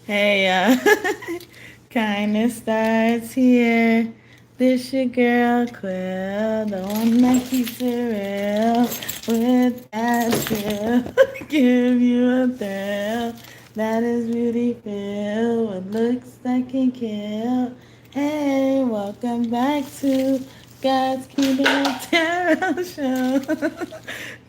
Hey, kindness starts here. This your girl Quill, the one that keeps it real with that chill. Give you a thrill that is beauty filled with looks that can kill. Hey, welcome back to God's Kingdom Tarot Show.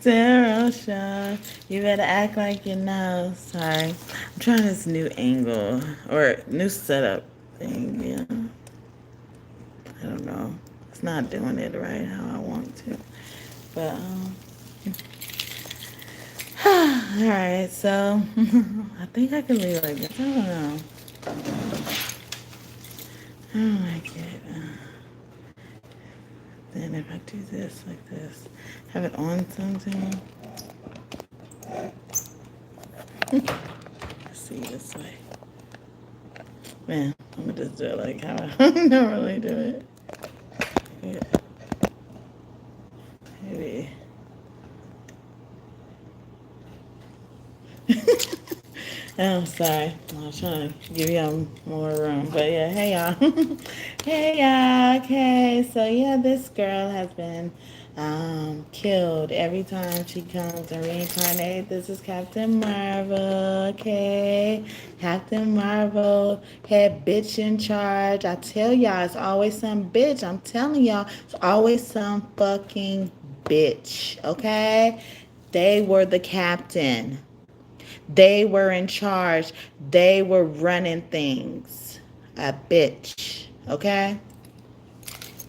Tarot Show. You better act like you know. Sorry. I'm trying this new angle or new setup thing, yeah. I don't know. It's not doing it right how I want to. But alright, so I think I can leave it like this. I don't know. I don't like it. Then if I do this like this, have it on something. Let's see this way. Man, I'm gonna just do it like how I normally do it. Yeah. Maybe. I'm sorry. I was trying to give y'all more room. But yeah, hey y'all. Hey y'all. Okay, so yeah, this girl has been killed every time she comes and reincarnate. This is Captain Marvel. Okay. Captain Marvel, head bitch in charge. I tell y'all, it's always some bitch. I'm telling y'all, it's always some fucking bitch. Okay? They were the captain. They were in charge. They were running things. A bitch. Okay?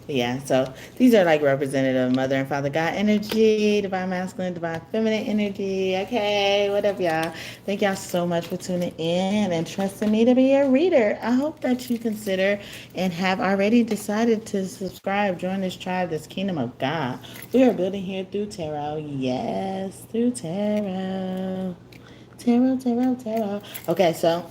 Yeah, so these are like representative mother and father God energy, divine masculine, divine feminine energy. Okay, whatever, y'all. Thank y'all so much for tuning in and trusting me to be a reader. I hope that you consider and have already decided to subscribe, join this tribe, this kingdom of God. We are building here through tarot. Yes, through tarot. Tarot. Okay, so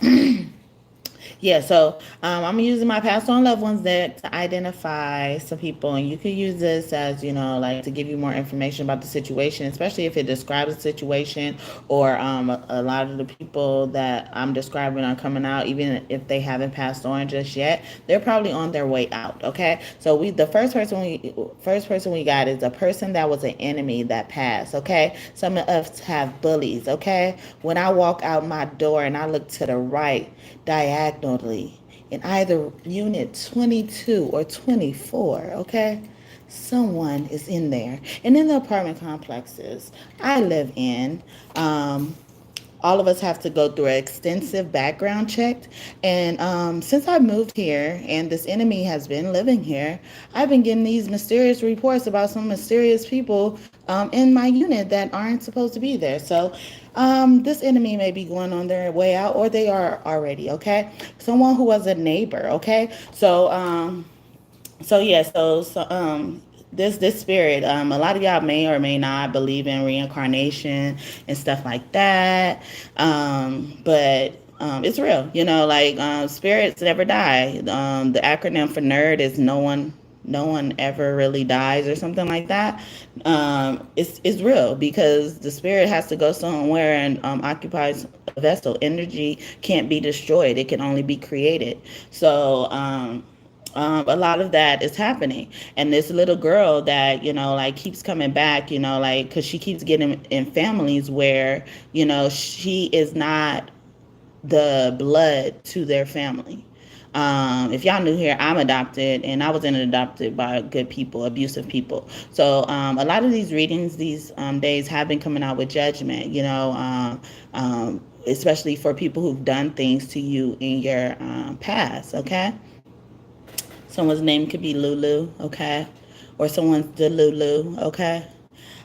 yeah, so I'm using my past on loved ones deck to identify some people, and you can use this as, like to give you more information about the situation, especially if it describes a situation or a lot of the people that I'm describing are coming out, even if they haven't passed on just yet. They're probably on their way out. Okay, so the first person we got is a person that was an enemy that passed. Okay, some of us have bullies. Okay, when I walk out my door and I look to the right diagonally in either unit 22 or 24, okay? Someone is in there. And in the apartment complexes I live in, all of us have to go through an extensive background check. And since I moved here and this enemy has been living here, I've been getting these mysterious reports about some mysterious people in my unit that aren't supposed to be there. So this enemy may be going on their way out, or they are already, okay? Someone who was a neighbor, okay? So this spirit, a lot of y'all may or may not believe in reincarnation and stuff like that, but it's real, spirits never die. The acronym for nerd is no one ever really dies or something like that. It's real because the spirit has to go somewhere and occupies a vessel. Energy can't be destroyed; it can only be created. So a lot of that is happening, and this little girl that keeps coming back, because she keeps getting in families where she is not the blood to their family. If y'all new here, I'm adopted, and I wasn't adopted by good people, abusive people. So a lot of these readings these days have been coming out with judgment, especially for people who've done things to you in your past. Okay. Someone's name could be Lulu, okay? Or someone's Delulu, okay?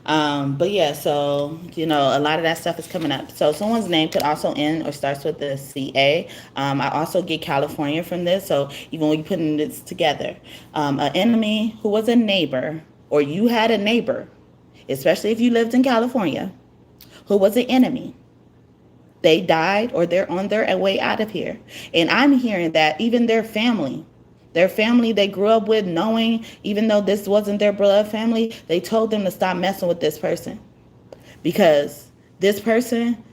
But yeah, so, a lot of that stuff is coming up. So someone's name could also end or starts with the CA. I also get California from this. So even when you're putting this together, an enemy who was a neighbor, or you had a neighbor, especially if you lived in California, who was an enemy. They died or they're on their way out of here. And I'm hearing that even their family they grew up with, knowing, even though this wasn't their blood family, they told them to stop messing with this person because this person,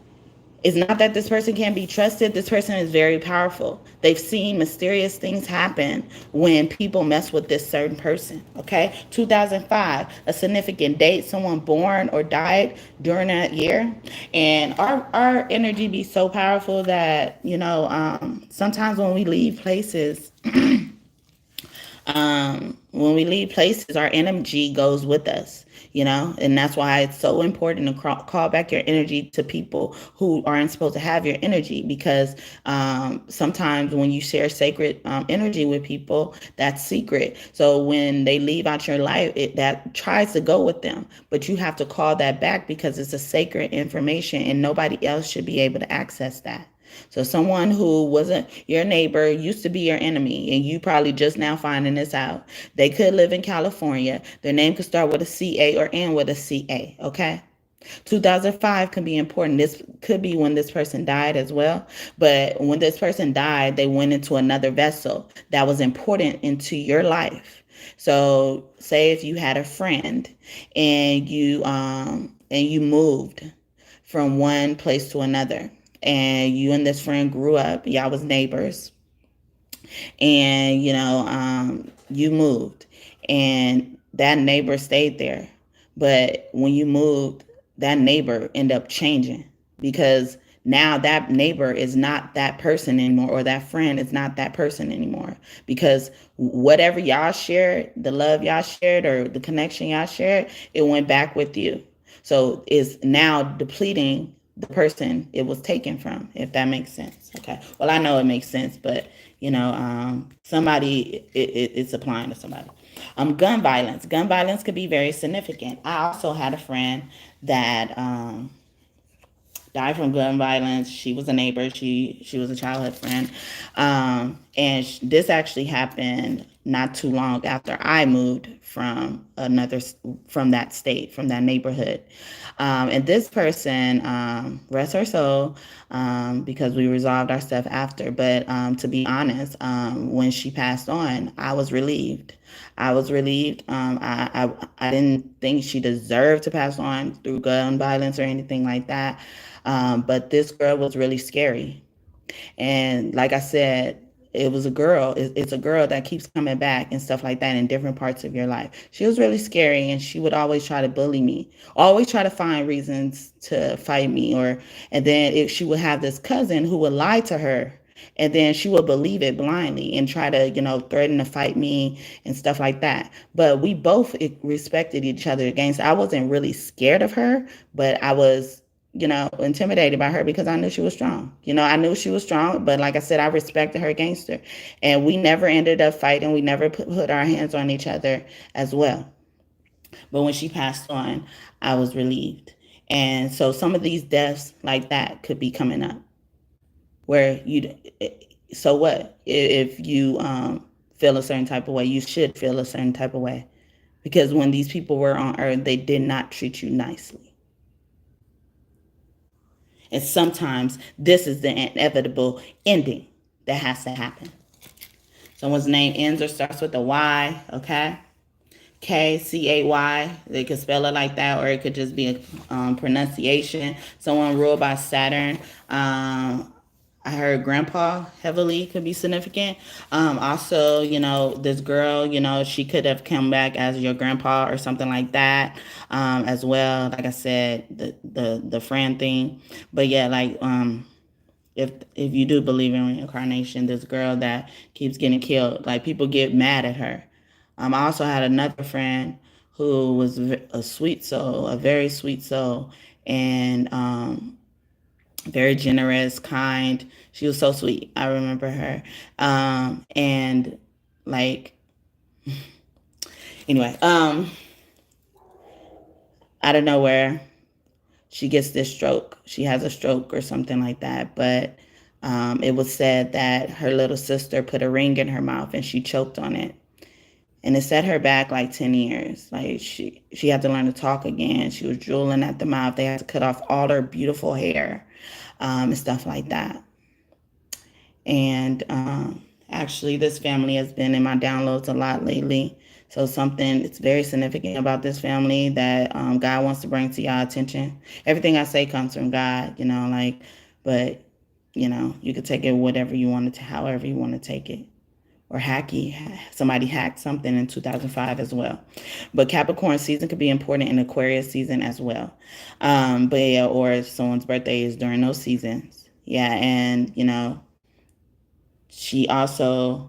it's not that this person can't be trusted. This person is very powerful. They've seen mysterious things happen when people mess with this certain person. Okay. 2005, a significant date, someone born or died during that year. And our energy be so powerful that, sometimes when we leave places, our energy goes with us, and that's why it's so important to call back your energy to people who aren't supposed to have your energy, because sometimes when you share sacred energy with people, that's secret. So when they leave out your life, that tries to go with them, but you have to call that back because it's a sacred information and nobody else should be able to access that. So someone who wasn't your neighbor used to be your enemy, and you probably just now finding this out. They could live in California. Their name could start with a CA or end with a CA, okay? 2005 can be important. This could be when this person died as well. But when this person died, they went into another vessel that was important into your life. So say if you had a friend and you moved from one place to another, and you and this friend grew up, y'all was neighbors, and you moved, and that neighbor stayed there. But when you moved, that neighbor ended up changing, because now that neighbor is not that person anymore, or that friend is not that person anymore, because whatever y'all shared, the love y'all shared or the connection y'all shared, it went back with you. So it's now depleting the person it was taken from, if that makes sense. Okay. Well, I know it makes sense, but somebody, it's applying to somebody. Gun violence. Gun violence could be very significant. I also had a friend that died from gun violence. She was a neighbor. She was a childhood friend, and this actually happened not too long after I moved from that state, from that neighborhood. And this person, rest her soul, because we resolved our stuff after. But to be honest, when she passed on, I was relieved. I was relieved. I didn't think she deserved to pass on through gun violence or anything like that. But this girl was really scary. And like I said, it was a girl. It's a girl that keeps coming back and stuff like that in different parts of your life. She was really scary, and she would always try to bully me, always try to find reasons to fight me. And then if she would have this cousin who would lie to her, and then she would believe it blindly and try to, threaten to fight me and stuff like that. But we both respected each other against. I wasn't really scared of her, but I was intimidated by her because I knew she was strong. I knew she was strong, but like I said, I respected her gangster. And we never ended up fighting. We never put our hands on each other as well. But when she passed on, I was relieved. And so some of these deaths like that could be coming up where so what? If you feel a certain type of way, you should feel a certain type of way. Because when these people were on earth, they did not treat you nicely. And sometimes this is the inevitable ending that has to happen. Someone's name ends or starts with a Y, okay? KCAY. They could spell it like that, or it could just be a pronunciation. Someone ruled by Saturn. I heard grandpa heavily could be significant. Also, this girl, she could have come back as your grandpa or something like that, as well. Like I said, the friend thing. But yeah, like, if you do believe in reincarnation, this girl that keeps getting killed, like, people get mad at her. I also had another friend who was a sweet soul, a very sweet soul, and very generous, kind. She was so sweet. I remember her. And like, anyway, out of nowhere, she gets this stroke. She has a stroke or something like that. But it was said that her little sister put a ring in her mouth and she choked on it. And it set her back like 10 years. Like, she had to learn to talk again. She was drooling at the mouth. They had to cut off all her beautiful hair, and stuff like that. And actually, this family has been in my downloads a lot lately. So something it's very significant about this family that God wants to bring to y'all attention. Everything I say comes from God, but you could take it whatever you want to, however you want to take it. Or somebody hacked something in 2005 as well. But Capricorn season could be important in Aquarius season as well. But yeah, or if someone's birthday is during those seasons. Yeah, and she also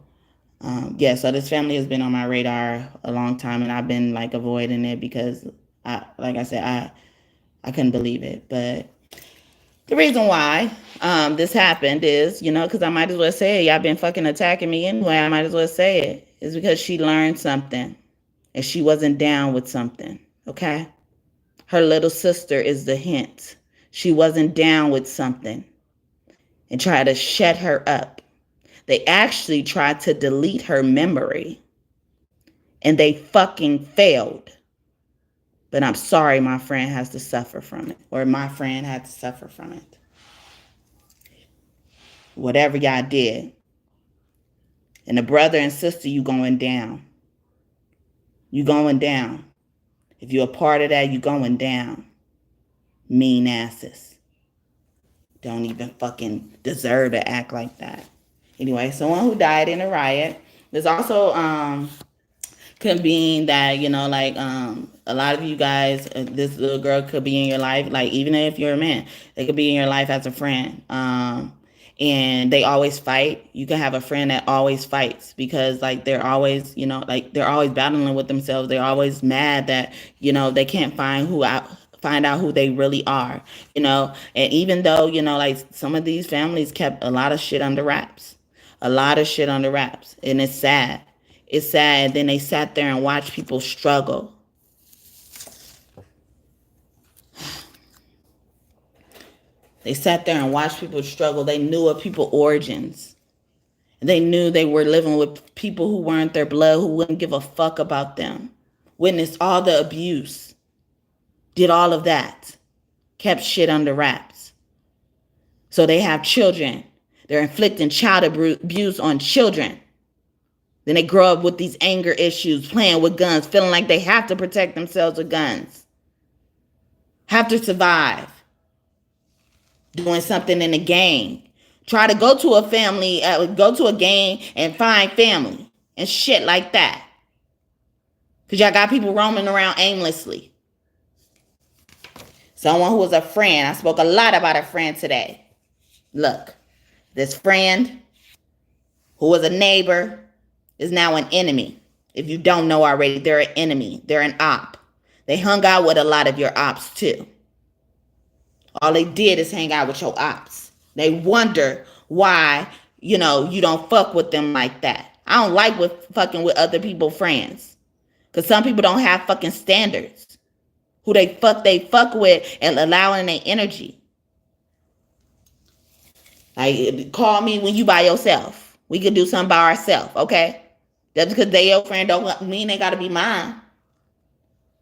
so this family has been on my radar a long time, and I've been like avoiding it because like I said, I couldn't believe it. But the reason why this happened is, because I might as well say it. Y'all been fucking attacking me anyway. I might as well say it. It's because she learned something and she wasn't down with something. Okay? Her little sister is the hint. She wasn't down with something and tried to shut her up. They actually tried to delete her memory and they fucking failed. But I'm sorry my friend has to suffer from it, or my friend had to suffer from it. Whatever y'all did. And the brother and sister, you going down. You going down. If you're a part of that, you going down. Mean asses. Don't even fucking deserve to act like that. Anyway, someone who died in a riot. There's also could be that, a lot of you guys, this little girl could be in your life, like even if you're a man, they could be in your life as a friend. And they always fight. You can have a friend that always fights because like they're always, they're always battling with themselves. They're always mad that, they can't find out who they really are, and even though, like some of these families kept a lot of shit under wraps, and it's sad. It's sad. And then they sat there and watched people struggle. They sat there and watched people struggle. They knew of people's origins. They knew they were living with people who weren't their blood, who wouldn't give a fuck about them. Witnessed all the abuse. Did all of that. Kept shit under wraps. So they have children. They're inflicting child abuse on children. Then they grow up with these anger issues, playing with guns, feeling like they have to protect themselves with guns. Have to survive. Doing something in a gang. Try to go to a gang and find family and shit like that. Because y'all got people roaming around aimlessly. Someone who was a friend. I spoke a lot about a friend today. Look, this friend who was a neighbor is now an enemy. If you don't know already, they're an enemy. They're an op. They hung out with a lot of your ops too. All they did is hang out with your ops. They wonder why, you don't fuck with them like that. I don't like fucking with other people's friends. Because some people don't have fucking standards. Who they fuck with and allowing their energy. Like, call me when you by yourself. We could do something by ourselves, okay? Just because they your friend don't mean they gotta be mine.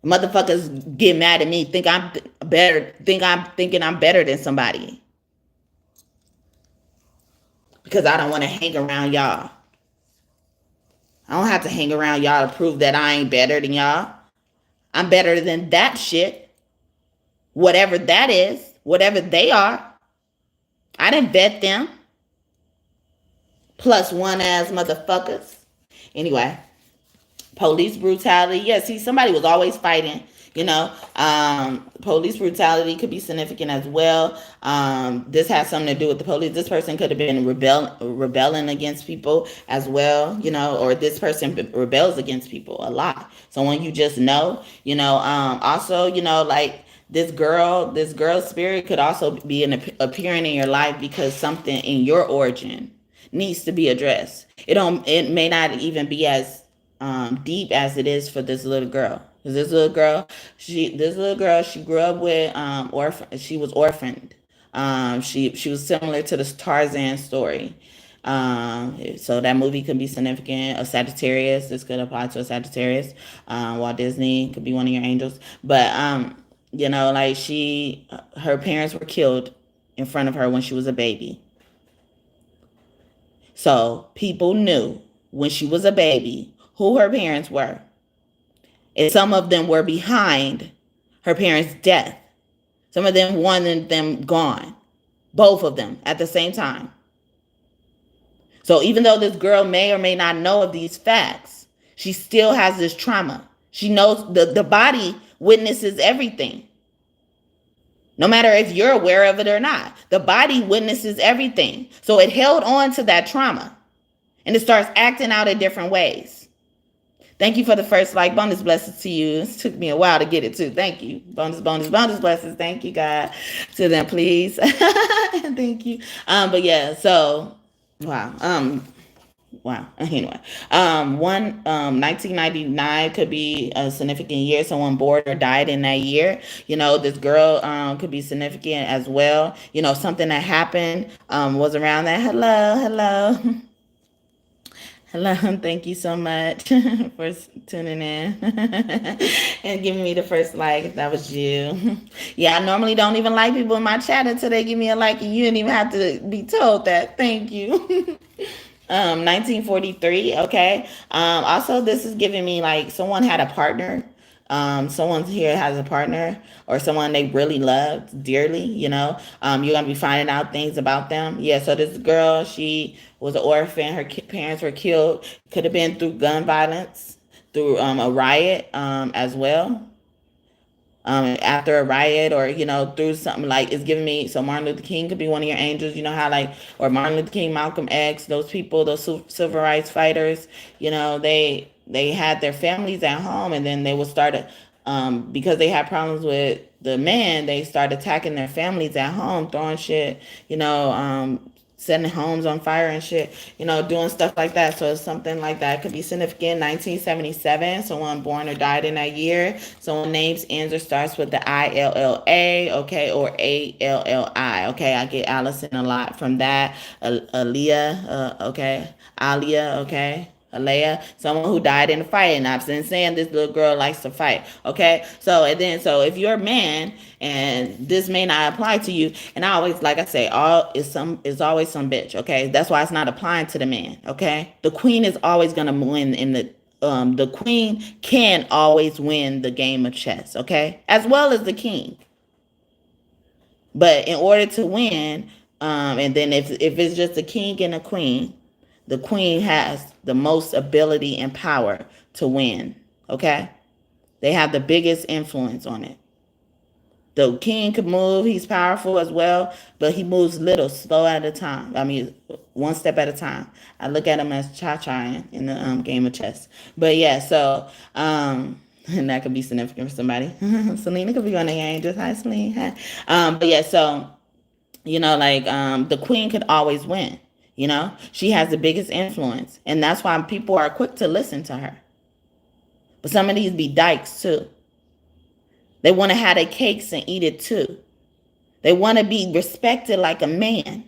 Motherfuckers get mad at me, think I'm better, thinking I'm better than somebody. Because I don't want to hang around y'all. I don't have to hang around y'all to prove that I ain't better than y'all. I'm better than that shit. Whatever that is, whatever they are. I didn't vet them. Plus one ass motherfuckers. Anyway. Police brutality. Yeah, see, somebody was always fighting, Police brutality could be significant as well. This has something to do with the police. This person could have been rebelling against people as well, or this person rebels against people a lot. Someone you just know, also, like this girl's spirit could also be appearing in your life because something in your origin needs to be addressed. It may not even be as deep as it is for this little girl. Because this little girl, she grew up with she was orphaned. She was similar to the Tarzan story. So that movie could be significant. A Sagittarius, this could apply to a Sagittarius. Walt Disney could be one of your angels. But like her parents were killed in front of her when she was a baby. So people knew when she was a baby who her parents were. And some of them were behind her parents' death. Some of them wanted them gone. Both of them at the same time. So even though this girl may or may not know of these facts, she still has this trauma. She knows the body witnesses everything. No matter if you're aware of it or not, the body witnesses everything. So it held on to that trauma and it starts acting out in different ways. Thank you for the first like. Bonus blessings to you. It took me a while to get it too. Thank you. Bonus blessings. Thank you, God. To them, please. Thank you. But yeah, so wow. Wow. Anyway, 1999 could be a significant year. Someone born or died in that year. You know, this girl could be significant as well. You know, something that happened was around that. Hello. Hello, thank you so much for tuning in and giving me the first like if that was you. Yeah, I normally don't even like people in my chat until they give me a like, and you didn't even have to be told that. Thank you. 1943, okay. Also, this is giving me like someone had a partner. Someone here has a partner or someone they really loved dearly, you know. You're going to be finding out things about them. Yeah, so this girl, she was an orphan. Her parents were killed. Could have been through gun violence, through a riot as well. After a riot or, you know, through something like it's giving me, so Martin Luther King could be one of your angels, you know how like, or Martin Luther King, Malcolm X, those people, those civil rights fighters, you know, they had their families at home and then they would start, because they had problems with the men, they started attacking their families at home, throwing shit, you know, setting homes on fire and shit, you know, doing stuff like that. So it's something like that could be significant. 1977, someone born or died in that year. Someone names ends or starts with the ILLA, okay, or ALLI, okay. I get Allison a lot from that. Aaliyah, okay. Alia, okay. Alea, someone who died in a fight, and I've been saying this little girl likes to fight. Okay, so if you're a man, and this may not apply to you, and I always, like I say, is always some bitch. Okay, that's why it's not applying to the man. Okay, the queen is always gonna win in the queen can always win the game of chess. Okay, as well as the king. But in order to win, and then if it's just a king and a queen, the queen has the most ability and power to win, okay? They have the biggest influence on it. The king could move, he's powerful as well, but he moves little, slow at a time. I mean, one step at a time. I look at him as cha-cha in the game of chess. But yeah, so, and that could be significant for somebody. Selena could be on the angels. Hi, Selena. Hi. But yeah, so, you know, like the queen could always win. You know, she has the biggest influence. And that's why people are quick to listen to her. But some of these be dykes too. They want to have their cakes and eat it too. They want to be respected like a man.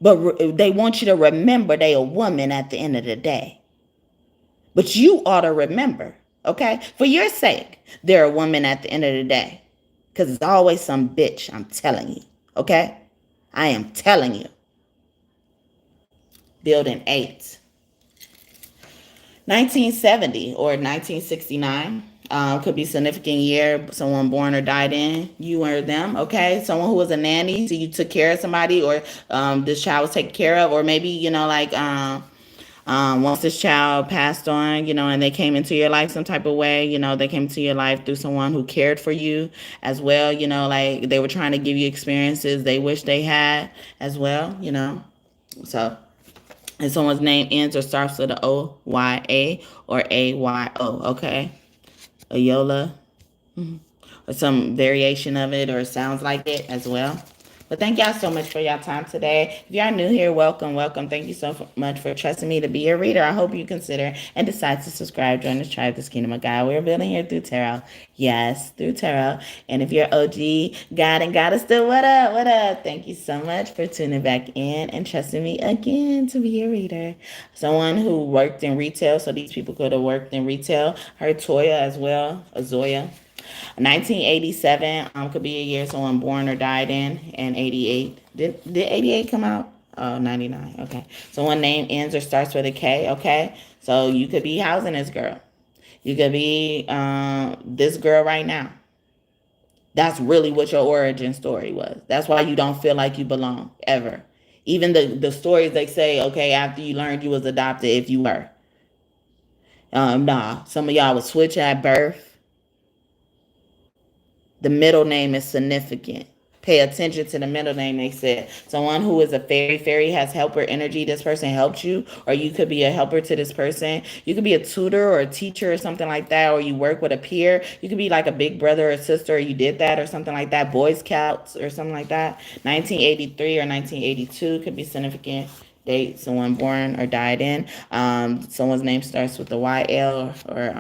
But they want you to remember they a woman at the end of the day. But you ought to remember, okay? For your sake, they're a woman at the end of the day. Because it's always some bitch, I'm telling you, okay? I am telling you. Building 8. 1970 or 1969 could be a significant year. Someone born or died in, you or them, okay? Someone who was a nanny, so you took care of somebody, or this child was taken care of, or maybe, you know, like once this child passed on, you know, and they came into your life some type of way, you know, they came into your life through someone who cared for you as well, you know, like they were trying to give you experiences they wish they had as well, you know, so. And someone's name ends or starts with an O-Y-A or A-Y-O, okay? Ayola, or some variation of it, or it sounds like it as well. But thank y'all so much for y'all time today. If y'all new here, welcome. Thank you so much for trusting me to be your reader. I hope you consider and decide to subscribe, join this tribe, this kingdom of God. We're building here through tarot. Yes, through tarot. And if you're OG, God and Goddess still, what up? What up? Thank you so much for tuning back in and trusting me again to be your reader. Someone who worked in retail, so these people could have worked in retail. Heard Toya as well, Azoya. 1987 could be a year someone born or died in, and 88. Did 88 come out? Oh, 99. Okay. So one name ends or starts with a K, okay? So you could be housing this girl. You could be this girl right now. That's really what your origin story was. That's why you don't feel like you belong ever. Even the stories they say, okay, after you learned you was adopted, if you were. Nah, some of y'all would switch at birth. The middle name is significant. Pay attention to the middle name. They said someone who is a fairy. Fairy has helper energy. This person helped you, or you could be a helper to this person. You could be a tutor or a teacher or something like that, or you work with a peer. You could be like a big brother or sister, or you did that or something like that. Boy Scouts or something like that. 1983 or 1982 could be significant date someone born or died in. Someone's name starts with the YL or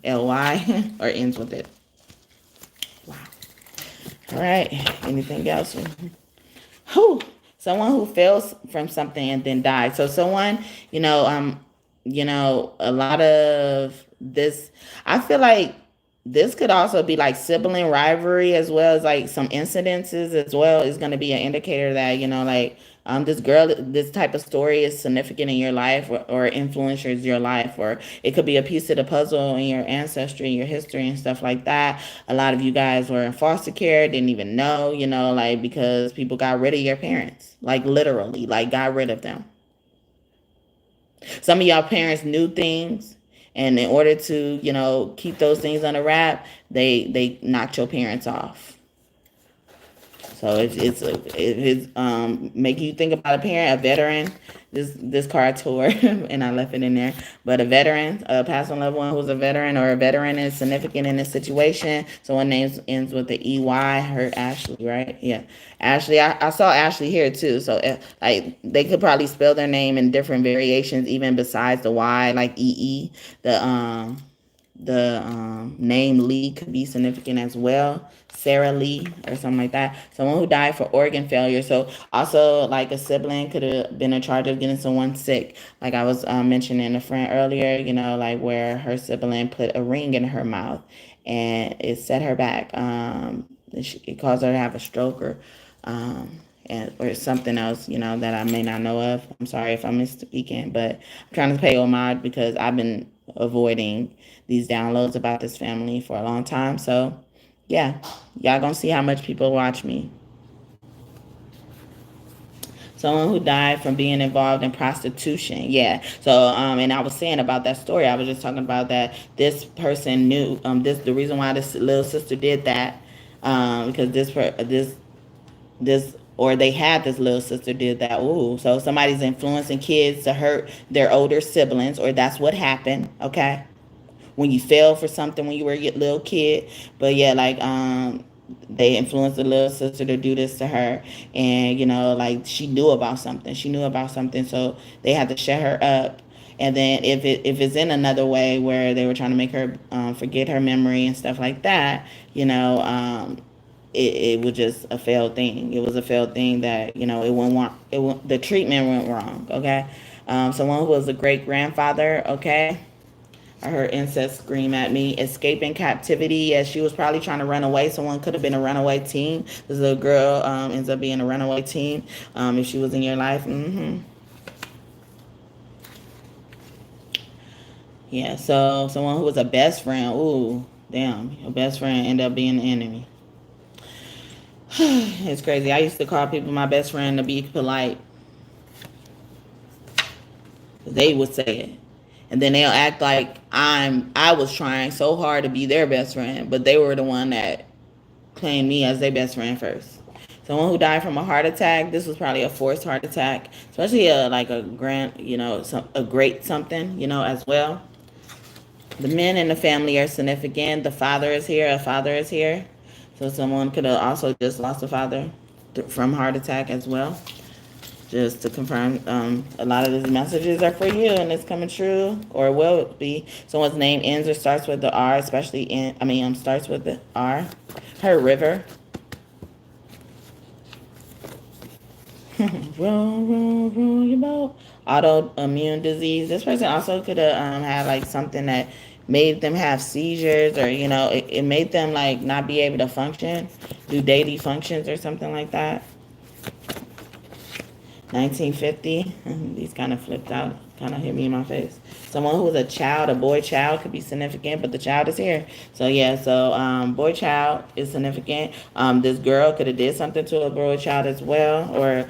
LY or ends with it. Wow. All right. Anything else? Who? Someone who fails from something and then dies. So someone, a lot of this. I feel like this could also be like sibling rivalry as well as like some incidences as well is going to be an indicator that this type of story is significant in your life or influences your life, or it could be a piece of the puzzle in your ancestry, your history and stuff like that. A lot of you guys were in foster care, didn't even know, like because people got rid of your parents, like literally, like got rid of them. Some of y'all parents knew things, and in order to, keep those things under wrap, they knocked your parents off. So it's making you think about a parent, a veteran. This card tore, and I left it in there. But a veteran, a past on loved one who's a veteran, or a veteran is significant in this situation. Someone names ends with the EY. Her Ashley, right? Yeah, Ashley. I saw Ashley here too. So like they could probably spell their name in different variations, even besides the Y, like EE. The name Lee could be significant as well. Sarah Lee or something like that. Someone who died for organ failure. So also like a sibling could have been in charge of getting someone sick. Like I was mentioning a friend earlier, like where her sibling put a ring in her mouth and it set her back. It caused her to have a stroke or something else, that I may not know of. I'm sorry if I'm misspeaking, but I'm trying to pay homage because I've been avoiding these downloads about this family for a long time. So yeah, y'all gonna see how much people watch me. Someone who died from being involved in prostitution. Yeah. So, and I was saying about that story. I was just talking about that this person knew the reason why this little sister did that, because this or they had this little sister did that. Ooh, so somebody's influencing kids to hurt their older siblings, or that's what happened. Okay, when you fell for something when you were a little kid. But yeah, like they influenced the little sister to do this to her, and like she knew about something. She knew about something, so they had to shut her up. And then if it's in another way where they were trying to make her forget her memory and stuff like that, it was just a failed thing. It was a failed thing that it went wrong. The treatment went wrong. Okay, someone who was a great grandfather. Okay, I heard incest scream at me. Escaping captivity, as she was probably trying to run away. Someone could have been a runaway teen. This little girl ends up being a runaway teen. If she was in your life, yeah. So someone who was a best friend. Ooh, damn, your best friend ended up being the enemy. It's crazy. I used to call people my best friend to be polite. They would say it. And then they'll act like I was trying so hard to be their best friend, but they were the one that claimed me as their best friend first. Someone who died from a heart attack. This was probably a forced heart attack, especially a great something, as well. The men in the family are significant. The father is here. A father is here. So someone could have also just lost a father from heart attack as well. Just to confirm, a lot of these messages are for you, and it's coming true, or will be. Someone's name ends or starts with the R, especially starts with the R. Her river. row your boat. Autoimmune disease. This person also could have had like something that made them have seizures, or it made them like not be able to function, do daily functions or something like that. 1950. These kind of flipped out, kind of hit me in my face. Someone who's a child, a boy child, could be significant, but the child is here. So yeah, so boy child is significant. This girl could have did something to a boy child as well, or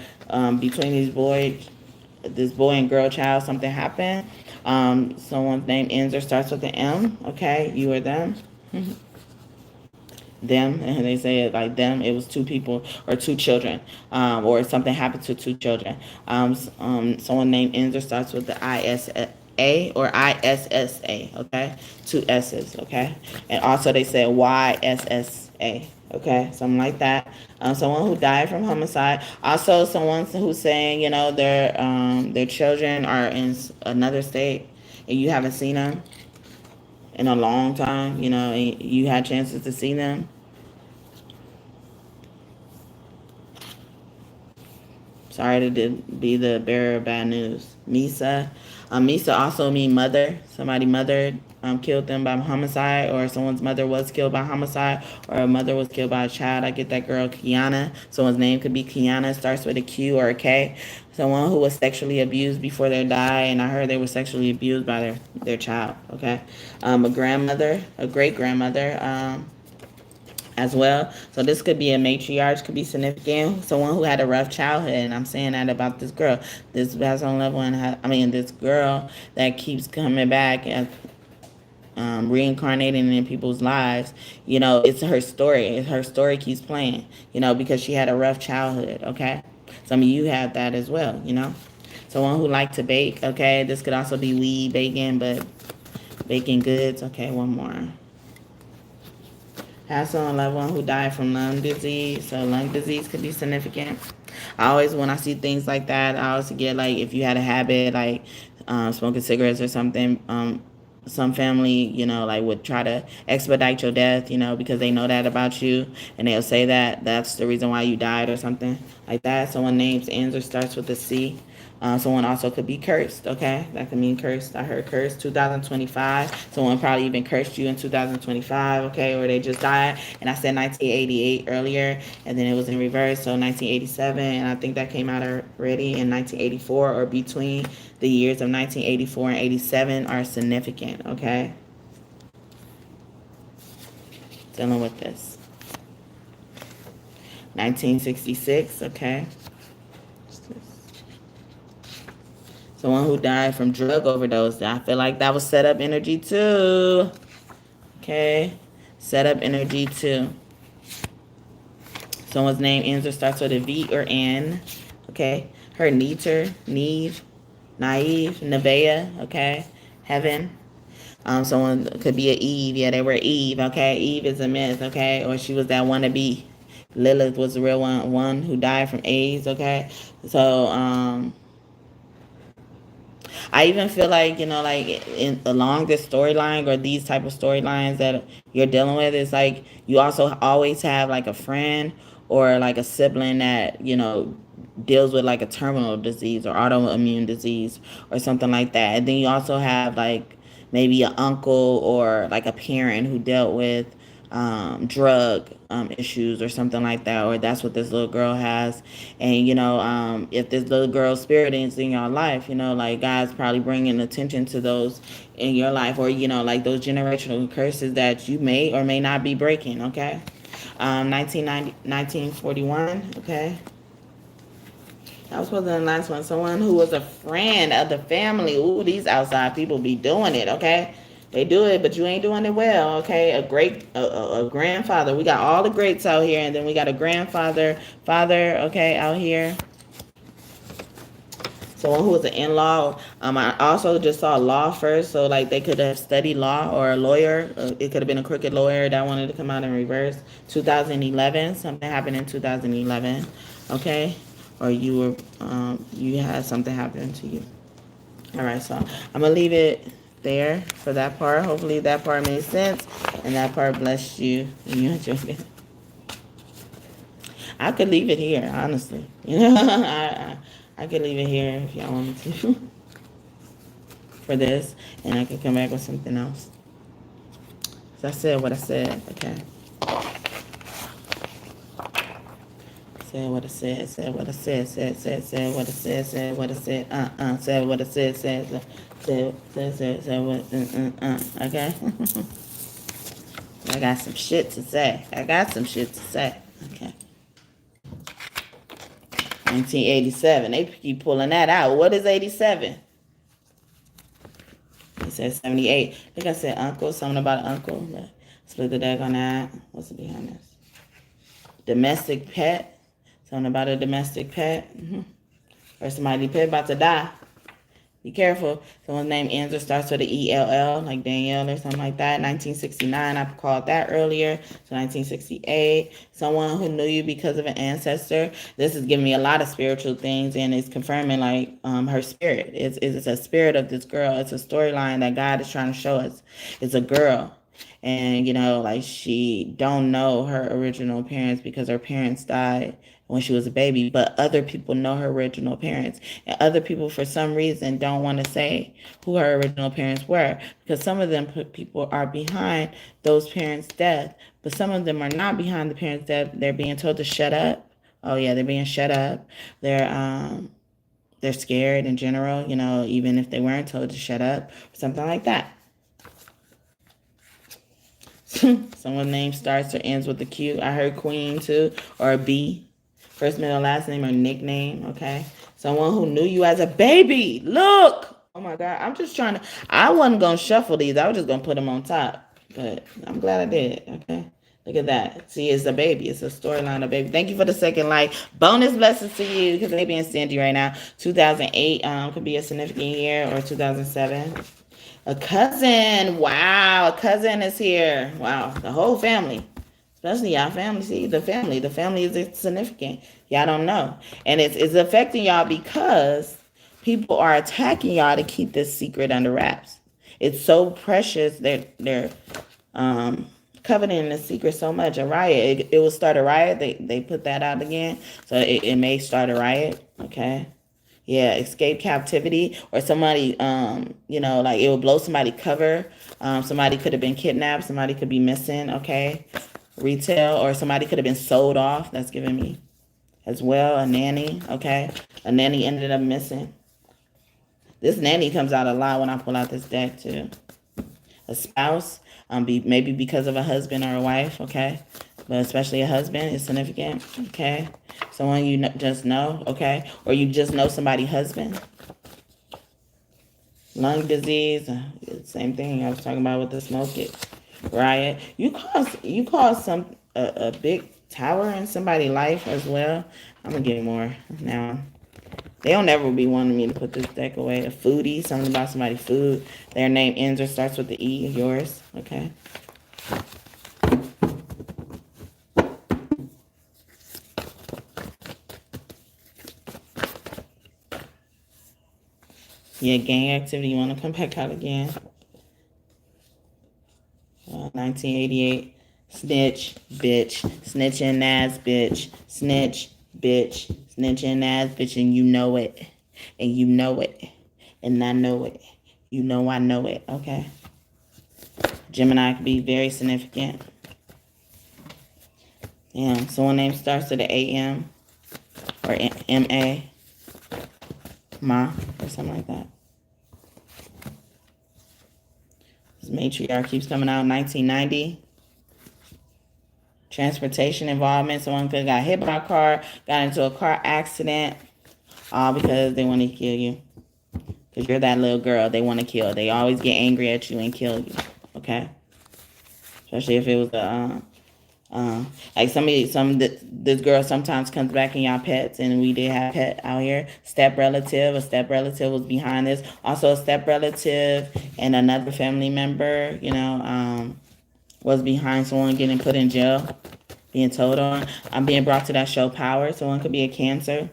between this boy and girl child, something happened. Someone's name ends or starts with an M. Okay, you or them. Them, and they say it like them. It was two people or two children, or something happened to two children. Someone named ends or starts with the ISA or ISSA. Okay, two S's. Okay, and also they said YSSA. Okay, something like that. Someone who died from homicide. Also, someone who's saying, their children are in another state and you haven't seen them in a long time, and you had chances to see them. Sorry to be the bearer of bad news. Misa. Misa also mean mother. Somebody mother killed them by homicide, or someone's mother was killed by homicide, or a mother was killed by a child. I get that girl Kiana. Someone's name could be Kiana. Starts with a Q or a K. Someone who was sexually abused before they die, and I heard they were sexually abused by their child. Okay. A grandmother, a great grandmother. As well. So this could be a matriarch, could be significant. Someone who had a rough childhood, and I'm saying that about this girl. This has on level, and this girl that keeps coming back and reincarnating in people's lives. It's her story. Her story keeps playing. Because she had a rough childhood. Okay, some of you have that as well. Someone who liked to bake. Okay, this could also be weed baking, but baking goods. Okay, one more. Have someone loved one who died from lung disease. So lung disease could be significant. When I see things like that, I always get like if you had a habit like smoking cigarettes or something, some family, like would try to expedite your death, because they know that about you, and they'll say that that's the reason why you died or something like that. Someone names ends or starts with a C. Someone also could be cursed, okay? That could mean cursed. I heard cursed 2025. Someone probably even cursed you in 2025, okay? Or they just died. And I said 1988 earlier, and then it was in reverse, so 1987. And I think that came out already in 1984, or between the years of 1984 and 87 are significant, okay? Dealing with this. 1966, okay? Someone who died from drug overdose. I feel like that was set up energy too. Okay. Set up energy too. Someone's name ends or starts with a V or N. Okay. Her Neve, Naive, Nevea. Okay. Heaven. Someone could be an Eve. Yeah, they were Eve. Okay. Eve is a myth. Okay. Or she was that wannabe. Lilith was the real one who died from AIDS. Okay. So, I even feel like, along this storyline or these type of storylines that you're dealing with, it's like you also always have like a friend or like a sibling that, deals with like a terminal disease or autoimmune disease or something like that. And then you also have like maybe an uncle or like a parent who dealt with drug issues or something like that, or that's what this little girl has. And if this little girl's spirit is in your life, like God's probably bringing attention to those in your life, or like those generational curses that you may or may not be breaking. Okay. 1941. Okay. That was supposed to be the last one. Someone who was a friend of the family. Ooh, these outside people be doing it, okay? They do it, but you ain't doing it well, okay? A grandfather. We got all the greats out here, and then we got a grandfather, okay, out here. Someone who was an in-law. I also just saw law first, so like they could have studied law, or a lawyer. It could have been a crooked lawyer that wanted to come out in reverse. 2011. Something happened in 2011, okay? Or you had something happen to you. All right, so I'm gonna leave it there for that part. Hopefully that part made sense and that part blessed you and you enjoyed it. I could leave it here, honestly. I could leave it here if y'all want me to for this, and I could come back with something else. So I said what I said. Okay. Said what it said, said what it said, said what it said, said what it said, said what it said what, okay? I got some shit to say. Okay. 1987. They keep pulling that out. What is 87? It says 78. I think I said uncle, something about uncle. Split the deck on that. What's it behind this? Domestic pet. Something about a domestic pet. Or somebody pet about to die. Be careful. Someone's name ends or starts with an ELL, like Danielle or something like that. 1969, I called that earlier. So 1968, someone who knew you because of an ancestor. This is giving me a lot of spiritual things, and it's confirming like her spirit. It's a spirit of this girl. It's a storyline that God is trying to show us. It's a girl. And, like she don't know her original parents because her parents died when she was a baby, but other people know her original parents. And other people, for some reason, don't want to say who her original parents were because some of them people are behind those parents' death, but some of them are not behind the parents' death. They're being told to shut up. Oh, yeah, they're being shut up. They're scared in general, even if they weren't told to shut up or something like that. Someone's name starts or ends with a Q. I heard Queen too, or a B. First, middle, last name, or nickname, okay? Someone who knew you as a baby. Look! Oh my God, I wasn't going to shuffle these. I was just going to put them on top. But I'm glad I did, okay? Look at that. See, it's a baby. It's a storyline of baby. Thank you for the second like. Bonus blessings to you because they being stingy right now. 2008 could be a significant year, or 2007. A cousin. Wow, a cousin is here. Wow, the whole family. Especially y'all family. See, the family. The family is significant. Y'all don't know. And it's affecting y'all because people are attacking y'all to keep this secret under wraps. It's so precious. They're coveting the secret so much. A riot. It will start a riot. They put that out again. So it may start a riot. Okay. Yeah, escape captivity, or somebody, like it will blow somebody cover. Somebody could have been kidnapped. Somebody could be missing. Okay, retail, or somebody could have been sold off. That's giving me as well. A nanny. Okay, a nanny ended up missing. This nanny comes out a lot when I pull out this deck too. A spouse, maybe because of a husband or a wife. Okay, but especially a husband is significant. Okay. Someone you just know, okay? Or you just know somebody's husband. Lung disease, same thing I was talking about with the smoke riot. You caused a big tower in somebody's life as well. I'm gonna get more now. They don't ever be wanting me to put this deck away. A foodie, something about somebody's food. Their name ends or starts with the E, yours, okay? Yeah, gang activity. You want to come back out again? 1988. Snitch, bitch. Snitching ass, bitch. Snitch, bitch. Snitching ass, bitch. And you know it. And you know it. And I know it. You know I know it. Okay. Gemini could be very significant. Yeah. Someone name starts with an AM or MA. Ma, or something like that. This matriarch keeps coming out. 1990. Transportation involvement. Someone could have got hit by a car, got into a car accident, all because they want to kill you. Because you're that little girl they want to kill. They always get angry at you and kill you. Okay? Especially if it was like this girl sometimes comes back in y'all pets, and we did have pet out here. A step relative was behind this. Also a step relative and another family member, was behind someone getting put in jail, being told on. I'm being brought to that show Power. Someone could be a Cancer,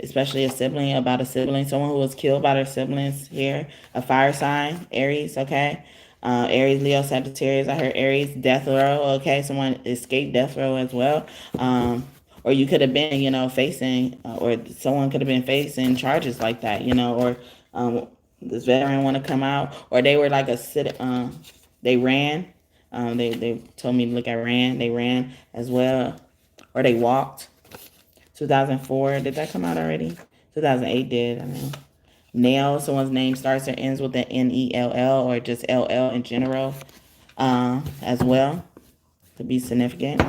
especially a sibling, about a sibling, someone who was killed by their siblings here. A fire sign, Aries, okay? Aries, Leo, Sagittarius. I heard Aries, death row. Okay, someone escaped death row as well. Or you could have been, facing, or someone could have been facing charges like that, or this veteran want to come out, or they were like they ran. They told me to look at ran. They ran as well, or they walked. 2004. Did that come out already? 2008 did. I mean, Nell, someone's name starts or ends with an Nell or just LL in general as well. Could be significant.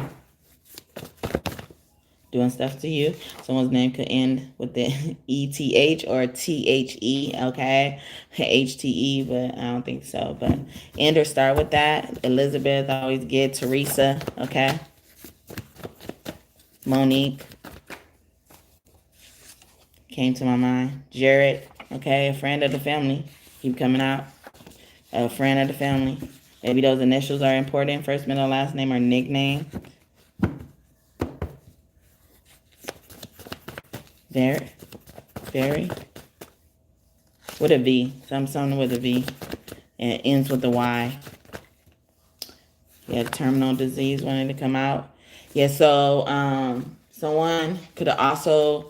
Doing stuff to you. Someone's name could end with the ETH or THE, okay? HTE, but I don't think so. But end or start with that. Elizabeth, I always get. Teresa, okay? Monique came to my mind. Jared, okay? A friend of the family. Keep coming out. A friend of the family. Maybe those initials are important. First, middle, last name, or nickname. Very. With a V. Something with a V. And it ends with a Y. Yeah, terminal disease wanting to come out. Yeah, so someone could have also,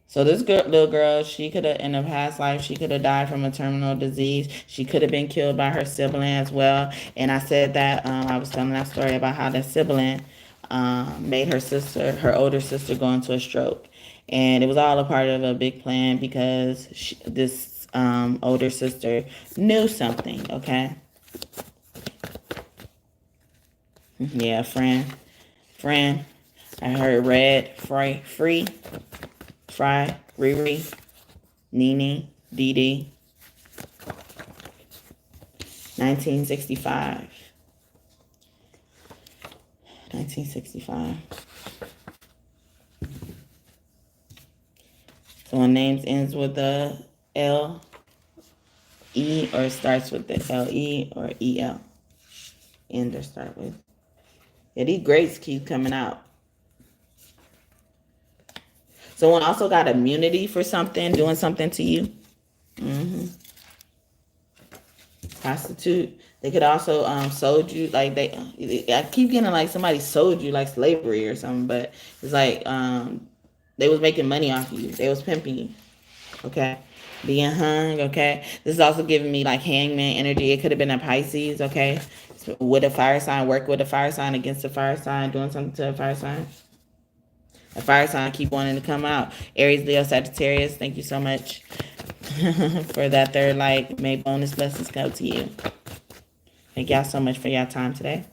so this little girl, she could have, in a past life, she could have died from a terminal disease. She could have been killed by her sibling as well. And I said that, I was telling that story about how the sibling made her older sister, go into a stroke. And it was all a part of a big plan because this older sister knew something, okay? Yeah, friend. I heard Red, Free, Fry, Riri, Nene, Dee Dee. 1965. Someone names ends with the L, E, or starts with the LE or EL. End or start with. Yeah, these grades keep coming out. Someone also got immunity for something, doing something to you. Prostitute. They could also sold you, like I keep getting like somebody sold you like slavery or something, but it's like they was making money off you. They was pimping you. Okay. Being hung, okay. This is also giving me like hangman energy. It could have been a Pisces, okay. So with a fire sign, work with a fire sign against a fire sign, doing something to a fire sign. A fire sign keep wanting to come out. Aries, Leo, Sagittarius, thank you so much for that third light. May bonus blessings come to you. Thank y'all so much for your time today.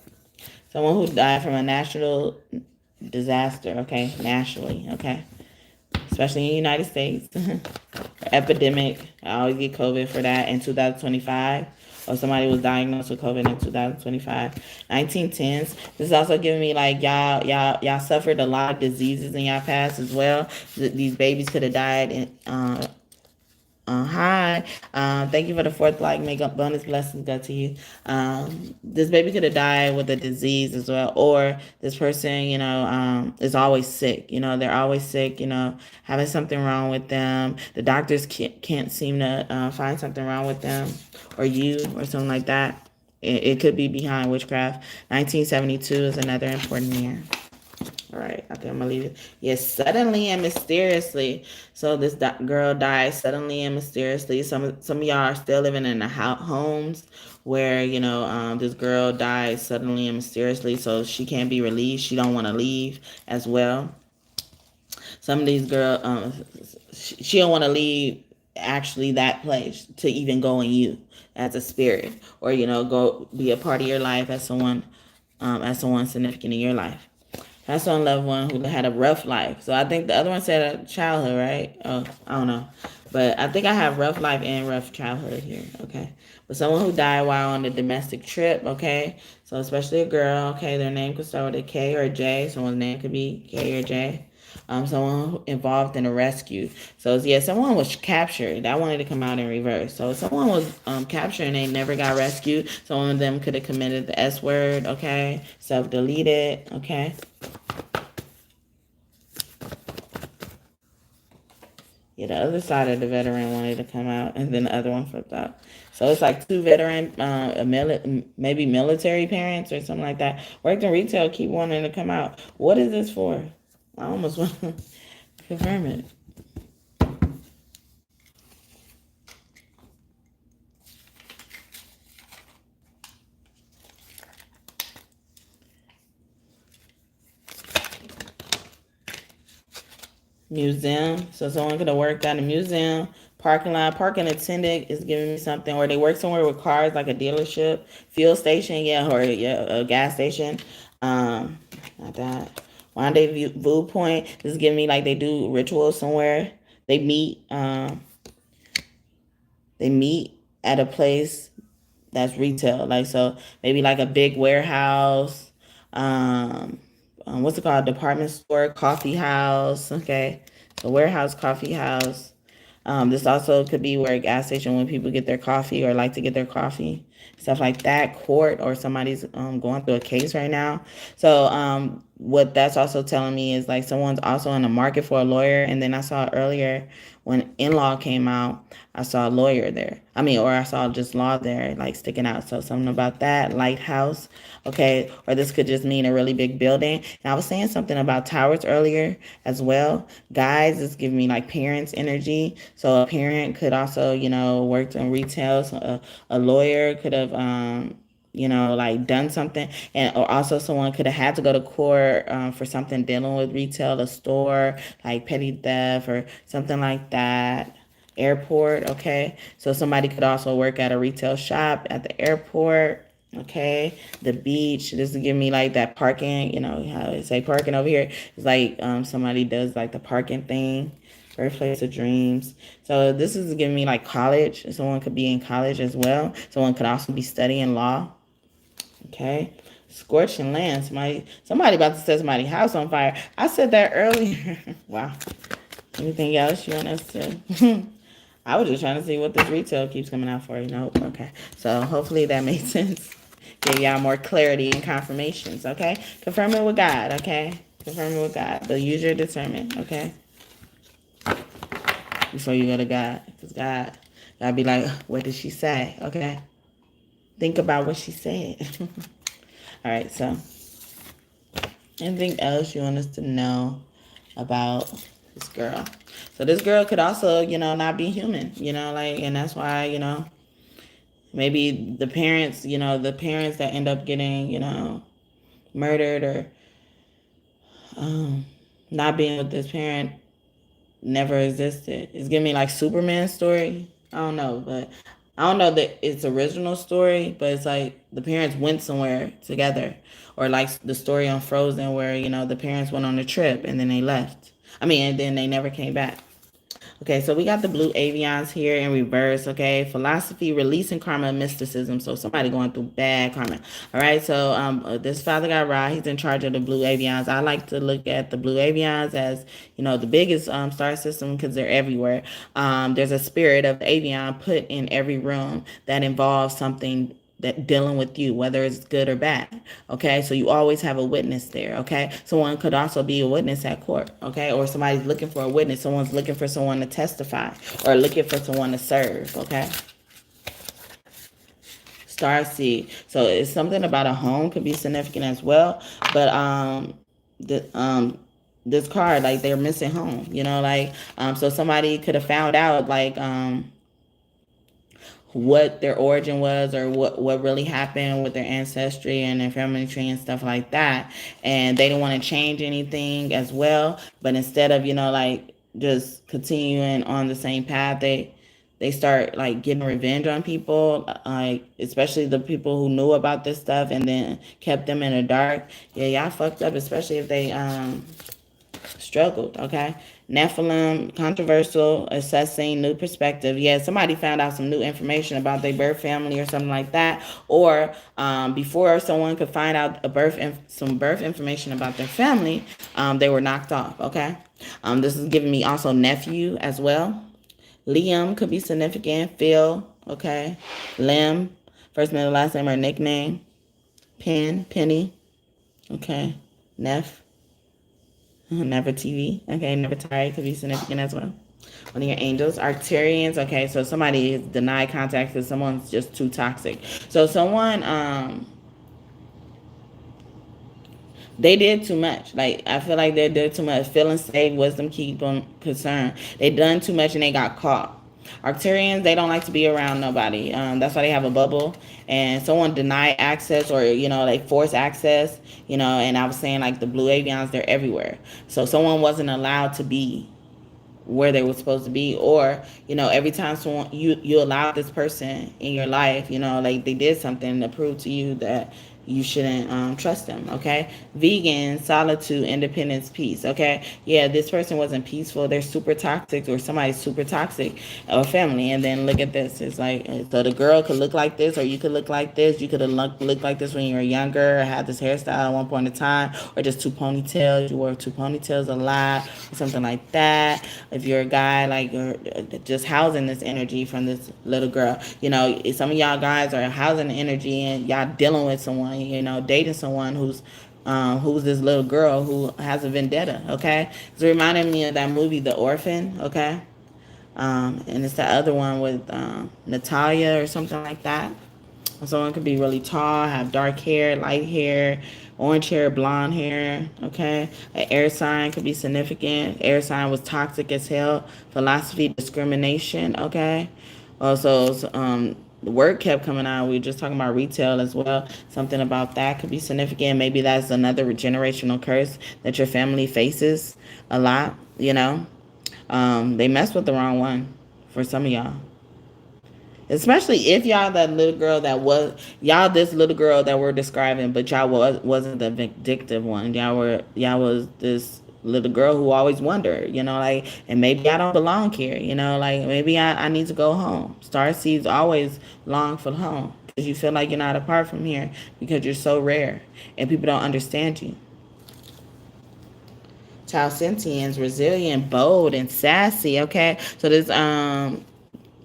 Someone who died from a natural disaster, okay, nationally, okay, especially in the United States. Epidemic, I always get COVID for that in 2025. Or somebody was diagnosed with COVID in 2025. 1910s. This is also giving me like y'all suffered a lot of diseases in y'all past as well. These babies could have died in hi. Thank you for the fourth like. Make up bonus blessings go to you. This baby could have died with a disease as well, or this person, is always sick. They're always sick. Having something wrong with them. The doctors can't seem to find something wrong with them, or you, or something like that. It could be behind witchcraft. 1972 is another important year. All right, I think I'm gonna leave it. Yes, suddenly and mysteriously. So this girl died suddenly and mysteriously. Some of y'all are still living in the homes where this girl died suddenly and mysteriously. So she can't be released. She don't want to leave as well. Some of these girls, she don't want to leave actually that place to even go in you as a spirit, or go be a part of your life as someone significant in your life. That's one loved one who had a rough life. So I think the other one said a childhood, right? Oh, I don't know. But I think I have rough life and rough childhood here, okay? But someone who died while on a domestic trip, okay? So especially a girl, okay? Their name could start with a K or a J. Someone's name could be K or J. Someone involved in a rescue. So yeah, someone was captured. I wanted to come out in reverse. So someone was captured and they never got rescued. Some of them could have committed the S word, okay? Self-deleted, okay? Yeah, the other side of the veteran wanted to come out, and then the other one flipped out. So it's like two veteran, maybe military parents or something like that. Worked in retail, keep wanting to come out. What is this for? I almost want to confirm it. Museum. So someone could have worked at a museum, parking lot, parking attendant is giving me something, or they work somewhere with cars, like a dealership, fuel station, yeah, or yeah, a gas station. Not that. Rendezvous point. This is giving me like they do rituals somewhere. They meet. They meet at a place that's retail, like, so maybe like a big warehouse, what's it called, department store, coffee house. Okay, so warehouse, coffee house. This also could be where a gas station, when people get their coffee or like to get their coffee, stuff like that. Court, or somebody's going through a case right now. So what that's also telling me is like someone's also in the market for a lawyer. And then I saw earlier when in-law came out, I saw a lawyer there. I mean, or I saw just law there, like sticking out. So something about that. Lighthouse. Okay. Or this could just mean a really big building. And I was saying something about towers earlier as well. Guys, it's giving me like parents energy. So a parent could also, worked in retail. So a lawyer could have, like done something. And or also someone could have had to go to court for something dealing with retail, a store, like petty theft or something like that. Airport, okay. So somebody could also work at a retail shop at the airport, okay. The beach, this is giving me like that parking, how they say parking over here. It's like somebody does like the parking thing. Birthplace of dreams. So this is giving me like college. Someone could be in college as well. Someone could also be studying law. Okay. Scorching land. Somebody about to set somebody's house on fire. I said that earlier. Wow. Anything else you want us to? I was just trying to see what this retail keeps coming out for. Nope. Okay. So hopefully that made sense. Give y'all more clarity and confirmations. Okay. Confirm it with God. Okay. Confirm it with God. But use your discernment. Okay. Before you go to God. Because God be like, what did she say? Okay. Think about what she said. All right, so anything else you want us to know about this girl? So this girl could also, not be human, and that's why, maybe the parents, that end up getting, murdered or not being with this parent never existed. It's giving me like Superman story. I don't know, but I don't know that it's original story, but it's like the parents went somewhere together, or like the story on Frozen where the parents went on a trip and then they left. I mean, and then they never came back. Okay, so we got the blue avions here in reverse, okay? Philosophy, releasing karma, mysticism. So somebody going through bad karma. All right, so this Father God Ra, he's in charge of the blue avions. I like to look at the blue avions as, the biggest star system because they're everywhere. There's a spirit of the avion put in every room that involves something that dealing with you, whether it's good or bad. Okay, so you always have a witness there. Okay, someone could also be a witness at court. Okay, or somebody's looking for a witness. Someone's looking for someone to testify or looking for someone to serve. Okay. Star seed. So it's something about a home could be significant as well. But this card, like they're missing home. So somebody could have found out what their origin was, or what really happened with their ancestry and their family tree and stuff like that, and they didn't want to change anything as well, but instead of just continuing on the same path, they start like getting revenge on people, like especially the people who knew about this stuff and then kept them in the dark. Yeah, y'all fucked up, especially if they struggled. Okay. Nephilim, controversial, assessing, new perspective. Yeah, somebody found out some new information about their birth family or something like that. Or before someone could find out some birth information about their family, they were knocked off. Okay. This is giving me also nephew as well. Liam could be significant. Phil. Okay. Lim, first, middle, last name or nickname. Penny. Okay. Neff. Never TV. Okay, never tired could be significant as well. One of your angels, Arcturians. Okay, so somebody is denied contact because someone's just too toxic. So someone they did too much. Like I feel like they did too much. Feeling safe, wisdom, keep them concerned. They done too much and they got caught. Arcturians, they don't like to be around nobody. That's why they have a bubble. And someone deny access, or they force access. And I was saying like the blue avions, they're everywhere. So someone wasn't allowed to be where they were supposed to be, or every time someone you allow this person in your life, like they did something to prove to you that you shouldn't trust them. Okay, vegan, solitude, independence, peace. Okay, yeah, this person wasn't peaceful, they're super toxic, or somebody's super toxic, or family. And then look at this, it's like, so the girl could look like this, or you could look like this. You could have looked like this when you were younger, or had this hairstyle at one point in time, or just two ponytails, you wore two ponytails a lot, or something like that. If you're a guy, like, you're just housing this energy from this little girl. Some of y'all guys are housing the energy, and y'all dealing with someone, dating someone who's this little girl who has a vendetta. Okay, it's reminding me of that movie The Orphan. Okay, and it's that other one with Natalia or something like that. Someone could be really tall, have dark hair, light hair, orange hair, blonde hair. Okay, an air sign could be significant. Air sign was toxic as hell. Philosophy, discrimination. Okay, also the word kept coming out. We were just talking about retail as well. Something about that could be significant. Maybe that's another generational curse that your family faces a lot. They messed with the wrong one for some of y'all. Especially if y'all that little girl that was y'all this little girl that we're describing, but y'all wasn't the vindictive one. Y'all was this little girl who always wondered, like, and maybe I don't belong here, like maybe I need to go home. Star seeds always long for home because you feel like you're not apart from here because you're so rare and people don't understand you. Child sentience, resilient, bold, and sassy. Okay, so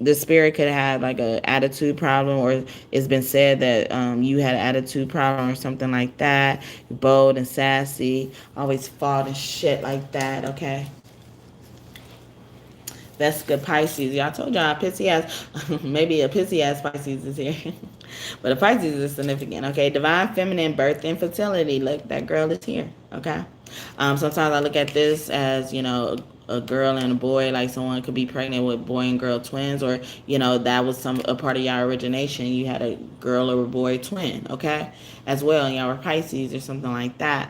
the spirit could have like a attitude problem, or it's been said that you had an attitude problem or something like that. Bold and sassy, always fought and shit like that. Okay, that's good. Pisces, y'all told y'all pissy ass. Maybe a pissy ass Pisces is here. But a Pisces is significant. Okay, divine feminine, birth, infertility. Look, that girl is here. Okay. Sometimes I look at this as, a girl and a boy, like someone could be pregnant with boy and girl twins, or, that was a part of your origination. You had a girl or a boy twin, okay, as well, and y'all were Pisces or something like that.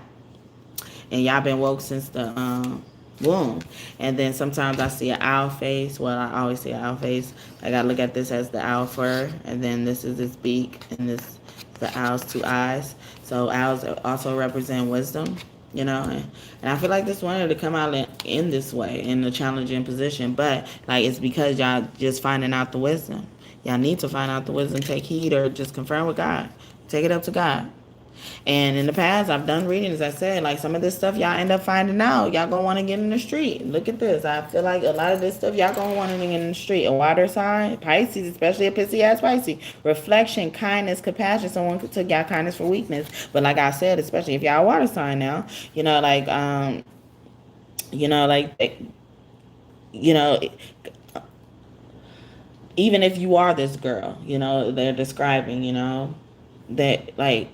And y'all been woke since the womb. And then sometimes I see an owl face. Well, I always see an owl face. I gotta look at this as the owl fur, and then this is its beak, and this the owl's two eyes. So owls also represent wisdom, and I feel like this wanted to come out in this way, in a challenging position, but like it's because y'all just finding out the wisdom. Y'all need to find out the wisdom, take heed, or just confirm with God. Take it up to God. And in the past, I've done readings. I said, like, some of this stuff y'all end up finding out. Y'all gonna want to get in the street. Look at this. I feel like a lot of this stuff y'all gonna want to get in the street. A water sign, Pisces, especially a pissy ass Pisces. Reflection, kindness, compassion. Someone took y'all kindness for weakness. But like I said, especially if y'all a water sign now, like, even if you are this girl, they're describing, that like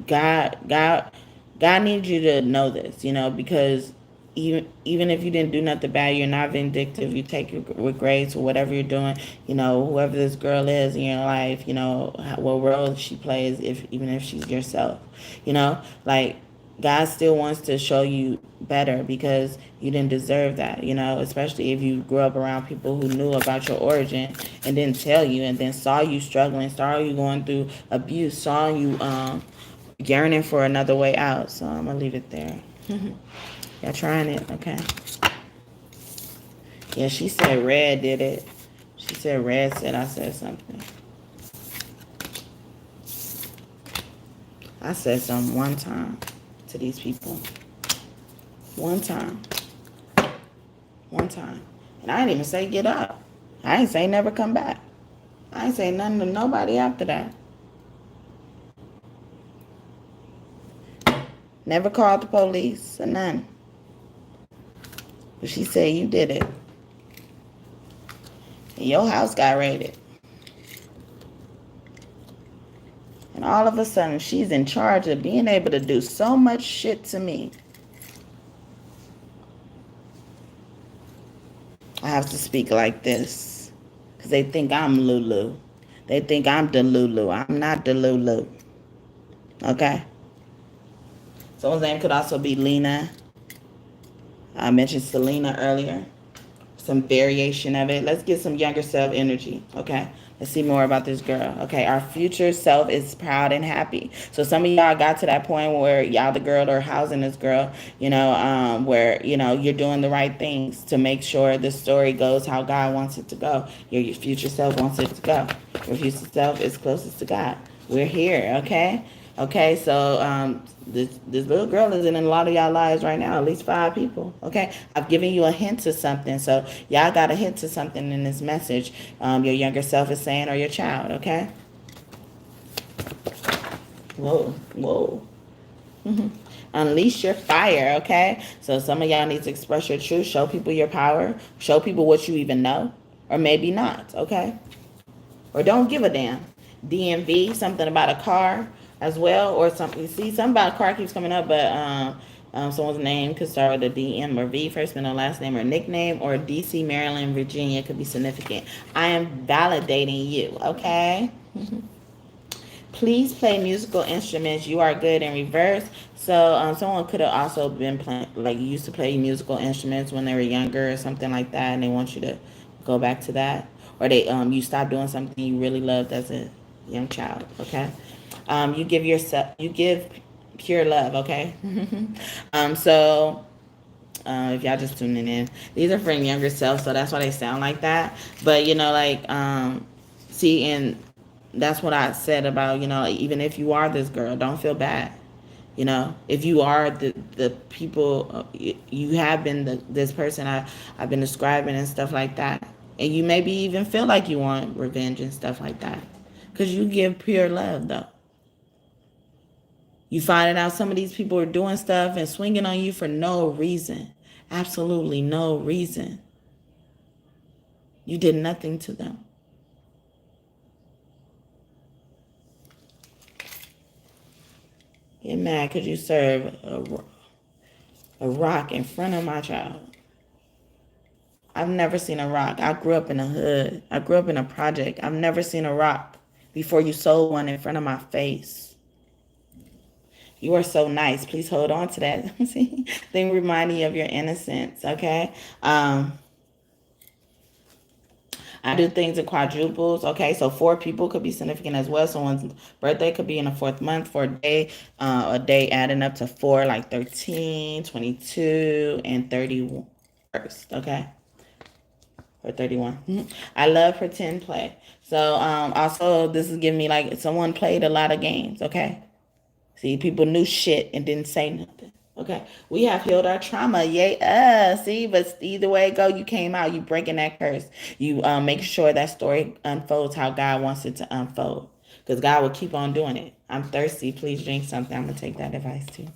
God needs you to know this, because even if you didn't do nothing bad, you're not vindictive. You take it with grace or whatever you're doing. Whoever this girl is in your life, what role she plays, even if she's yourself, like God still wants to show you better because you didn't deserve that, especially if you grew up around people who knew about your origin and didn't tell you, and then saw you struggling, saw you going through abuse, saw you yearning for another way out. So I'm gonna leave it there. Y'all trying it, okay? Yeah, she said Red did it. She said Red said I said something. I said something one time to these people. One time. And I didn't even say get up. I didn't say never come back. I ain't say nothing to nobody after that. Never called the police or none. But she said you did it. And your house got raided. And all of a sudden, she's in charge of being able to do so much shit to me. I have to speak like this. Because they think I'm Lulu. They think I'm Delulu. I'm not Delulu. Okay? Someone's name could also be Lena. I mentioned Selena earlier. Some variation of it. Let's get some younger self energy. Okay. Let's see more about this girl. Okay. Our future self is proud and happy. So some of y'all got to that point where y'all the girl or housing this girl, where, you're doing the right things to make sure the story goes how God wants it to go. Your future self wants it to go. Your future self is closest to God. We're here. Okay. Okay, so this little girl is in a lot of y'all lives right now, at least 5 people. Okay, I've given you a hint to something, so y'all got a hint to something in this message. Your younger self is saying, or your child. Okay. Whoa, whoa. Unleash your fire. Okay, so some of y'all need to express your truth, show people your power, show people what you even know, or maybe not. Okay, or don't give a damn. DMV, something about a car as well, or something. See, something about a car keeps coming up, but someone's name could start with a DM or V, first middle, last name, or nickname, or DC, Maryland, Virginia could be significant. I am validating you, okay? Please play musical instruments. You are good in reverse. So someone could have also been playing, like used to play musical instruments when they were younger or something like that, and they want you to go back to that, or they you stop doing something you really loved as a young child. Okay, you give pure love. Okay, so. If y'all just tuning in, these are from younger self, so that's why they sound like that. But see, and that's what I said about, even if you are this girl, don't feel bad. If you are the people, you have been this person I've been describing and stuff like that. And you maybe even feel like you want revenge and stuff like that. Because you give pure love, though. You finding out some of these people are doing stuff and swinging on you for no reason. Absolutely no reason. You did nothing to them. Get mad because you serve a rock in front of my child. I've never seen a rock. I grew up in a hood. I grew up in a project. I've never seen a rock before you sold one in front of my face. You are so nice. Please hold on to that. See, thing reminding you of your innocence. Okay. I do things in quadruples. Okay, so 4 people could be significant as well. Someone's birthday could be in the 4th month for a day adding up to 4, like 13, 22, and 31st. Okay, or 31. I love pretend play. So also this is giving me like someone played a lot of games. Okay, see, people knew shit and didn't say nothing. Okay, we have healed our trauma. Yay, see, but either way it go, you came out, you breaking that curse. You make sure that story unfolds how God wants it to unfold. Because God will keep on doing it. I'm thirsty. Please drink something. I'm going to take that advice too.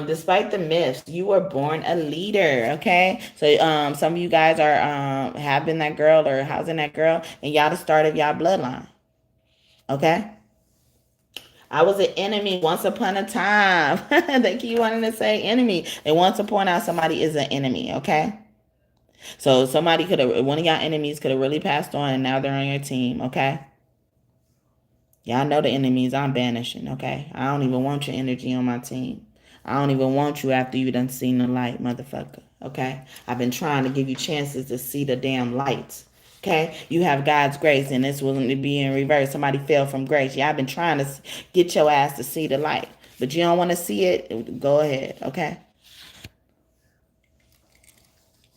Despite the myths, you were born a leader. Okay, so some of you guys are have been that girl or housing that girl, and y'all the start of y'all bloodline. Okay. I was an enemy once upon a time. They keep wanting to say enemy. They want to point out somebody is an enemy, okay? So somebody could have, one of y'all enemies could have really passed on and now they're on your team, okay? Y'all know the enemies I'm banishing, okay? I don't even want your energy on my team. I don't even want you after you done seen the light, motherfucker, okay? I've been trying to give you chances to see the damn light. Okay, you have God's grace, and this wasn't to be in reverse. Somebody fell from grace. Yeah, I've been trying to get your ass to see the light, but you don't want to see it. Go ahead, okay?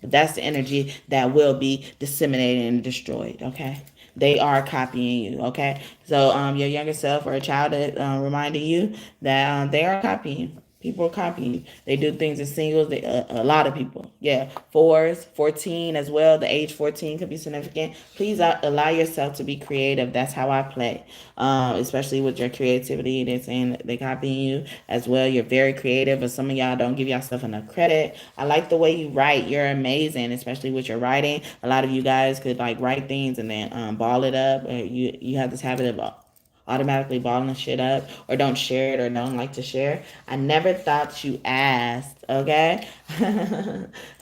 But that's the energy that will be disseminated and destroyed. Okay, they are copying you. Okay, so your younger self or a child that reminding you that they are copying you. People are copying you. They do things in singles. A lot of people. Yeah, 4s, 14 as well. The age 14 could be significant. Please allow yourself to be creative. That's how I play. Especially with your creativity. They're saying they copying you as well. You're very creative, but some of y'all don't give yourself enough credit. I like the way you write. You're amazing, especially with your writing. A lot of you guys could like write things and then ball it up. You have this habit of automatically balling shit up, or don't share it, or don't like to share. I never thought you asked, okay?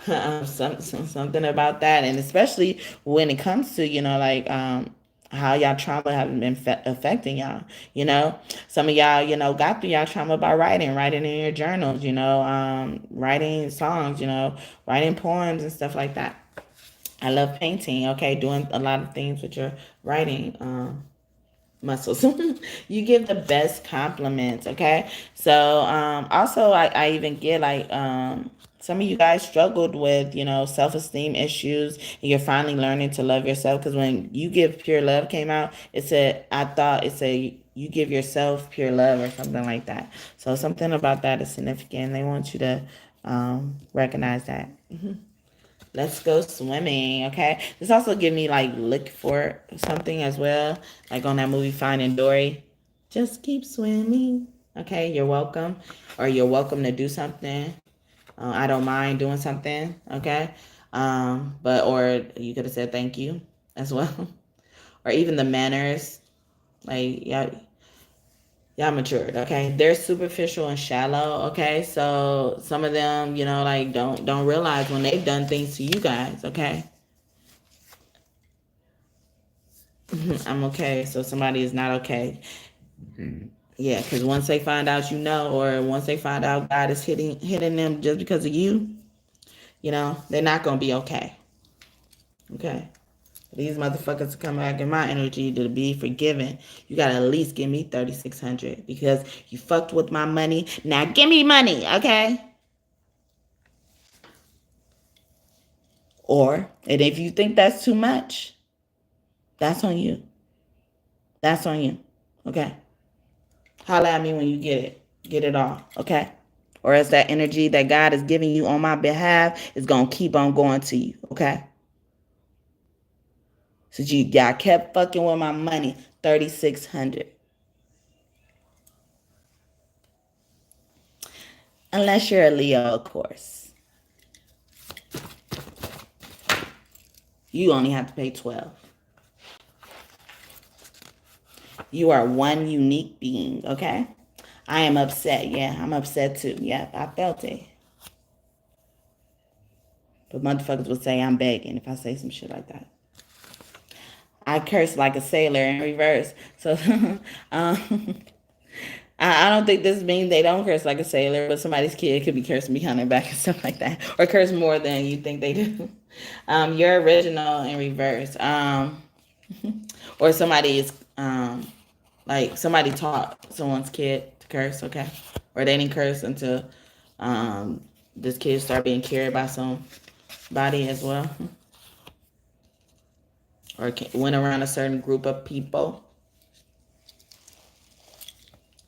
Something about that, and especially when it comes to how y'all trauma have been affecting y'all. You know, some of y'all, got through y'all trauma by writing in your journals, writing songs, writing poems and stuff like that. I love painting, okay, doing a lot of things with your writing muscles. You give the best compliments, okay? So also I even get like some of you guys struggled with, self-esteem issues, and you're finally learning to love yourself, because when You Give Pure Love came out, it said you give yourself pure love or something like that. So something about that is significant. They want you to recognize that. Let's go swimming, okay? This also give me like look for something as well, like on that movie Finding Dory. Just keep swimming, okay? You're welcome, or you're welcome to do something. I don't mind doing something, okay? Or you could have said thank you as well, or even the manners, like y'all matured, okay? They're superficial and shallow, okay? So some of them, like don't realize when they've done things to you guys, okay? I'm okay, so somebody is not okay. Yeah, because once they find out, or once they find out God is hitting them just because of you, they're not gonna be okay. Okay. These motherfuckers to come back in my energy to be forgiven, you gotta at least give me 3,600 because you fucked with my money. Now give me money, okay? And if you think that's too much, that's on you. That's on you. Okay. Holla at me when you get it all. Okay. Or else that energy that God is giving you on my behalf is gonna keep on going to you. Okay. So y'all kept fucking with my money. 3,600. Unless you're a Leo, of course. You only have to pay 12. You are one unique being, okay? I am upset. Yeah, I'm upset too. Yeah, I felt it. But motherfuckers would say I'm begging if I say some shit like that. I curse like a sailor in reverse. So I don't think this means they don't curse like a sailor, but somebody's kid could be cursing behind their back and stuff like that, or curse more than you think they do. You're original in reverse. Or somebody is like somebody taught someone's kid to curse, okay, or they didn't curse until this kid started being carried by somebody as well, or went around a certain group of people.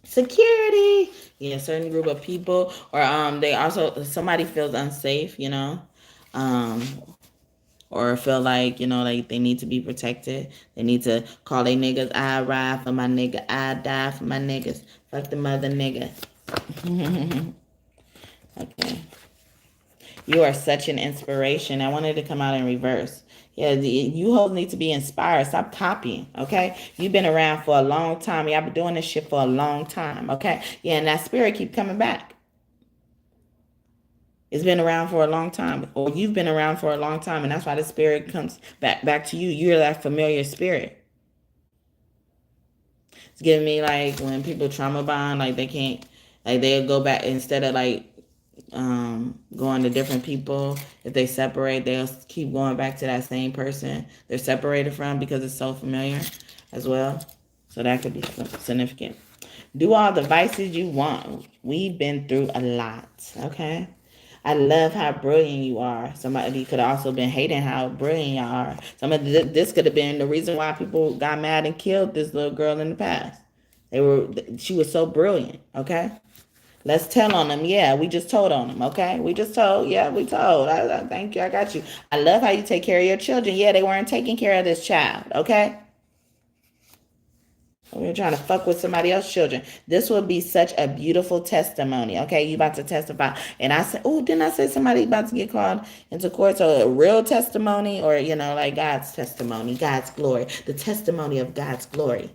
Security, yeah, certain group of people, or they also somebody feels unsafe, um, or feel like like they need to be protected. They need to call their niggas. I ride for my nigga. I die for my niggas. Fuck the mother nigga. Okay. You are such an inspiration. I wanted to come out in reverse. Yeah, you hoes need to be inspired. Stop copying, okay? You've been around for a long time. Y'all been doing this shit for a long time, okay? Yeah, and that spirit keep coming back. It's been around for a long time, or you've been around for a long time, and that's why the spirit comes back to you. You're that familiar spirit. It's giving me like when people trauma bond, like they can't, like they'll go back instead of like going to different people. If they separate, they'll keep going back to that same person they're separated from because it's so familiar as well. So that could be significant. Do all the vices you want. We've been through a lot, okay? I love how brilliant you are. Somebody could have also been hating how brilliant you are. This could have been the reason why people got mad and killed this little girl in the past. She was so brilliant, okay? Let's tell on them. Yeah, we just told on them, okay? We just told. Yeah, we told. Thank you. I got you. I love how you take care of your children. Yeah, they weren't taking care of this child, okay? We're trying to fuck with somebody else's children. This will be such a beautiful testimony. Okay, you about to testify. And I said, oh, didn't I say somebody about to get called into court? So a real testimony, or like God's testimony, God's glory, the testimony of God's glory.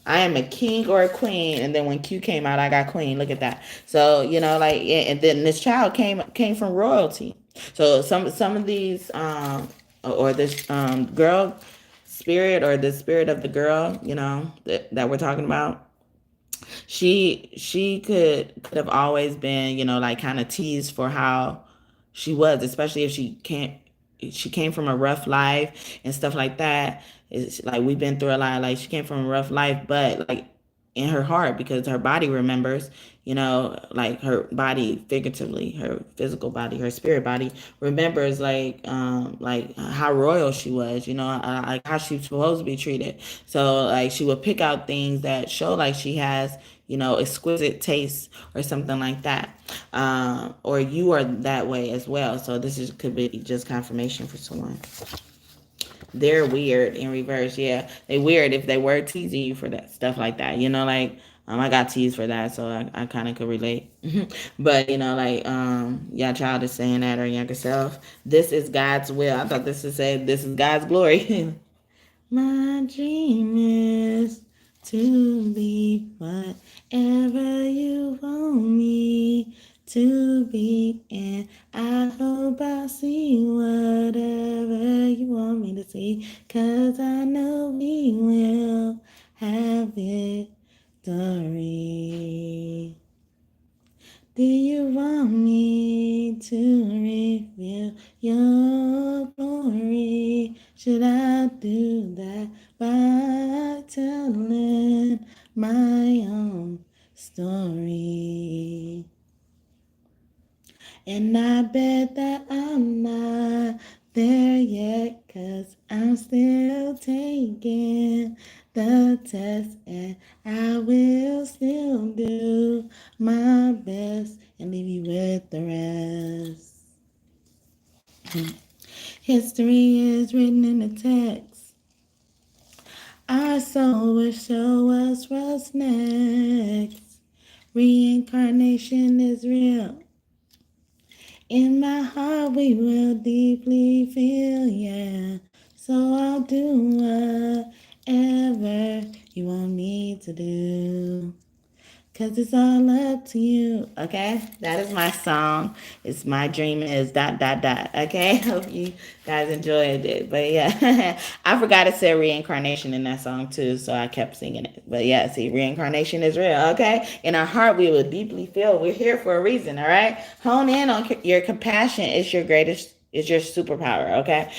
I am a king or a queen, and then when Q came out, I got queen. Look at that. So and then this child came from royalty. So some of these or this girl spirit, or the spirit of the girl, that we're talking about, she could have always been, like kind of teased for how she was, especially if she came from a rough life and stuff like that. It's like we've been through a lot. Like she came from a rough life, but like in her heart, because her body remembers, like her body figuratively, her physical body, her spirit body remembers like how royal she was, like how she was supposed to be treated. So like she would pick out things that show like she has, exquisite taste or something like that. Or you are that way as well. So could be just confirmation for someone. They're weird in reverse. Yeah, they weird if they were teasing you for that stuff like that. Like I got teased for that, so I kind of could relate. But like your child is saying that, or younger self. This is God's will. I thought this would say this is God's glory. My dream is to be whatever you want me to be, and I hope I see whatever you want me to see, 'cause I know we will have victory. Do you want me to reveal your glory? Should I do that by telling my own story? And I bet that I'm not there yet, 'cause I'm still taking the test, and I will still do my best and leave you with the rest. History is written in the text. Our soul will show us what's next. Reincarnation is real. In my heart we will deeply feel, yeah. So I'll do whatever you want me to do, 'cause it's all up to you, okay? That is my song. It's my dream is ... Okay? Hope you guys enjoyed it. But yeah, I forgot it said reincarnation in that song too, so I kept singing it. But yeah, see, reincarnation is real, okay? In our heart, we will deeply feel. We're here for a reason, all right? Hone in on your compassion. It's your greatest, is your superpower, okay?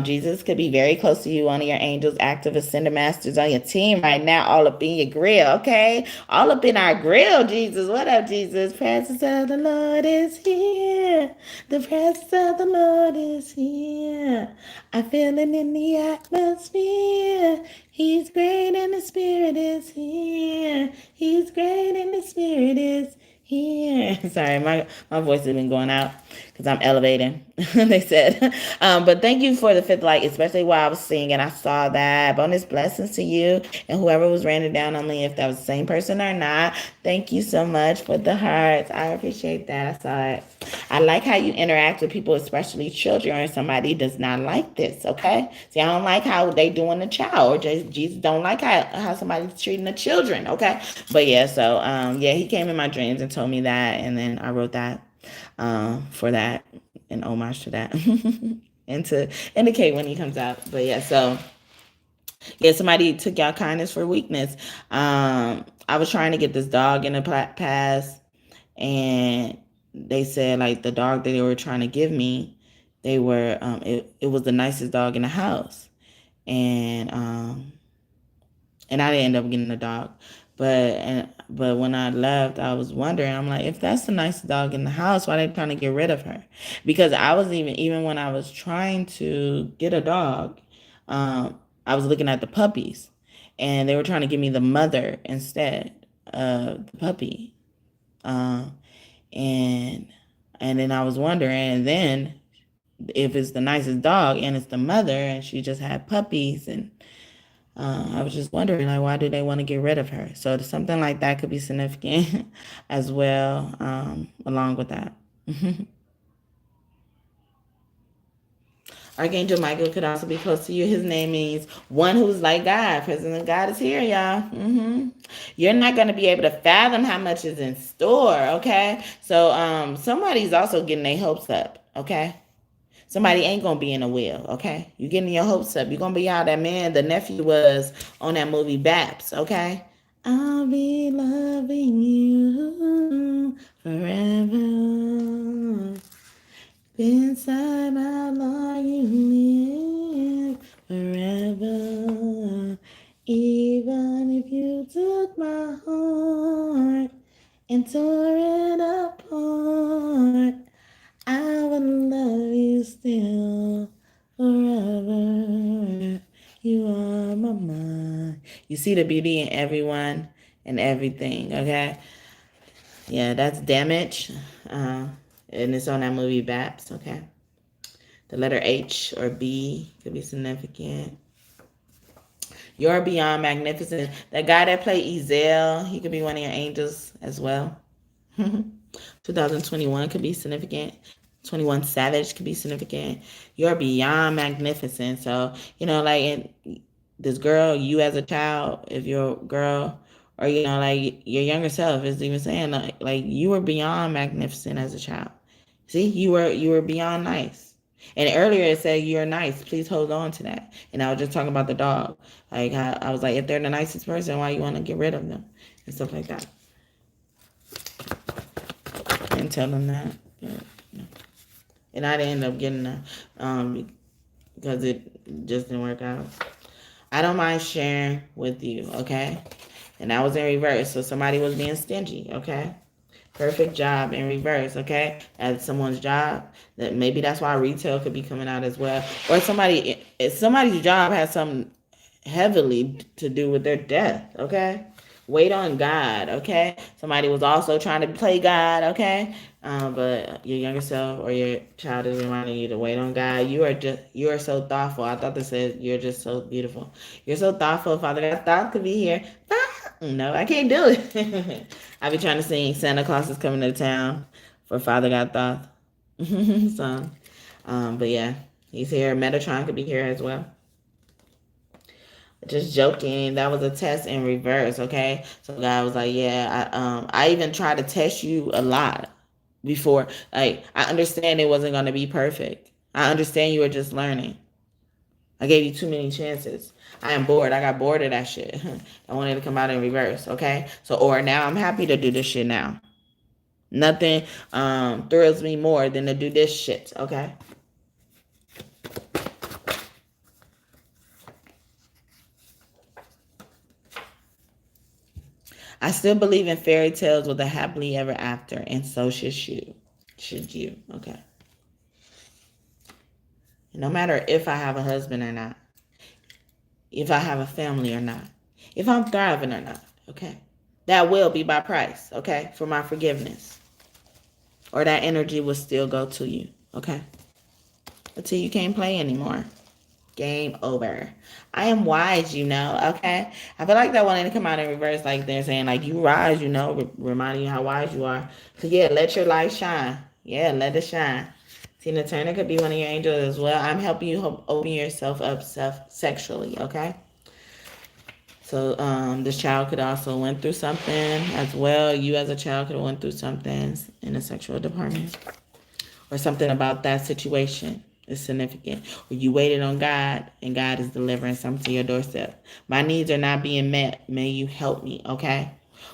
Jesus could be very close to you. One of your angels, active ascended masters on your team right now, all up in your grill, okay? All up in our grill, Jesus. What up, Jesus? Presence of the Lord is here. The presence of the Lord is here. I feel it in the atmosphere. He's great and the Spirit is here. He's great and the Spirit is here. Sorry, my voice has been going out because I'm elevating. They said. But thank you for the fifth light, especially while I was singing. I saw that. Bonus blessings to you and whoever was raining down on me, if that was the same person or not. Thank you so much for the hearts. I appreciate that. I saw it. I like how you interact with people, especially children, or somebody does not like this, okay? See, I don't like how they doing the child, or just Jesus don't like how somebody's treating the children, okay? But yeah, so yeah, he came in my dreams and told me that, and then I wrote that for that, in homage to that, and to indicate when he comes out. But yeah, so yeah, somebody took y'all kindness for weakness. I was trying to get this dog in the past, and they said like the dog that they were trying to give me, they were it was the nicest dog in the house, and I didn't end up getting the dog. But when I left, I was wondering, I'm like, if that's the nicest dog in the house, why are they trying to get rid of her? Because I was even when I was trying to get a dog, I was looking at the puppies, and they were trying to give me the mother instead of the puppy. And then I was wondering, and then if it's the nicest dog and it's the mother and she just had puppies, and I was just wondering, like, why do they want to get rid of her? So something like that could be significant as well, along with that. Archangel Michael could also be close to you. His name means one who's like God. Presence of God is here, y'all. You're not going to be able to fathom how much is in store, okay? So somebody's also getting their hopes up, okay? Somebody ain't gonna be in a wheel, okay? You getting your hopes up. You're gonna be how that man, the nephew, was on that movie Baps, okay? I'll be loving you forever. Inside my Lord, you live forever. Even if you took my heart and tore it apart, I would love you still forever. You are my mind. You see the beauty in everyone and everything, okay? Yeah, that's Damage. And it's on that movie Baps, okay? The letter H or B could be significant. You're beyond magnificent. That guy that played Ezel, he could be one of your angels as well. 2021 could be significant. 21 Savage could be significant. You're beyond magnificent. So, like this girl, you as a child, if you're a girl, or, like your younger self is even saying, like you were beyond magnificent as a child. See, you were beyond nice. And earlier it said you're nice. Please hold on to that. And I was just talking about the dog. Like I was like, if they're the nicest person, why you want to get rid of them and stuff like that. And tell them that. And I didn't end up getting that because it just didn't work out. I don't mind sharing with you, okay? And that was in reverse. So somebody was being stingy, okay? Perfect job in reverse, okay? At someone's job. That maybe that's why retail could be coming out as well. Or somebody's job has something heavily to do with their death, okay? Wait on God, okay? Somebody was also trying to play God, okay? But your younger self or your child is reminding you to wait on God. You are so thoughtful. I thought this said you're just so beautiful. You're so thoughtful. Father God thought could be here. No, I can't do it. I be trying to sing Santa Claus is coming to town for Father God thought song. But yeah, he's here. Metatron could be here as well. Just joking. That was a test in reverse, okay? So God was like, yeah, I even tried to test you a lot before. Like, I understand it wasn't going to be perfect. I understand you were just learning. I gave you too many chances. I am bored. I got bored of that shit. I wanted to come out in reverse, okay? So, or now I'm happy to do this shit now. Nothing thrills me more than to do this shit, okay? I still believe in fairy tales with a happily ever after, and so should you. Should you, okay? No matter if I have a husband or not, if I have a family or not, if I'm thriving or not, okay? That will be my price, okay, for my forgiveness. Or that energy will still go to you, okay? Until you can't play anymore. Game over. I am wise, okay? I feel like that wanted to come out in reverse, like they're saying, like, you rise, reminding you how wise you are. So, yeah, let your light shine. Yeah, let it shine. Tina Turner could be one of your angels as well. I'm helping you open yourself up sexually, okay? So, this child could also went through something as well. You as a child could have went through something in the sexual department. Or something about that situation is significant. Or you waited on God and God is delivering something to your doorstep. My needs are not being met. May you help me, okay?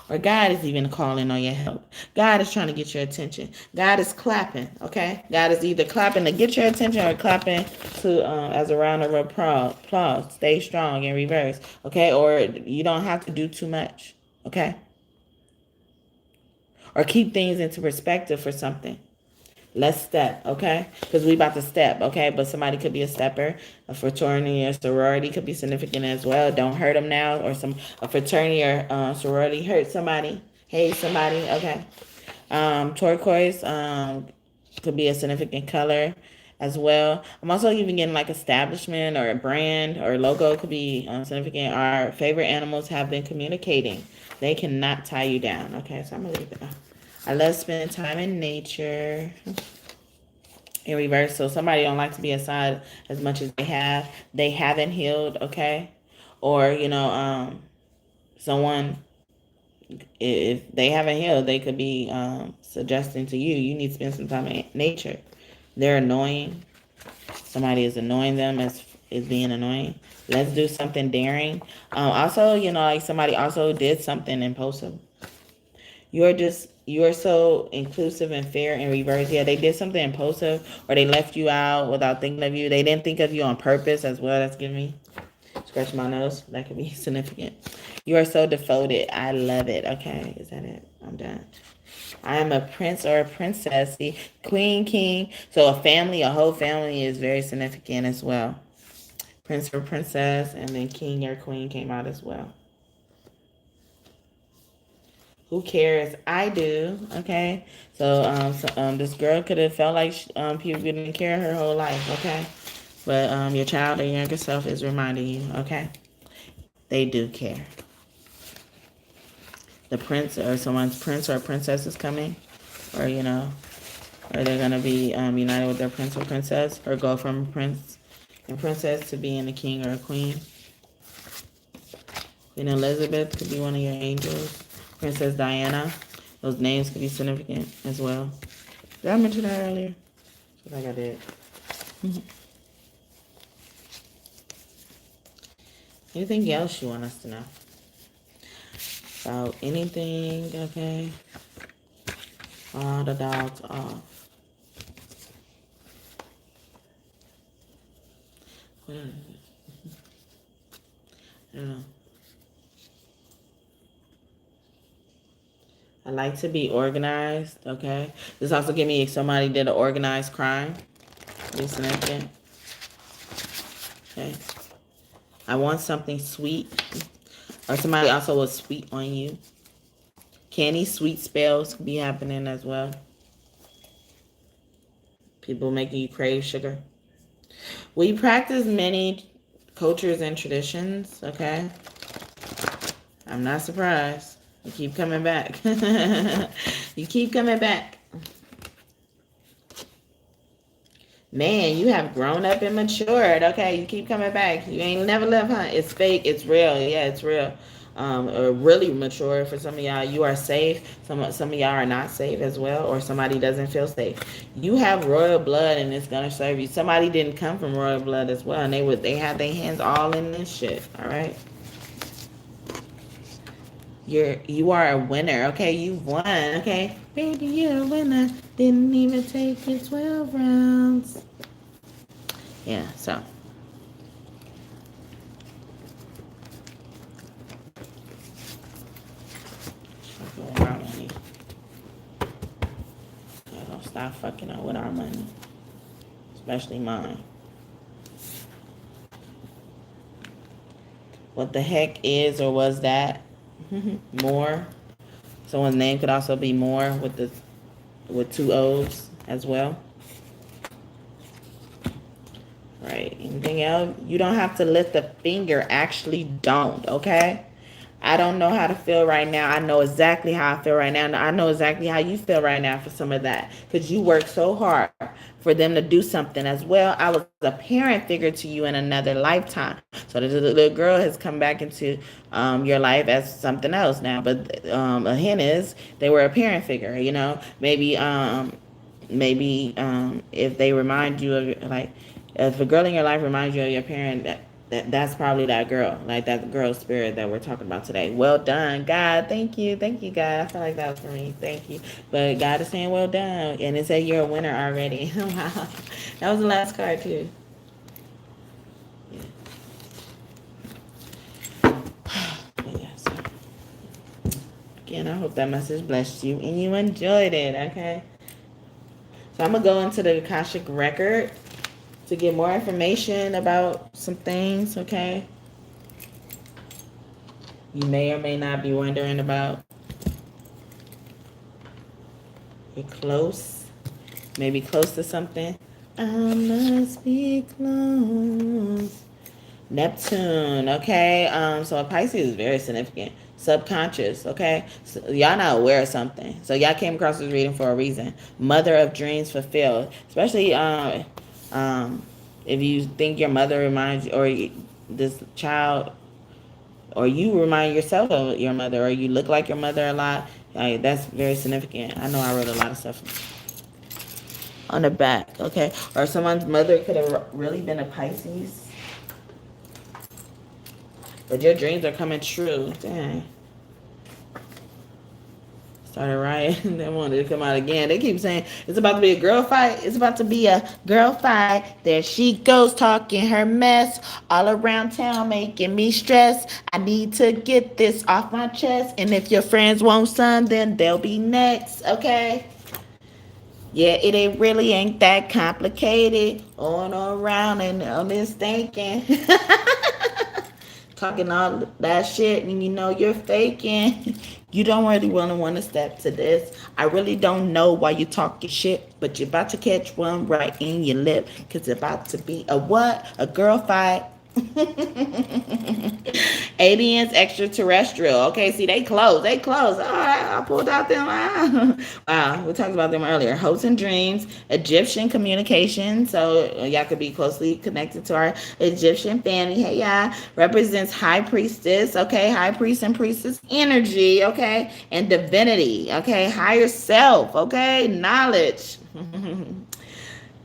Or God is even calling on your help. God is trying to get your attention. God is clapping, okay? God is either clapping to get your attention or clapping to as a round of applause. Stay strong in reverse, okay? Or you don't have to do too much, okay? Or keep things into perspective for something. Let's step, okay? Because we about to step, okay? But somebody could be a stepper. A fraternity or sorority could be significant as well. Don't hurt them now. Or a fraternity or sorority hurt somebody. Hey, somebody, okay? Turquoise could be a significant color as well. I'm also even getting like establishment or a brand or logo could be significant. Our favorite animals have been communicating. They cannot tie you down, okay? So I'm going to leave it. I love spending time in nature. In reverse, so somebody don't like to be aside as much as they have. They haven't healed, okay? Or, someone, if they haven't healed, they could be suggesting to you, you need to spend some time in nature. They're annoying. Somebody is annoying them as is being annoying. Let's do something daring. Also, like somebody also did something impulsive. You are so inclusive and fair in reverse. Yeah, they did something impulsive, or they left you out without thinking of you. They didn't think of you on purpose as well. That's giving me scratch my nose. That could be significant. You are so devoted. I love it. Okay, is that it? I'm done. I am a prince or a princess. See, queen, king. So a whole family is very significant as well. Prince or princess, and then king or queen came out as well. Who cares? I do. Okay. So this girl could have felt like people didn't care her whole life. Okay. But your child or your younger self is reminding you. Okay. They do care. The prince or someone's prince or princess is coming, or or they're gonna be united with their prince or princess, or go from a prince and princess to being a king or a queen. Queen Elizabeth could be one of your angels. Princess Diana. Those names could be significant as well. Did I mention that earlier? I think I did. Anything else you want us to know? About anything, okay? All the dogs off. What is it? I don't know. I like to be organized, okay? This also give me if somebody did an organized crime. Be significant. Okay. I want something sweet. Or somebody also was sweet on you. Candy, sweet spells could be happening as well. People making you crave sugar. We practice many cultures and traditions, okay? I'm not surprised. You keep coming back. You keep coming back. Man, you have grown up and matured. Okay, you keep coming back. You ain't never left, huh? It's fake. It's real. Yeah, it's real. Or really mature for some of y'all. You are safe. Some of y'all are not safe as well, or somebody doesn't feel safe. You have royal blood, and it's gonna serve you. Somebody didn't come from royal blood as well, and they had their hands all in this shit. All right. You are a winner, okay? You've won, okay? Baby, you're a winner. Didn't even take you 12 rounds. Yeah, so. Don't stop fucking up with our money. Especially mine. What the heck is or was that? More. Someone's name could also be more with two O's as well. Right. Anything else? You don't have to lift a finger. Actually, don't. Okay. I don't know how to feel right now. I know exactly how I feel right now. I know exactly how you feel right now for some of that. Because you worked so hard for them to do something as well. I was a parent figure to you in another lifetime. So the little girl has come back into your life as something else now. But a hint is they were a parent figure, Maybe if they remind you of, like, if a girl in your life reminds you of your parent, that's probably that girl, like that girl spirit that we're talking about today. Well done, God. Thank you, God. I feel like that was for me. Thank you. But God is saying well done, and it said you're a winner already. Wow, that was the last card too. Yeah, so. Again, I hope that message blessed you and you enjoyed it. Okay. So I'm gonna go into the Akashic record to get more information about some things, okay? You may or may not be wondering about. You're close. Maybe close to something. I must be close. Neptune, okay? So a Pisces is very significant. Subconscious, okay? So y'all not aware of something. So y'all came across this reading for a reason. Mother of dreams fulfilled. Especially if you think your mother reminds you, or this child, or you remind yourself of your mother, or you look like your mother a lot, that's very significant. I know I wrote a lot of stuff. on the back, okay? Or someone's mother could have really been a Pisces. But your dreams are coming true. Dang. Started rioting. They wanted to come out again. They keep saying it's about to be a girl fight. It's about to be a girl fight. There she goes talking her mess all around town, making me stress. I need to get this off my chest. And if your friends want some, then they'll be next. Okay? Yeah, it ain't really ain't that complicated. On around and on this thinking. Talking all that shit and you know you're faking. You don't really want to step to this. I really don't know why you talking shit, but you're about to catch one right in your lip. Cause it's about to be a what? A girl fight. Aliens extraterrestrial. Okay, see they close. They close. All right, I pulled out them. Wow, we talked about them earlier. Hopes and dreams, Egyptian communication. So y'all could be closely connected to our Egyptian family. Hey, y'all. Represents high priestess. Okay, high priest and priestess energy. Okay, and divinity. Okay, higher self. Okay, knowledge.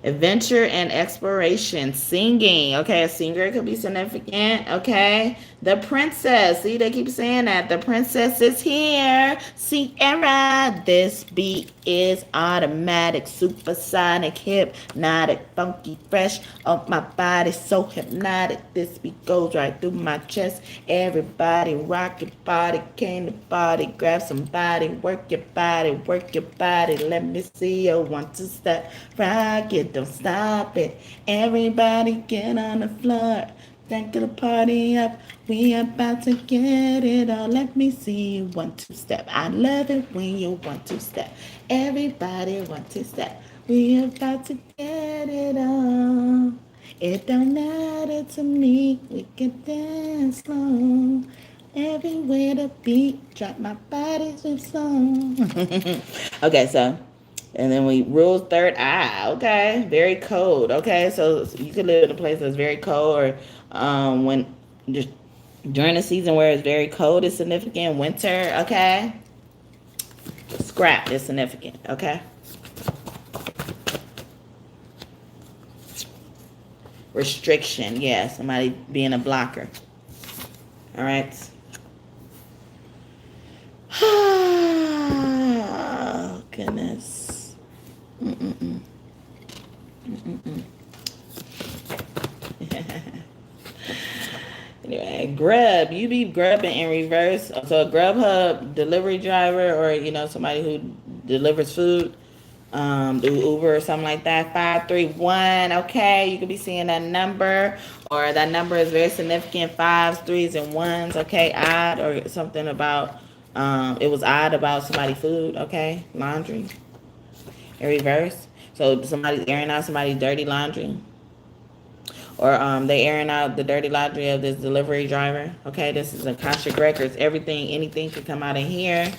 Adventure and exploration, singing. Okay, a singer could be significant. Okay, the princess. See, they keep saying that the princess is here. Sierra. This beat is automatic, supersonic, hypnotic, funky, fresh. Oh, my body so hypnotic. This beat goes right through my chest. Everybody rock your body, came to party. Grab somebody, work your body, work your body. Let me see you want to step, rock it, don't stop it. Everybody get on the floor. Think of the party up. We about to get it all. Let me see you want to step. I love it when you want to step. Everybody want to step. We about to get it on. It don't matter to me. We can dance slow. Everywhere the beat drop, my body's with song. Okay, so and then we rules third eye. Okay, very cold. Okay, so you could live in a place that's very cold, or when just during the season where it's very cold is significant. Winter. Okay, scrap is significant. Okay. Restriction. Yeah, somebody being a blocker. All right. Oh, goodness. Anyway, Grub. You be grubbing in reverse. So a Grubhub delivery driver or, somebody who delivers food, do Uber or something like that. 531. Okay, you could be seeing that number, or that number is very significant. Fives, threes, and ones. Okay, odd or something about. It was odd about somebody's food. Okay, laundry. In reverse. So somebody's airing out somebody's dirty laundry, or they airing out the dirty laundry of this delivery driver. Okay, this is Akashic Records. Everything, anything could come out of here.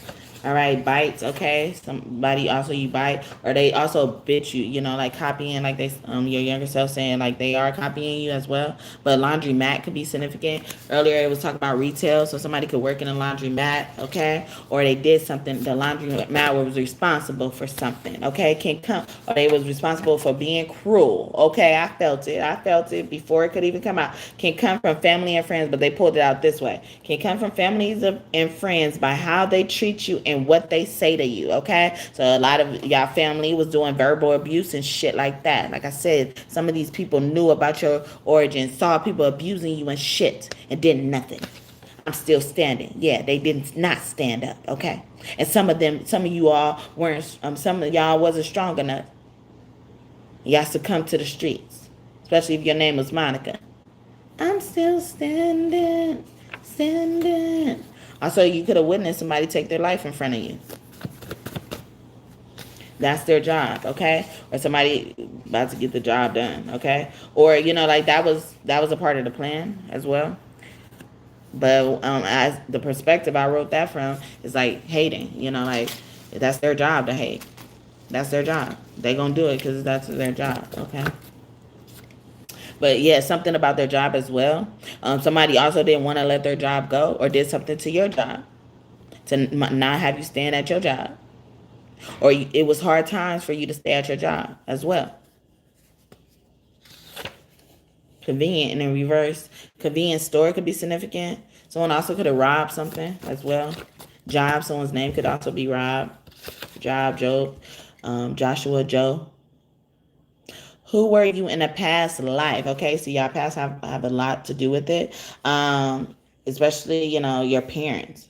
All right, bites. Okay, somebody also you bite, or they also bit you. Like copying, like they your younger self saying like they are copying you as well. But laundromat could be significant. Earlier it was talking about retail, so somebody could work in a laundromat. Okay, or they did something. The laundromat was responsible for something. Okay, can come, or they was responsible for being cruel. Okay, I felt it. I felt it before it could even come out. Can come from family and friends, but they pulled it out this way. Can come from families and friends by how they treat you and what they say to you. Okay, so a lot of y'all family was doing verbal abuse and shit like that. Like I said, some of these people knew about your origin, saw people abusing you and shit, and did nothing. I'm still standing. Yeah, they did not stand up. Okay, and some of you all weren't. Some of y'all wasn't strong enough. Y'all succumbed to the streets, especially if your name was Monica. I'm still standing, standing. Also, you could have witnessed somebody take their life in front of you. That's their job, okay? Or somebody about to get the job done, okay? Or like that was a part of the plan as well. But as the perspective I wrote that from is like hating, like that's their job to hate. That's their job. They gonna do it because that's their job, okay? But yeah, something about their job as well. Somebody also didn't want to let their job go or did something to your job to not have you stand at your job. Or it was hard times for you to stay at your job as well. Convenient, and in reverse, convenience store could be significant. Someone also could have robbed something as well. Job, someone's name could also be robbed. Job, Job, Joshua, Joe. Who were you in a past life? Okay, so y'all past have a lot to do with it. Especially, your parents.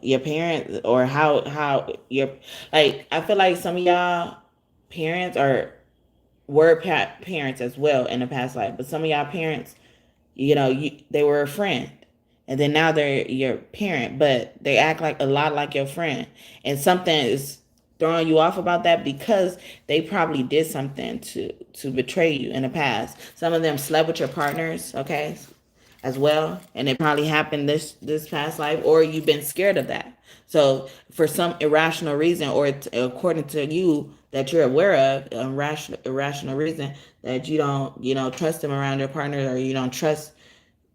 Your parents, or how your, like, I feel like some of y'all parents were parents as well in a past life, but some of y'all parents, they were a friend, and then now they're your parent, but they act like a lot like your friend, and something is throwing you off about that because they probably did something to betray you in the past. Some of them slept with your partners, okay, as well, and it probably happened this past life, or you've been scared of that. So for some irrational reason, or according to you that you're aware of, irrational reason, that you don't trust them around your partner, or you don't trust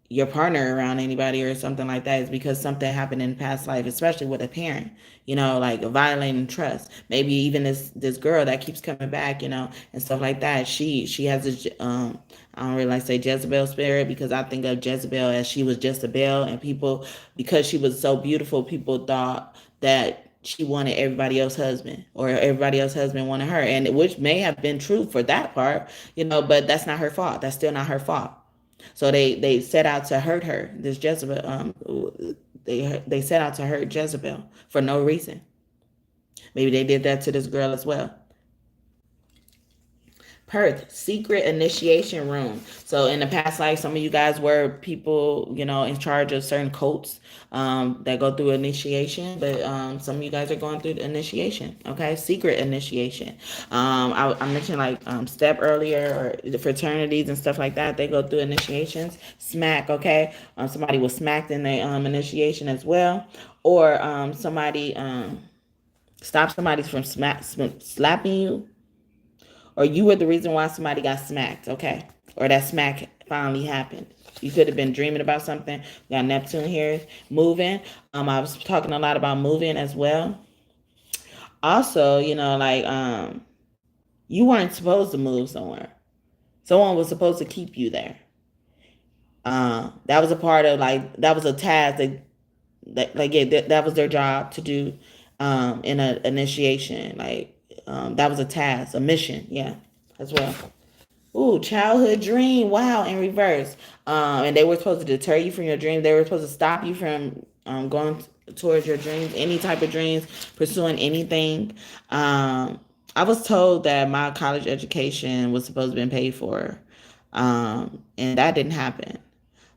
your partner around anybody or something like that, is because something happened in past life, especially with a parent, like violating trust. Maybe even this girl that keeps coming back, and stuff like that. She has I don't really like to say Jezebel spirit, because I think of Jezebel as she was Jezebel, and people, because she was so beautiful, people thought that she wanted everybody else's husband, or everybody else's husband wanted her, and which may have been true for that part, but that's not her fault. That's still not her fault. So they set out to hurt her. This Jezebel, they set out to hurt Jezebel for no reason. Maybe they did that to this girl as well. Perth, secret initiation room. So in the past life, some of you guys were people, in charge of certain cults that go through initiation, but some of you guys are going through the initiation, okay? Secret initiation. I mentioned like STEP earlier, or the fraternities and stuff like that. They go through initiations. Smack, okay? Somebody was smacked in the initiation as well. Or somebody stop somebody from slapping you, or you were the reason why somebody got smacked, okay? Or that smack finally happened. You could have been dreaming about something. We got Neptune here moving. I was talking a lot about moving as well. Also, you weren't supposed to move somewhere. Someone was supposed to keep you there. That was a part of, that was a task that was their job to do in an initiation. That was a task, a mission, yeah, as well. Ooh, childhood dream. Wow, in reverse. And they were supposed to deter you from your dreams. They were supposed to stop you from going towards your dreams, any type of dreams, pursuing anything. I was told that my college education was supposed to be paid for, and that didn't happen.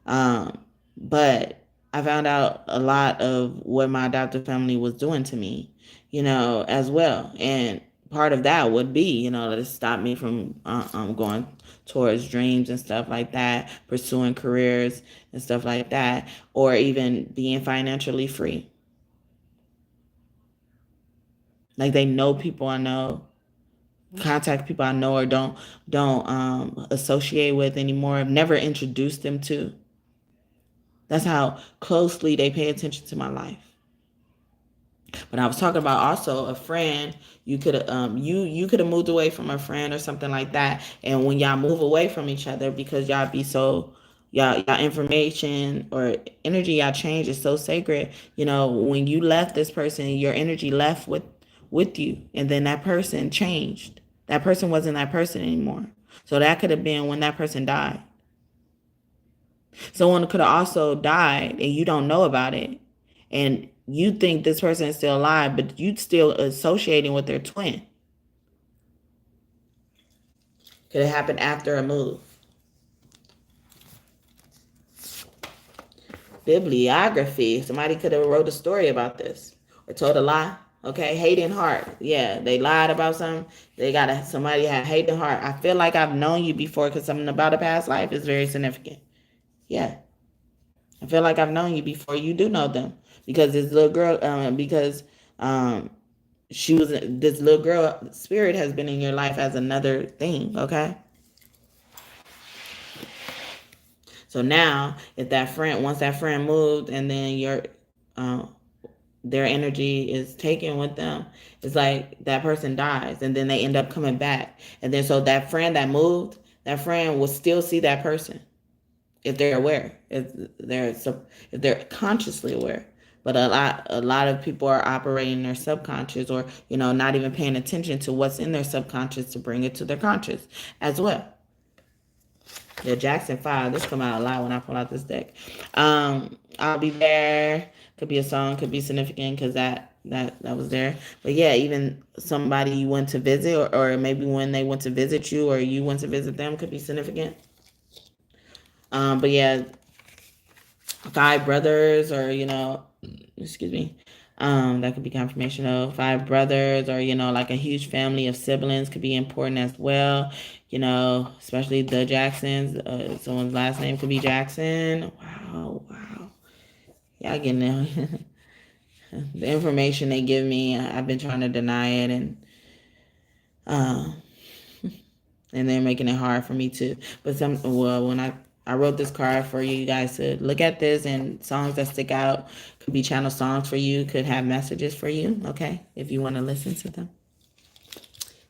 But I found out a lot of what my adoptive family was doing to me, as well. And part of that would be, to stop me from going towards dreams and stuff like that, pursuing careers and stuff like that, or even being financially free. Like, they know people I know, contact people I know, or don't associate with anymore. I've never introduced them to. That's how closely they pay attention to my life. But I was talking about also a friend. You could you could have moved away from a friend or something like that. And when y'all move away from each other, because y'all be so, y'all information or energy y'all change is so sacred. When you left this person, your energy left with you, and then that person changed. That person wasn't that person anymore. So that could have been when that person died. Someone could have also died and you don't know about it. And you think this person is still alive, but you still associating with their twin. Could have happened after a move. Bibliography. Somebody could have wrote a story about this or told a lie. Okay, hate in heart. Yeah, they lied about something. Somebody had hate in heart. I feel like I've known you before, because something about a past life is very significant. Yeah. I feel like I've known you before. You do know them, because this little girl, because this little girl spirit has been in your life as another thing. Okay. So now, if once that friend moved, and then their energy is taken with them. It's like that person dies and then they end up coming back. And then so that friend that moved, that friend will still see that person if they're aware, if they're consciously aware. But a lot of people are operating their subconscious, or not even paying attention to what's in their subconscious to bring it to their conscious as well. The Jackson 5, this come out a lot when I pull out this deck. I'll be there. Could be a song, could be significant because that was there. But yeah, even somebody you went to visit, or maybe when they went to visit you or you went to visit them, could be significant. But yeah, 5 brothers, or excuse me, that could be confirmation of 5 brothers, or like a huge family of siblings could be important as well. Especially the Jacksons. Someone's last name could be Jackson. Wow. Y'all getting the information they give me. I've been trying to deny it, and they're making it hard for me to. But when I wrote this card for you guys to look at this, and songs that stick out could be channel songs for you, could have messages for you, okay, if you want to listen to them.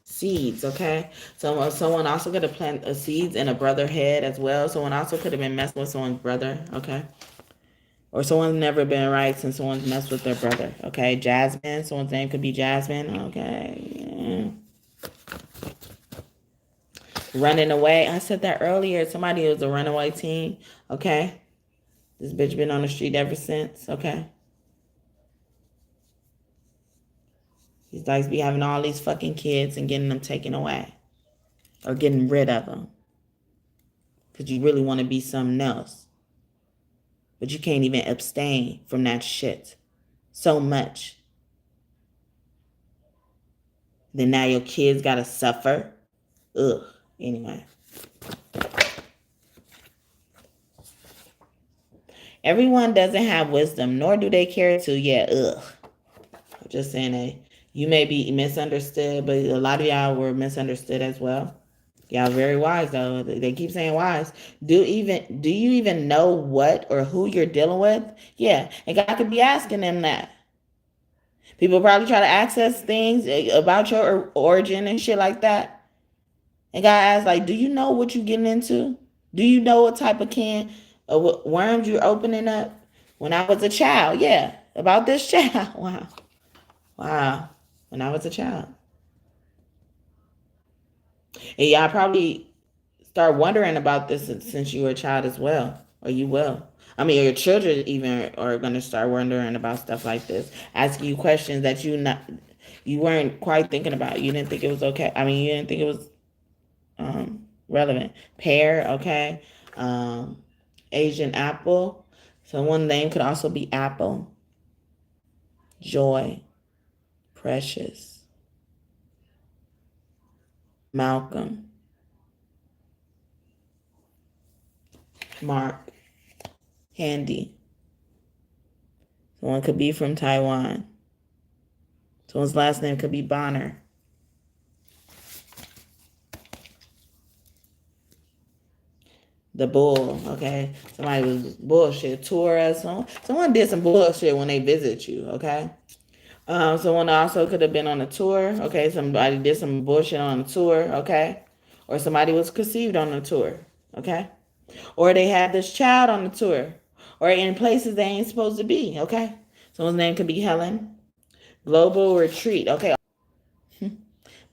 Seeds, okay? So someone also could have planted seeds in a brother head as well. Someone also could have been messing with someone's brother, okay? Or someone's never been right since someone's messed with their brother, okay? Jasmine, someone's name could be Jasmine, okay? Running away. I said that earlier. Somebody was a runaway teen, okay? This bitch been on the street ever since, okay? These guys be having all these fucking kids and getting them taken away. Or getting rid of them. Because you really want to be something else. But you can't even abstain from that shit so much. Then now your kids got to suffer. Ugh. Anyway. Everyone doesn't have wisdom, nor do they care to yet. Ugh. I'm just saying that you may be misunderstood, but a lot of y'all were misunderstood as well. Y'all very wise, though. They keep saying wise. Do you even know what or who you're dealing with? Yeah, and God could be asking them that. People probably try to access things about your origin and shit like that. And God asks, like, do you know what you're getting into? Do you know what type of can of worms you're opening up? When I was a child, yeah, about this child. Wow. When I was a child. And y'all probably start wondering about this since you were a child as well, or you will. I mean, your children even are going to start wondering about stuff like this, asking you questions that you weren't quite thinking about. You didn't think it was okay. I mean, you didn't think it was relevant. Pear, okay. Asian apple. So one name could also be apple. Joy. Precious. Malcolm. Mark. Handy. Someone could be from Taiwan. Someone's last name could be Bonner. The bull, okay? Somebody was bullshit. Tourist. Someone did some bullshit when they visit you, okay? Someone also could have been on a tour, okay? Somebody did some bullshit on a tour, okay? Or somebody was conceived on a tour, okay? Or they had this child on the tour, or in places they ain't supposed to be, okay? Someone's name could be Helen. Global retreat, okay?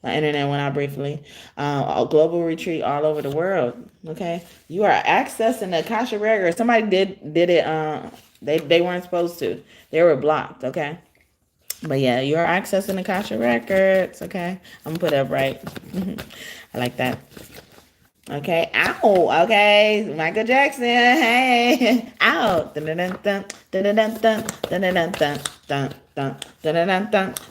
My internet went out briefly. A global retreat all over the world, okay? You are accessing the Akasha record. Somebody did it. They weren't supposed to. They were blocked, okay? But yeah, you are accessing the Akasha records, okay? I'm gonna put it up right. I like that. Okay, ow, okay, Michael Jackson, hey, ow,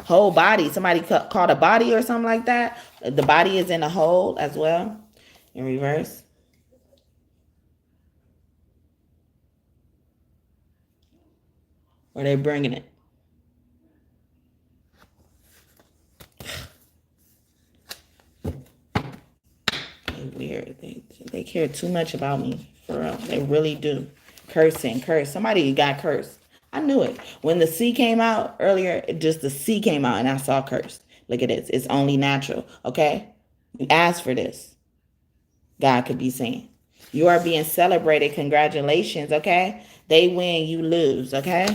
whole body, somebody called a body or something like that. The body is in a hole as well, in reverse. Or they bringing it. Weird. They care too much about me, for real. They really do. Curse. Somebody got cursed. I knew it. When the C came out earlier, just the C came out and I saw cursed. Look at this. It's only natural. Okay? You asked for this. God could be saying. You are being celebrated. Congratulations. Okay? They win, you lose. Okay?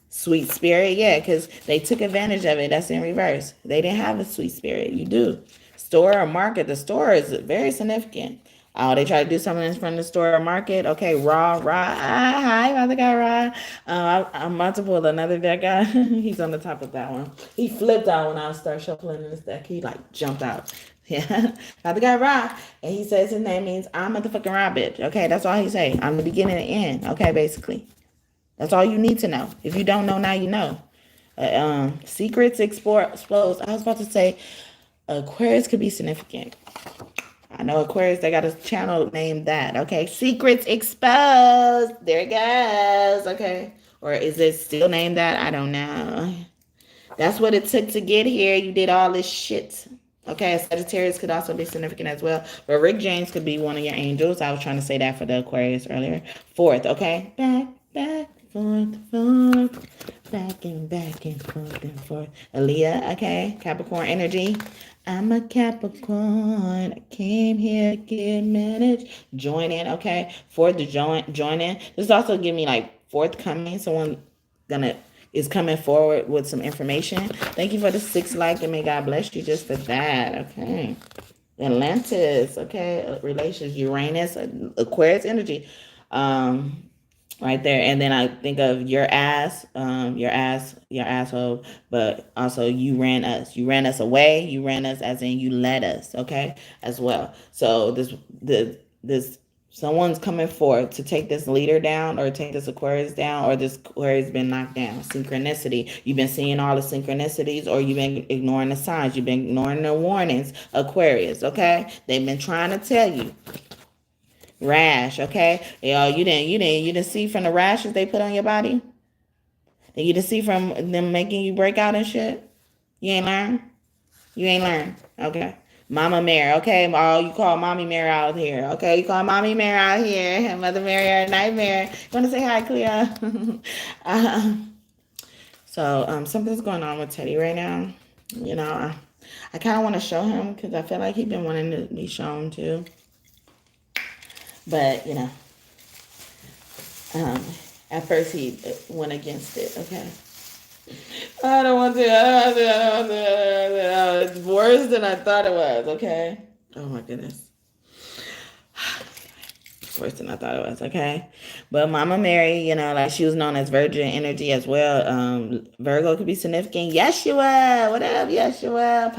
Sweet spirit, yeah, because they took advantage of it. That's in reverse. They didn't have a sweet spirit. You do. Store or market. The store is very significant. Oh, they try to do something in front of the store or market. Okay, raw. Hi, Mother guy, raw. I'm about to pull another deck guy. He's on the top of that one. He flipped out when I start shuffling in this deck. He like jumped out. Yeah, Mother guy, raw. And he says his name means I'm motherfucking raw bitch. Okay, that's all he say. I'm the beginning and end. Okay, basically. That's all you need to know. If you don't know now, you know. Secrets exposed. I was about to say Aquarius could be significant. I know Aquarius, they got a channel named that. Okay. Secrets exposed. There it goes. Okay. Or is it still named that? I don't know. That's what it took to get here. You did all this shit. Okay, Sagittarius could also be significant as well. But Rick James could be one of your angels. I was trying to say that for the Aquarius earlier. Fourth, okay? Back, forth, back and forth. Aaliyah, okay? Capricorn energy. I'm a Capricorn. I came here to get managed. Join in, okay? Fourth, join in. This also give me like forthcoming. Someone is coming forward with some information. Thank you for the 6 like, and may God bless you just for that. Okay. Atlantis, okay. Relations, Uranus, Aquarius energy. Right there. And then I think of your asshole, but also you ran us away. You ran us as in you led us, okay, as well. So this someone's coming forward to take this leader down or take this Aquarius down, or this Aquarius been knocked down. Synchronicity. You've been seeing all the synchronicities, or you've been ignoring the signs. You've been ignoring the warnings, Aquarius, okay? They've been trying to tell you. Rash, okay? You didn't see from the rashes they put on your body? And you didn't see from them making you break out and shit? You ain't learn? You ain't learn. Okay. Mama Mary, okay? Oh, you call Mommy Mary out here. Okay, you call Mommy Mary out here. Mother Mary or Nightmare. You want to say hi, Clea? So something's going on with Teddy right now. You know, I kind of want to show him because I feel like he's been wanting to be shown too. But, you know, at first he went against it, okay? I don't want to. It's worse than I thought it was, okay? Oh, my goodness. It's worse than I thought it was, okay? But Mama Mary, you know, like she was known as Virgin energy as well. Virgo could be significant. Yeshua, what up, Yeshua?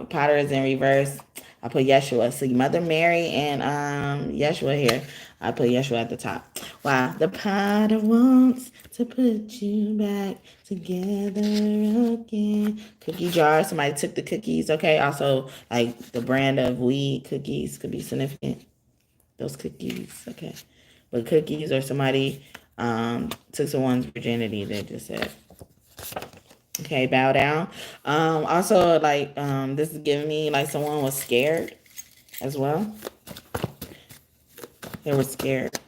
Potter is in reverse. I put Yeshua. See, Mother Mary and Yeshua here. I put Yeshua at the top. Wow. The Potter wants to put you back together again. Cookie jar. Somebody took the cookies. Okay. Also, like the brand of weed cookies could be significant. Those cookies. Okay. But cookies, or somebody took someone's virginity, they just said. Okay, bow down. Also, like, this is giving me like someone was scared as well. They were scared.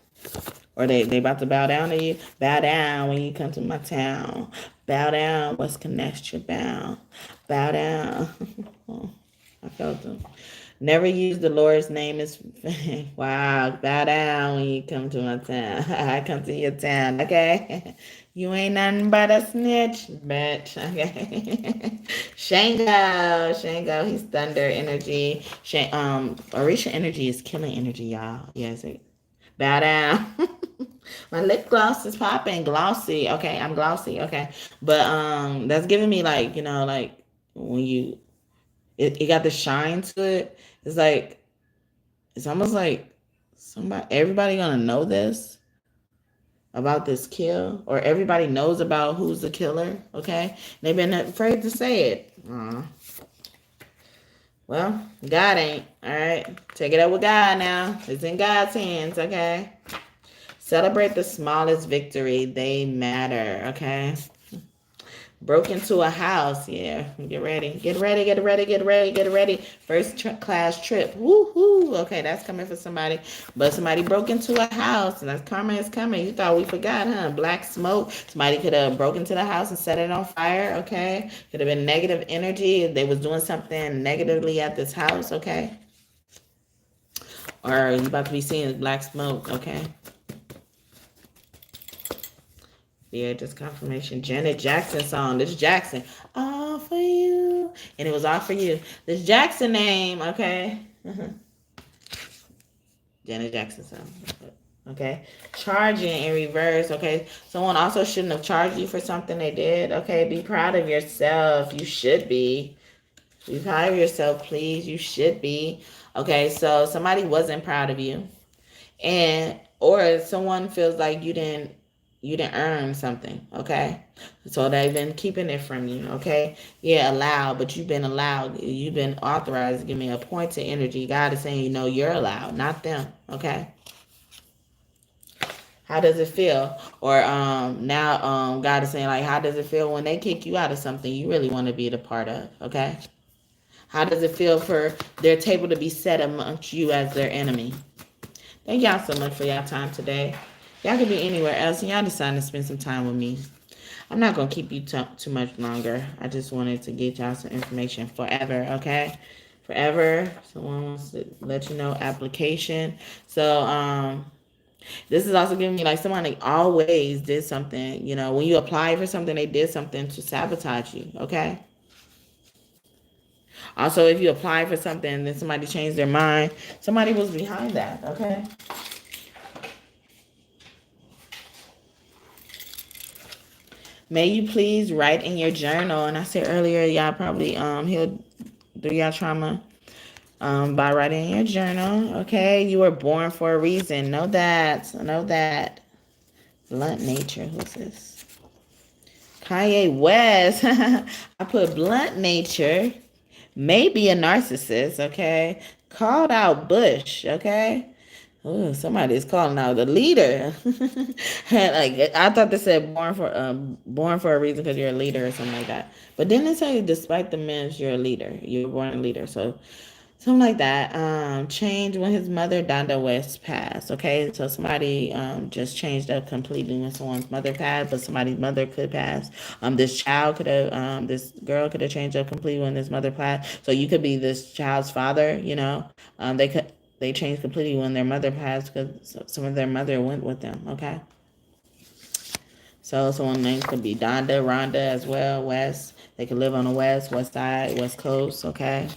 Or they about to bow down to you. Bow down when you come to my town. Bow down, what's connection bound? Bow down. Oh, I felt them. Never use the Lord's name as wow. Bow down when you come to my town. I come to your town, okay? You ain't nothing but a snitch, bitch. Okay. Shango, he's thunder energy. Orisha energy is killing energy, y'all. Yes, bow down. My lip gloss is popping, glossy. Okay, I'm glossy. Okay, but that's giving me like, you know, like when you it got the shine to it. It's like it's almost like everybody gonna know this about this kill, or everybody knows about who's the killer. Okay, they've been afraid to say it. Well, God ain't. All right, take it up with God now. It's in God's hands. Okay. Celebrate the smallest victory. They matter. Okay. Broke into a house. Yeah, get ready. Get ready, get ready, get ready, get ready. First class trip. Woo-hoo. Okay, that's coming for somebody. But somebody broke into a house, and that's karma is coming. You thought we forgot, huh? Black smoke. Somebody could have broken into the house and set it on fire, okay? Could have been negative energy. They was doing something negatively at this house, okay? Or you about to be seeing black smoke, okay? Yeah, just confirmation. Janet Jackson song. This Jackson. All for you. And it was all for you. This Jackson name, okay? Janet Jackson song. Okay. Charging in reverse, okay? Someone also shouldn't have charged you for something they did, okay? Be proud of yourself. You should be. Be proud of yourself, please. You should be. Okay, so somebody wasn't proud of you. And or someone feels like you didn't earn something, okay? So they've been keeping it from you, okay? Yeah, allowed, but you've been allowed. You've been authorized to give me a point to energy. God is saying, you're allowed, not them, okay? How does it feel? Or now God is saying, like, how does it feel when they kick you out of something you really want to be the part of, okay? How does it feel for their table to be set amongst you as their enemy? Thank y'all so much for y'all time today. Y'all could be anywhere else, and y'all decided to spend some time with me. I'm not going to keep you too much longer. I just wanted to get y'all some information forever, okay? Forever. Someone wants to let you know application. So, this is also giving me, like, somebody always did something. When you apply for something, they did something to sabotage you, okay? Also, if you apply for something and then somebody changed their mind, somebody was behind that, okay? May you please write in your journal, and I said earlier, y'all probably heal through your trauma by writing in your journal. Okay, you were born for a reason. Know that. Know that. Blunt nature. Who's this? Kanye West. I put blunt nature. Maybe a narcissist. Okay, called out Bush. Okay. Oh, somebody is calling out the leader. Like, I thought they said born for a reason because you're a leader or something like that. But then they say despite the means you're a leader. You're born a leader. So something like that. Change when his mother Donda West passed. Okay, so somebody just changed up completely when someone's mother passed, but somebody's mother could pass. This child could have, this girl could have changed up completely when his mother passed. So you could be this child's father. They changed completely when their mother passed because some of their mother went with them. Okay. So someone's name could be Donda, Rhonda as well. West. They could live on the west side, west coast. Okay.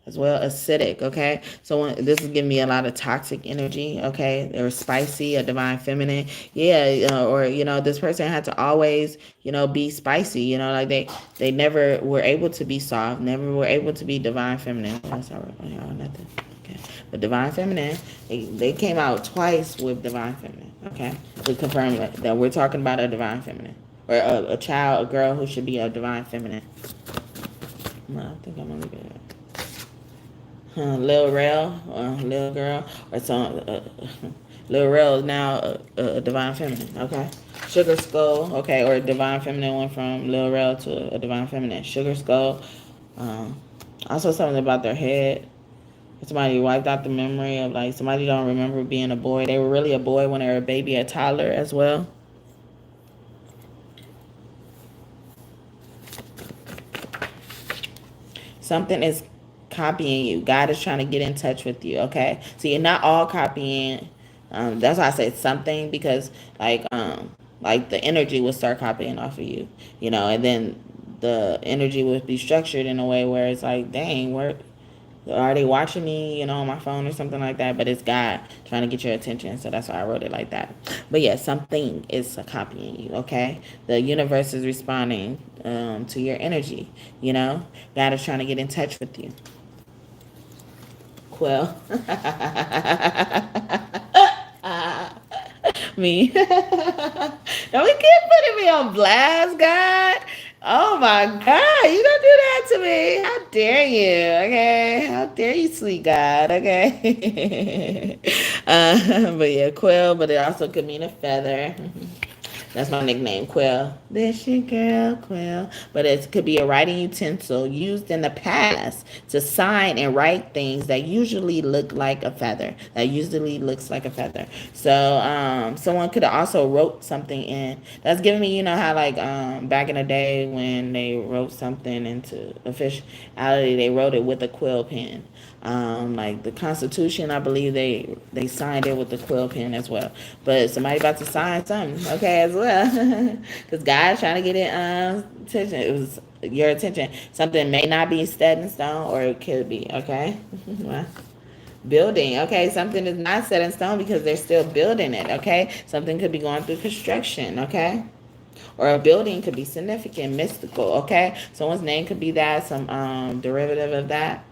As well, acidic, okay? So this is giving me a lot of toxic energy, okay? They were spicy, a divine feminine. Yeah, or, this person had to always, be spicy, like they never were able to be soft, never were able to be divine feminine. That's all right, nothing, okay? But divine feminine, they came out twice with divine feminine, okay? To confirm that we're talking about a divine feminine. Or a child, a girl who should be a divine feminine. No, I think I'm gonna leave it. Lil Rel, Lil Girl, or some Lil Rel is now a divine feminine. Okay, Sugar Skull. Okay, or a divine feminine went from Lil Rel to a divine feminine. Sugar Skull. Also something about their head. Somebody wiped out the memory of, like, somebody don't remember being a boy. They were really a boy when they were a baby, a toddler as well. Something is copying you. God is trying to get in touch with you, okay? See, you're not all copying. That's why I said something, because like the energy will start copying off of you, and then the energy would be structured in a way where it's like, dang, are they watching me, on my phone or something like that? But it's God trying to get your attention. So that's why I wrote it like that. But yeah, something is copying you, okay? The universe is responding to your energy, God is trying to get in touch with you. Quill. Me. Don't we keep putting me on blast, God? Oh my God, you don't do that to me. How dare you? Okay, how dare you, sweet God? Okay. But yeah, quill, but it also could mean a feather. That's my nickname, Quill. This your girl, Quill. But it could be a writing utensil used in the past to sign and write things that usually look like a feather. That usually looks like a feather. So someone could have also wrote something in. That's giving me, you know how like back in the day when they wrote something into officiality, they wrote it with a quill pen. Like the Constitution, I believe they signed it with the quill pen as well. But somebody about to sign something, okay, as well, because God's trying to get it attention. It was your attention. Something may not be set in stone, or it could be. Okay, well, building. Okay, something is not set in stone because they're still building it. Okay, something could be going through construction. Okay. Or a building could be significant, mystical. Okay, someone's name could be that, some derivative of that,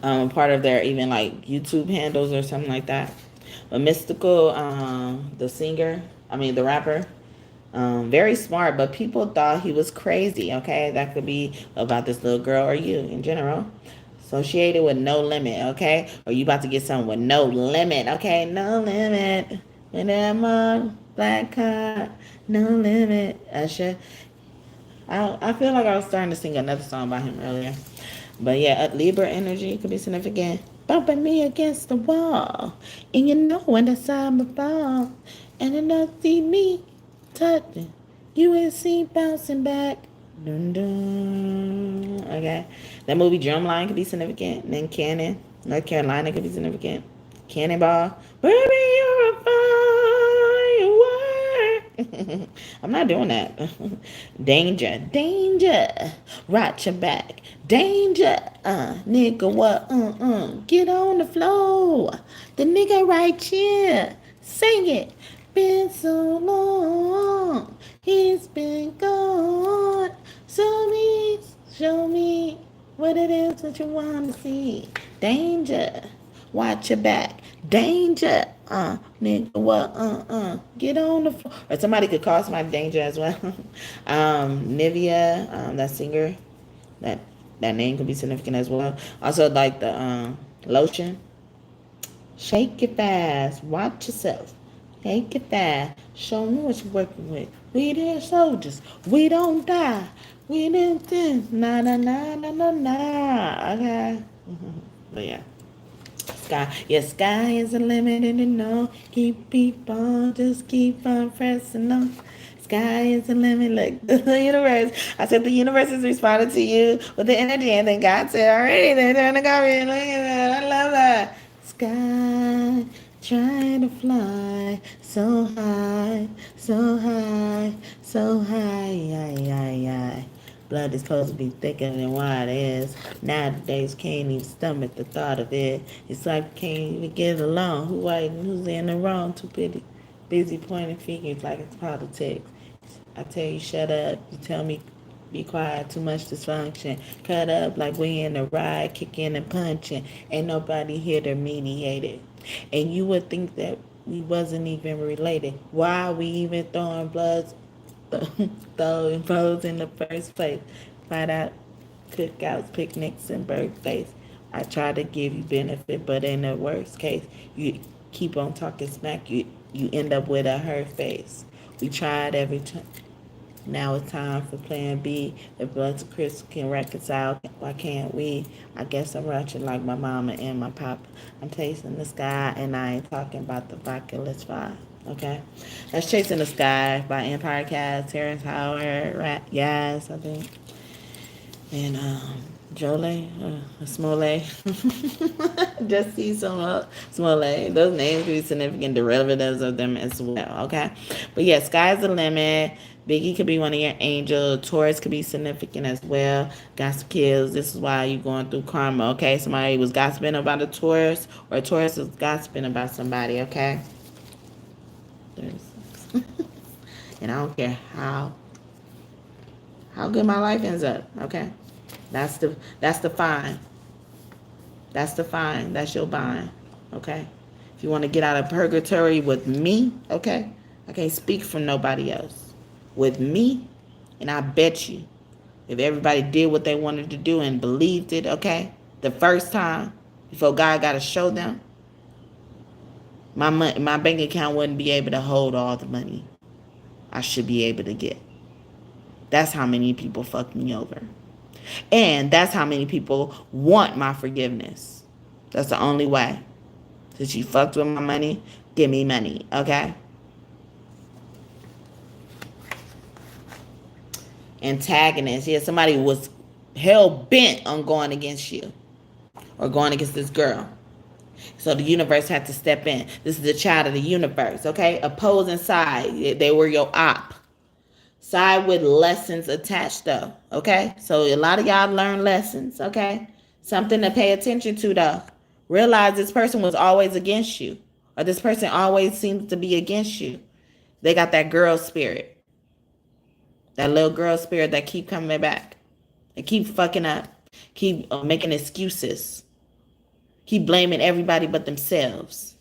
part of their even like YouTube handles or something like that. But mystical, the singer, I mean the rapper, very smart, but people thought he was crazy. Okay, that could be about this little girl or you in general. Associated with no limit. Okay, or you about to get something with no limit. Okay, no limit. When I'm on black card, no limit. Usher. I feel like I was starting to sing another song by him earlier. But yeah, Libra energy could be significant. Bumping me against the wall. And you know when the summer fall. And you don't see me touching. You ain't see bouncing back. Dun, dun. Okay. That movie Drumline could be significant. And then Cannon, North Carolina could be significant. Cannonball. Baby, you're a firework. I'm not doing that. Danger, danger, right your back. Danger, nigga, what? Get on the floor. The nigga right here, sing it. Been so long, he's been gone. Show me what it is that you want to see. Danger. Watch your back. Danger. Nigga, what? Get on the floor. Or somebody could call somebody danger as well. Nivea, that singer, that name could be significant as well. Also, like the lotion. Shake it fast. Watch yourself. Shake it fast. Show me what you're working with. We dear soldiers. We don't die. We didn't. Nah, nah, nah, nah, nah, nah. Okay. But yeah. Sky, yeah, sky is the limit and you know, keep on, just keep on pressing on. Sky is the limit, like the universe. I said the universe is responding to you with the energy, and then God said, already, they're doing the copy. Look at that, I love that. Sky, trying to fly so high, so high, so high. Blood is supposed to be thicker than what it is. Nowadays, can't even stomach the thought of it. It's like can't even get along. Who right and who's in the wrong? Too busy pointing fingers like it's politics. I tell you, shut up. You tell me, be quiet. Too much dysfunction. Cut up like we in a ride, kicking and punching. Ain't nobody here to mediate it. And you would think that we wasn't even related. Why are we even throwing bloods? Throwing foes in the first place. Find out cookouts, picnics, and birthdays. I try to give you benefit, but in the worst case, you keep on talking smack. You end up with a hurt face. We tried every time. Now it's time for plan B. If Bloods and Chris can reconcile, why can't we? I guess I'm rushing like my mama and my papa. I'm tasting the sky, and I ain't talking about the Oculus 5. Okay? That's Chasing the Sky by Empire Cast, Terrence Howard, Yes, I think. And Jolie, Smollett. Just see some Smollett. Those names could be significant derivatives of them as well, okay? But yeah, sky's the limit. Biggie could be one of your angels. Taurus could be significant as well. Gossip kills. This is why you're going through karma, okay? Somebody was gossiping about a Taurus, or a Taurus was gossiping about somebody, okay? 36. And I don't care how good my life ends up, okay? That's the fine. That's the fine. That's your bind, okay? If you want to get out of purgatory with me, okay? I can't speak for nobody else. With me, and I bet you, if everybody did what they wanted to do and believed it, okay, the first time, before God got to show them, my bank account wouldn't be able to hold all the money. I should be able to get. That's how many people fuck me over. And that's how many people want my forgiveness. That's the only way. Since you fucked with my money, give me money, okay? Antagonist. Yeah, somebody was hell bent on going against you or going against this girl. So the universe had to step in. This is the child of the universe, okay? Opposing side. They were your op. Side with lessons attached, though, okay? So a lot of y'all learn lessons, okay? Something to pay attention to, though. Realize this person was always against you, or this person always seems to be against you. They got that girl spirit, that little girl spirit that keep coming back. They keep fucking up, keep making excuses, keep blaming everybody but themselves.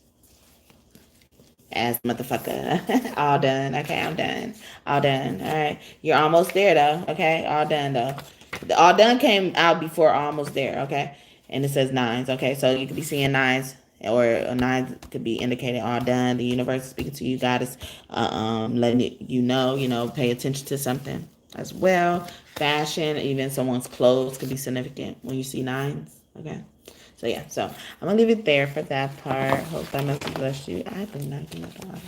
Ass motherfucker. All done. Okay, I'm done. All done. All right. You're almost there, though. Okay, all done, though. The all done came out before almost there. Okay, and it says nines. Okay, so you could be seeing nines, or a nine could be indicating all done. The universe is speaking to you. God is letting you know, pay attention to something as well. Fashion, even someone's clothes could be significant when you see nines. Okay. So yeah, so I'm gonna leave it there for that part. Hope that message blessed you. I do not do nothing wrong.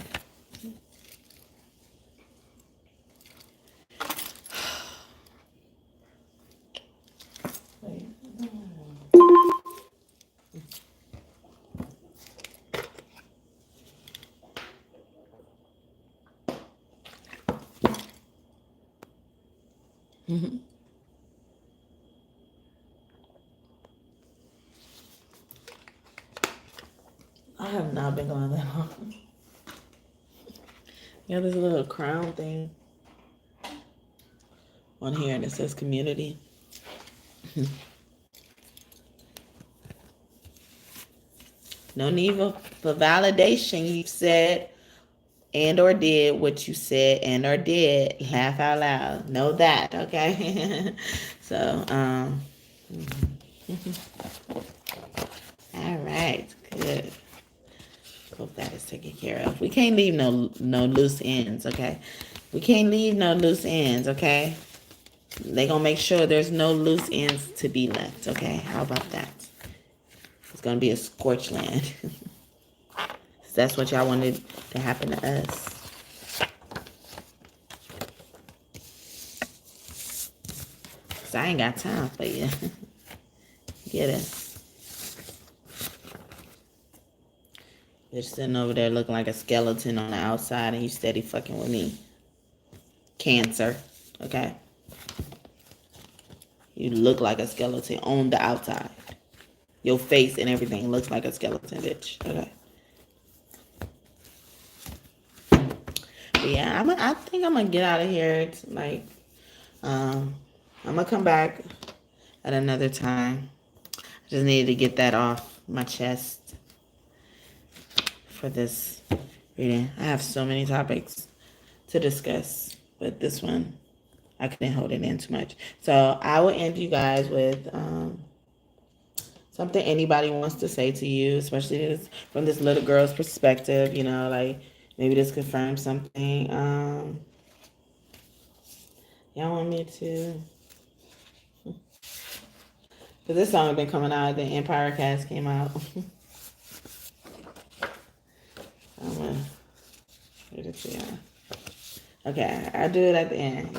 Mm-hmm. I have not been going that long. Yeah, there's a little crown thing on here, and it says community. No need for validation. You said and or did what you said and or did. Laugh out loud. Know that, okay? So, all right, good. Hope that is taken care of. We can't leave no loose ends, okay? We can't leave no loose ends, okay? They gonna make sure there's no loose ends to be left, okay? How about that? It's gonna be a scorched land. That's what y'all wanted to happen to us. Cause I ain't got time for you. Get it? Bitch sitting over there looking like a skeleton on the outside, and you steady fucking with me. Cancer, okay? You look like a skeleton on the outside. Your face and everything looks like a skeleton, bitch. Okay. But yeah, I think I'm gonna get out of here. It's like, I'm gonna come back at another time. I just needed to get that off my chest for this reading. I have so many topics to discuss, but this one, I couldn't hold it in too much. So I will end you guys with something anybody wants to say to you, especially from this little girl's perspective, like maybe this confirms something. Y'all want me to? Because this song has been coming out, the Empire Cast came out. I'm going to read it to y'all. Okay, I'll do it at the end,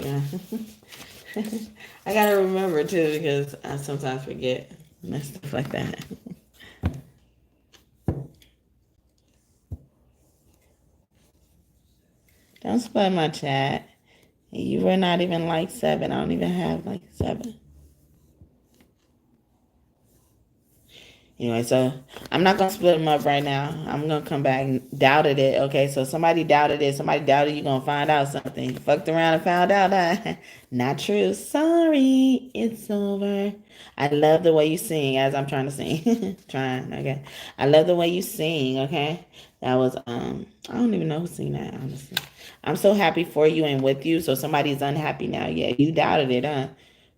I gotta remember too, because I sometimes forget and stuff like that. Don't spoil my chat. You were not even like 7. I don't even have like 7. Anyway, so I'm not going to split them up right now. I'm going to come back and doubted it. Okay, so somebody doubted it. Somebody doubted you're going to find out something. You fucked around and found out. Not true. Sorry. It's over. I love the way you sing as I'm trying to sing. Okay. I love the way you sing, okay? That was, I don't even know who sang that, honestly. I'm so happy for you and with you. So somebody's unhappy now. Yeah, you doubted it, huh?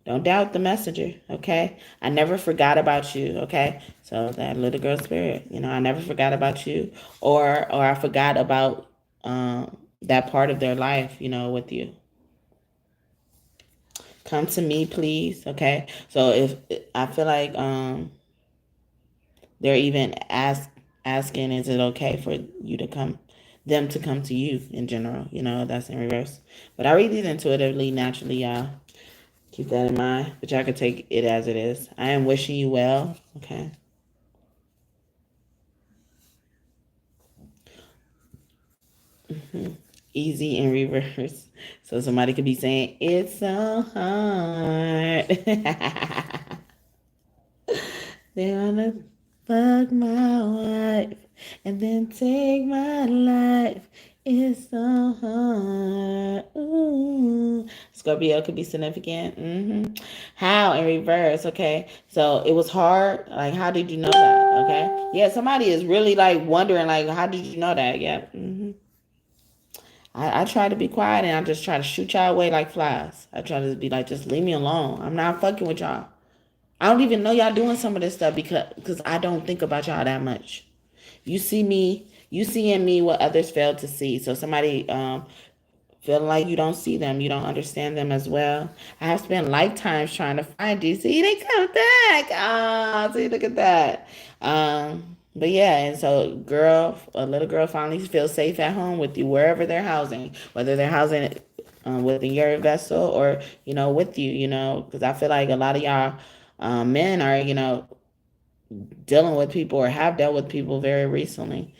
Don't doubt the messenger, okay? I never forgot about you, okay? So that little girl spirit, I never forgot about you, or I forgot about that part of their life, with you. Come to me, please. Okay. So if I feel like they're even asking, is it okay for you to them to come to you in general? That's in reverse. But I read these intuitively, naturally, y'all. Keep that in mind. But y'all can take it as it is. I am wishing you well. Okay. Easy in reverse. So somebody could be saying, it's so hard. They wanna fuck my wife and then take my life. It's so hard. Ooh. Scorpio could be significant. How in reverse? Okay, so it was hard. Like, how did you know that? Okay, yeah, somebody is really like wondering, like, how did you know that? Yeah. I try to be quiet and I just try to shoot y'all away like flies. I try to be like, just leave me alone. I'm not fucking with y'all. I don't even know y'all doing some of this stuff because I don't think about y'all that much. You see in me what others fail to see. So somebody feeling like you don't see them, you don't understand them as well. I have spent lifetimes trying to find you. See, they come back. Ah, see, look at that. But yeah, and so a little girl finally feels safe at home with you wherever they're housing, whether they're housing within your vessel or with you, because I feel like a lot of y'all men are dealing with people or have dealt with people very recently.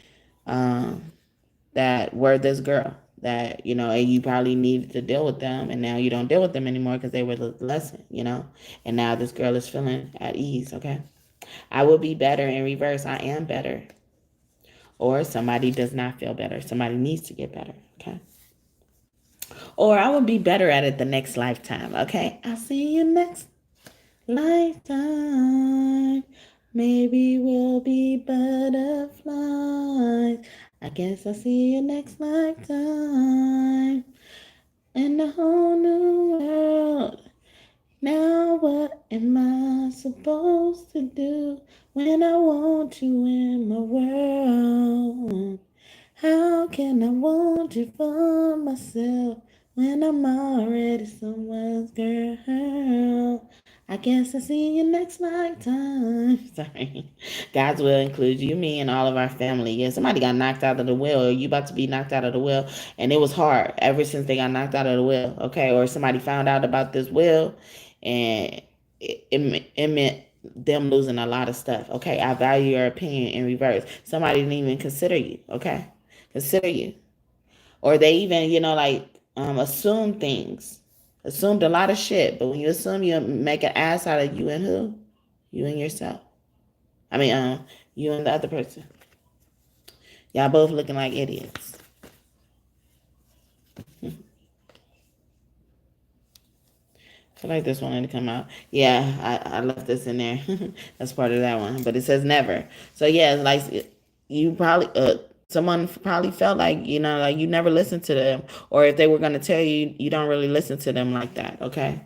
That were this girl that and you probably needed to deal with them and now you don't deal with them anymore because they were the lesson, and now this girl is feeling at ease. Okay, I will be better in reverse. I am better, or somebody does not feel better, somebody needs to get better. Okay, or I will be better at it the next lifetime. Okay, I'll see you next lifetime. Maybe we'll be butterflies. I guess I'll see you next lifetime. In a whole new world. Now what am I supposed to do when I want you in my world? How can I want you for myself when I'm already someone's girl? I guess I'll see you next lifetime. Sorry. God's will includes you, me, and all of our family. Yeah, somebody got knocked out of the will, or you about to be knocked out of the will, and it was hard ever since they got knocked out of the will, okay? Or somebody found out about this will, and it meant them losing a lot of stuff, okay? I value your opinion in reverse. Somebody didn't even consider you, okay? Consider you. Or they even, assume things. Assumed a lot of shit. But when you assume, you make an ass out of you and who? You and yourself. I mean, you and the other person. Y'all both looking like idiots. I feel like this one had to come out. Yeah, I left this in there. That's part of that one. But it says never. So yeah, like you probably someone probably felt like like you never listened to them, or if they were gonna tell you, you don't really listen to them like that. Okay.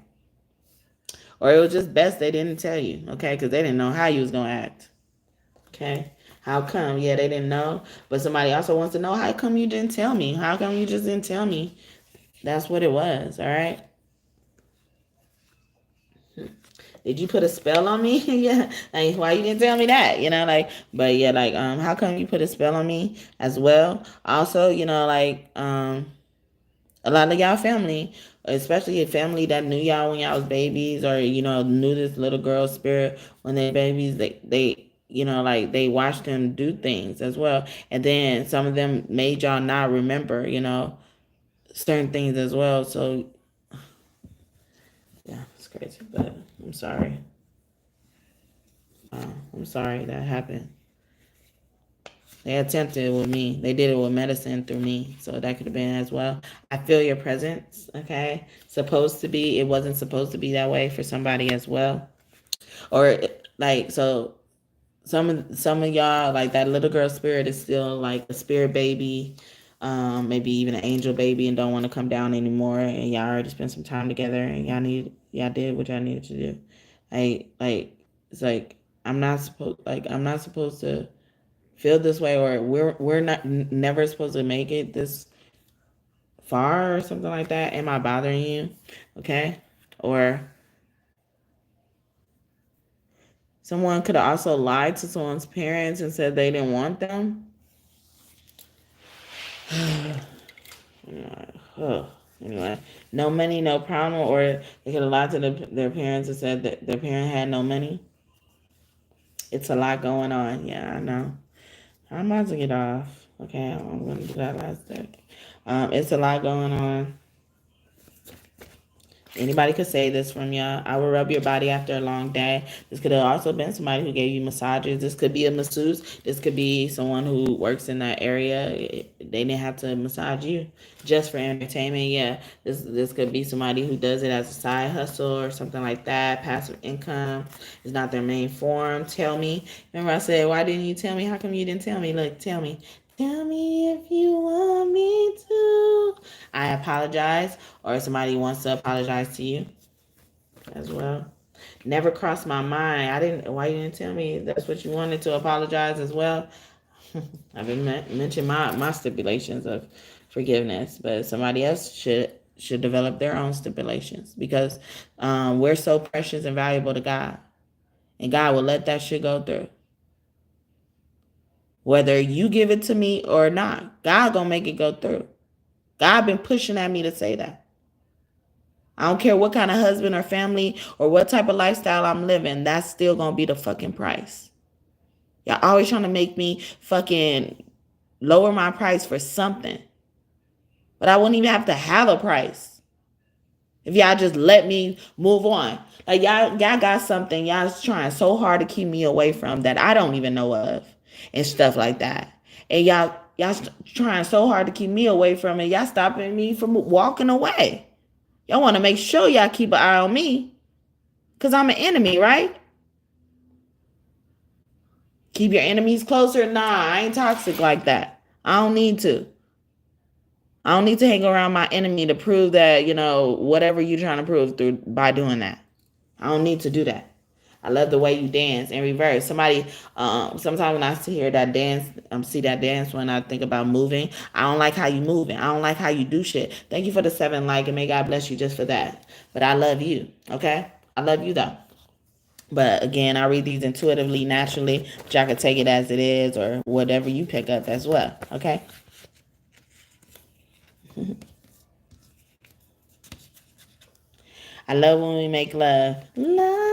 Or it was just best they didn't tell you. Okay, because they didn't know how you was gonna act. Okay. How come? Yeah, they didn't know. But somebody also wants to know, how come you didn't tell me? How come you just didn't tell me? That's what it was. All right. Did you put a spell on me? Yeah. Like, why you didn't tell me that? But yeah, how come you put a spell on me as well? Also, a lot of y'all family, especially a family that knew y'all when y'all was babies, or knew this little girl's spirit when they babies, they they watched them do things as well, and then some of them made y'all not remember certain things as well. So yeah, it's crazy, but I'm sorry. I'm sorry that happened. They attempted it with me. They did it with medicine through me. So that could have been as well. I feel your presence, okay? Supposed to be. It wasn't supposed to be that way for somebody as well. Or so some of y'all, like that little girl spirit is still like a spirit baby, maybe even an angel baby, and don't want to come down anymore, and y'all already spent some time together and y'all did what y'all needed to do. It's like I'm not supposed to feel this way, or we're not never supposed to make it this far or something like that? Am I bothering you? Okay. Or someone could have also lied to someone's parents and said they didn't want them. Anyway, no money, no problem. Or they could have lied to their parents and said that their parent had no money. It's a lot going on. Yeah, I know. I'm about to get off. Okay, I'm going to do that last day. It's a lot going on. Anybody could say this from y'all. I will rub your body after a long day. This could have also been somebody who gave you massages. This could be a masseuse. This could be someone who works in that area. They didn't have to massage you just for entertainment. Yeah, this could be somebody who does it as a side hustle or something like that. Passive income is not their main form. Tell me. Remember I said, why didn't you tell me? How come you didn't tell me? Look, tell me. Tell me if you want me to. I apologize, or somebody wants to apologize to you as well. Never crossed my mind. Why you didn't tell me that's what you wanted to apologize as well? I've been mentioned my stipulations of forgiveness, but somebody else should develop their own stipulations, because we're so precious and valuable to God, and God will let that shit go through. Whether you give it to me or not, God gonna make it go through. God been pushing at me to say that. I don't care what kind of husband or family or what type of lifestyle I'm living, that's still gonna be the fucking price. Y'all always trying to make me fucking lower my price for something. But I wouldn't even have to have a price if y'all just let me move on. Like y'all got something y'all trying so hard to keep me away from that I don't even know of and stuff like that. And y'all trying so hard to keep me away from it. Y'all stopping me from walking away. Y'all want to make sure y'all keep an eye on me, because I'm an enemy, right? Keep your enemies closer? Nah, I ain't toxic like that. I don't need to. I don't need to hang around my enemy to prove that, whatever you're trying to prove through by doing that. I don't need to do that. I love the way you dance in reverse. Somebody, sometimes when I hear that dance, see that dance, when I think about moving, I don't like how you moving. I don't like how you do shit. Thank you for the 7 like, and may God bless you just for that. But I love you, okay? I love you though. But again, I read these intuitively, naturally, but y'all can take it as it is or whatever you pick up as well, okay? I love when we make love. Love.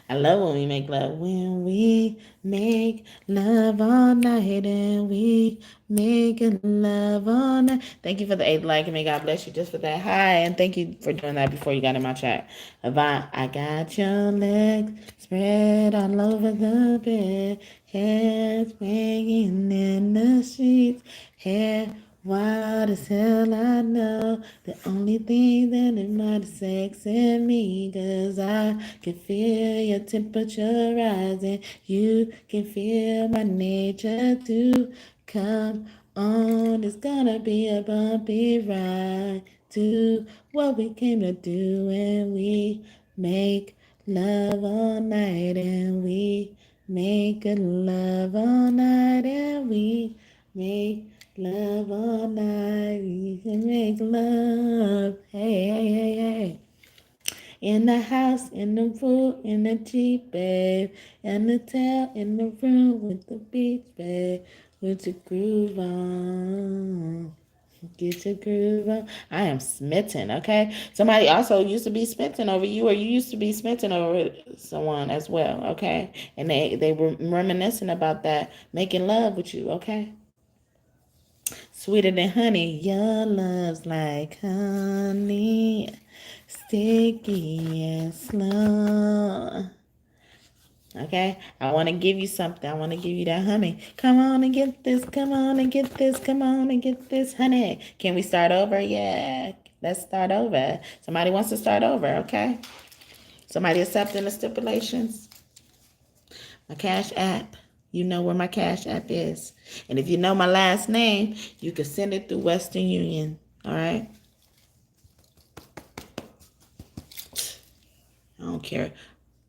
I love when we make love. When we make love all night and we make love all night. Thank you for the 8th like, and may God bless you just for that. Hi, and thank you for doing that before you got in my chat. Avant, I got your legs spread all over the bed. Hair swinging in the sheets. Hair wild as hell, I know. The only thing that it might sex in me, 'cause I can feel your temperature rising. You can feel my nature too. Come on, it's gonna be a bumpy ride to what we came to do, and we make love all night, and we make love all night, and we make love all night. We can make love. Hey, hey, hey, hey. In the house, in the pool, in the Jeep, babe. In the hotel, in the room with the beach, babe. With your groove on. Get your groove on. I am smitten, okay? Somebody also used to be smitten over you, or you used to be smitten over someone as well, okay? And they were reminiscing about that, making love with you, okay? Sweeter than honey, your love's like honey, sticky and slow. Okay, I want to give you something. I want to give you that honey. Come on and get this. Come on and get this. Come on and get this honey. Can we start over? Yeah, let's start over. Somebody wants to start over, okay? Somebody accepting the stipulations? My Cash App. You know where my Cash App is. And if you know my last name, you can send it through Western Union. All right? I don't care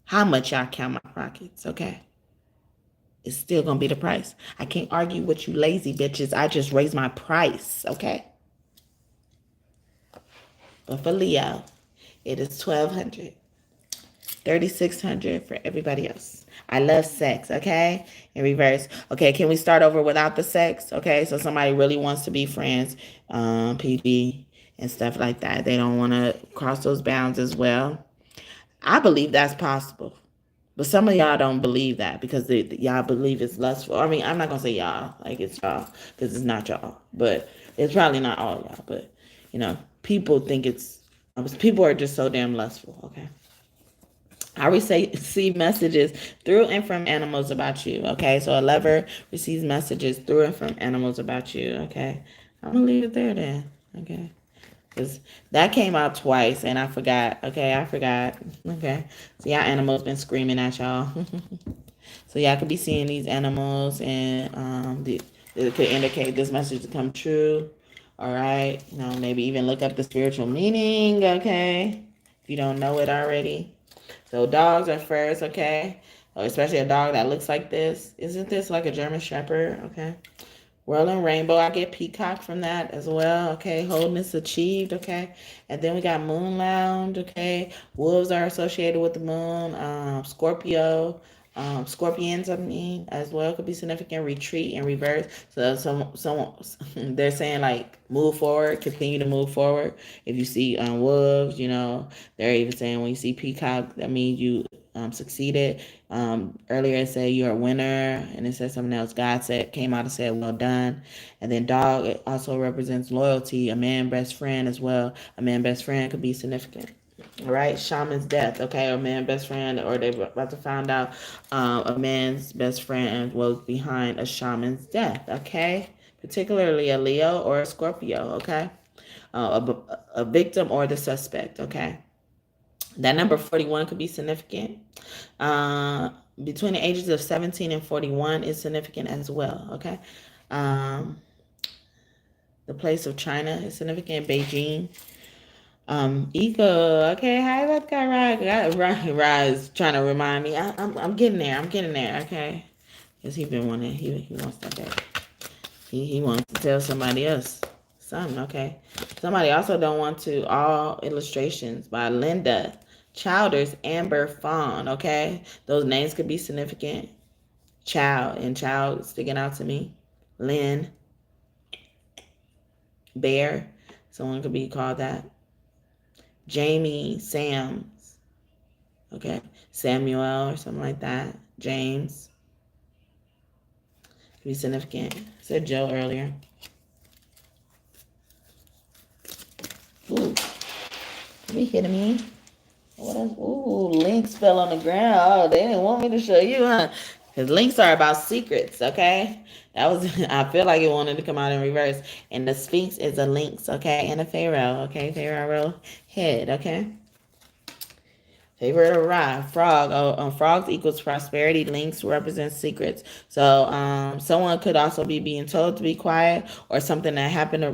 how much y'all count my pockets, okay? It's still going to be the price. I can't argue with you lazy bitches. I just raised my price, okay? But for Leo, it is 1,200. 3,600 for everybody else. I love sex, okay? In reverse. Okay, can we start over without the sex? Okay, so somebody really wants to be friends, PG, and stuff like that. They don't want to cross those bounds as well. I believe that's possible. But some of y'all don't believe that because y'all believe it's lustful. I mean, I'm not going to say y'all, like it's y'all, because it's not y'all. But it's probably not all y'all. But, people think people are just so damn lustful, okay? I receive messages through and from animals about you, okay? So a lover receives messages through and from animals about you, okay? I'm going to leave it there then, okay? Because that came out twice and I forgot, okay? Okay? So y'all animals been screaming at y'all. So y'all could be seeing these animals and it could indicate this message to come true, all right? Maybe even look up the spiritual meaning, okay? If you don't know it already. So dogs are first, okay? Especially a dog that looks like this. Isn't this like a German Shepherd, okay? Whirling Rainbow, I get peacock from that as well, okay? Wholeness achieved, okay? And then we got Moon Lounge, okay? Wolves are associated with the moon. Scorpio, scorpions, as well could be significant. Retreat and reverse. So some they're saying like move forward, continue to move forward. If you see wolves, they're even saying when you see peacock, that means you succeeded. Earlier it said you're a winner, and it said something else. God came out and said, well done. And then dog, it also represents loyalty, a man best friend as well. A man best friend could be significant. All right, shaman's death, okay, a man best friend, or they're about to find out a man's best friend was behind a shaman's death, okay, particularly a Leo or a Scorpio, okay, a victim or the suspect, okay. That number 41 could be significant. Between the ages of 17 and 41 is significant as well, okay. The place of China is significant. Beijing. Ego. Okay, hi, that guy Rise trying to remind me. I'm getting there. Okay, because he wants that back. He wants to tell somebody else something. Okay, somebody also don't want to. All illustrations by Linda Childers, Amber Fawn. Okay, those names could be significant. Child sticking out to me. Lynn Bear. Someone could be called that. Jamie Sams, okay, Samuel or something like that. James, could be significant. I said Joe earlier. Ooh, are you hitting me? What else? Ooh, links fell on the ground. Oh, they didn't want me to show you, huh? Because links are about secrets, okay? That was, I feel like it wanted to come out in reverse. And the Sphinx is a lynx, okay? And a pharaoh, okay? Pharaoh head, okay? Favorite of Ra, frog. Frogs equals prosperity. Lynx represents secrets. So someone could also be being told to be quiet, or something that happened.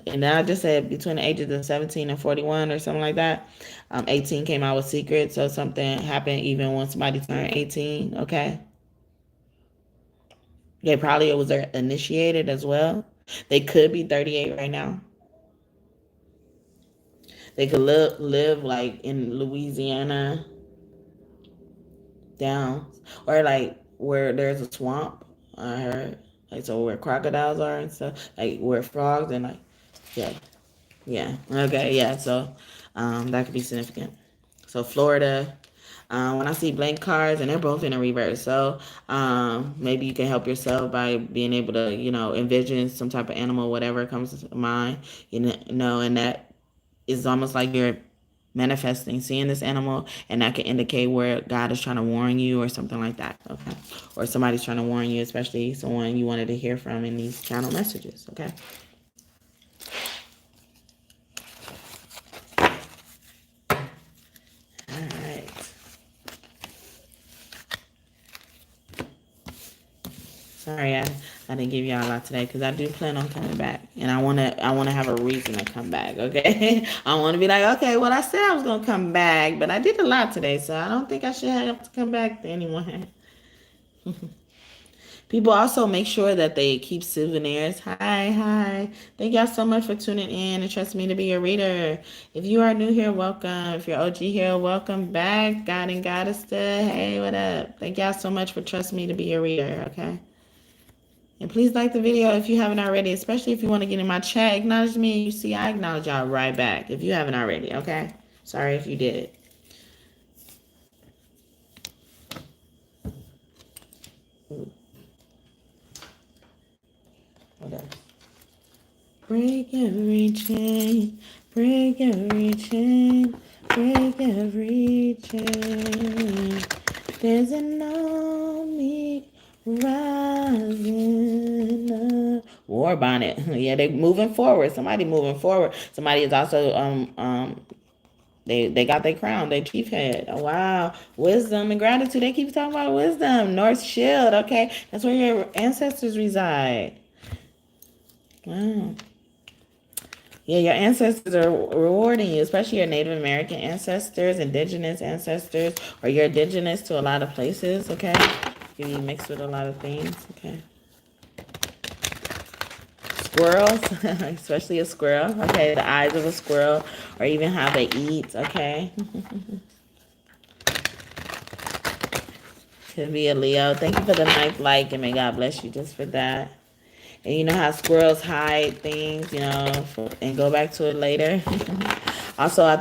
And I just said between the ages of 17 and 41 or something like that. 18 came out with secrets. So something happened even when somebody turned 18. Okay. They probably was initiated as well. They could be 38 right now. They could live like in Louisiana, down, or like where there's a swamp. I heard, like, so where crocodiles are and stuff, like where frogs and like, yeah, okay, yeah. So that could be significant. So Florida. When I see blank cards, and they're both in a reverse, so maybe you can help yourself by being able to, envision some type of animal, whatever comes to mind, and that is almost like you're manifesting, seeing this animal, and that can indicate where God is trying to warn you or something like that, okay? Or somebody's trying to warn you, especially someone you wanted to hear from in these channel messages, okay? All right. Sorry, I didn't give y'all a lot today because I do plan on coming back, and I wanna have a reason to come back. Okay, I want to be like, okay, well, I said I was gonna come back, but I did a lot today, so I don't think I should have to come back to anyone. People also make sure that they keep souvenirs. Hi. Thank y'all so much for tuning in and trust me to be your reader. If you are new here, welcome. If you're OG here, welcome back. God and Goddess, hey, what up? Thank y'all so much for trusting me to be your reader, okay? And please like the video if you haven't already, especially if you want to get in my chat. Acknowledge me. You see, I acknowledge y'all right back if you haven't already, okay? Sorry if you did. What else? Break every chain, break every chain, break every chain. There's an army rising up. War bonnet. Yeah, they moving forward. Somebody moving forward. Somebody is also they got their crown, their chief head. Oh, wow. Wisdom and gratitude. They keep talking about wisdom. North Shield, okay? That's where your ancestors reside. Wow. Yeah, your ancestors are rewarding you, especially your Native American ancestors, indigenous ancestors, or you're indigenous to a lot of places, okay? You mixed with a lot of things, okay? Squirrels, especially a squirrel, okay? The eyes of a squirrel, or even how they eat, okay? Could be a Leo. Thank you for the ninth like, and may God bless you just for that. And you know how squirrels hide things, and go back to it later. Also,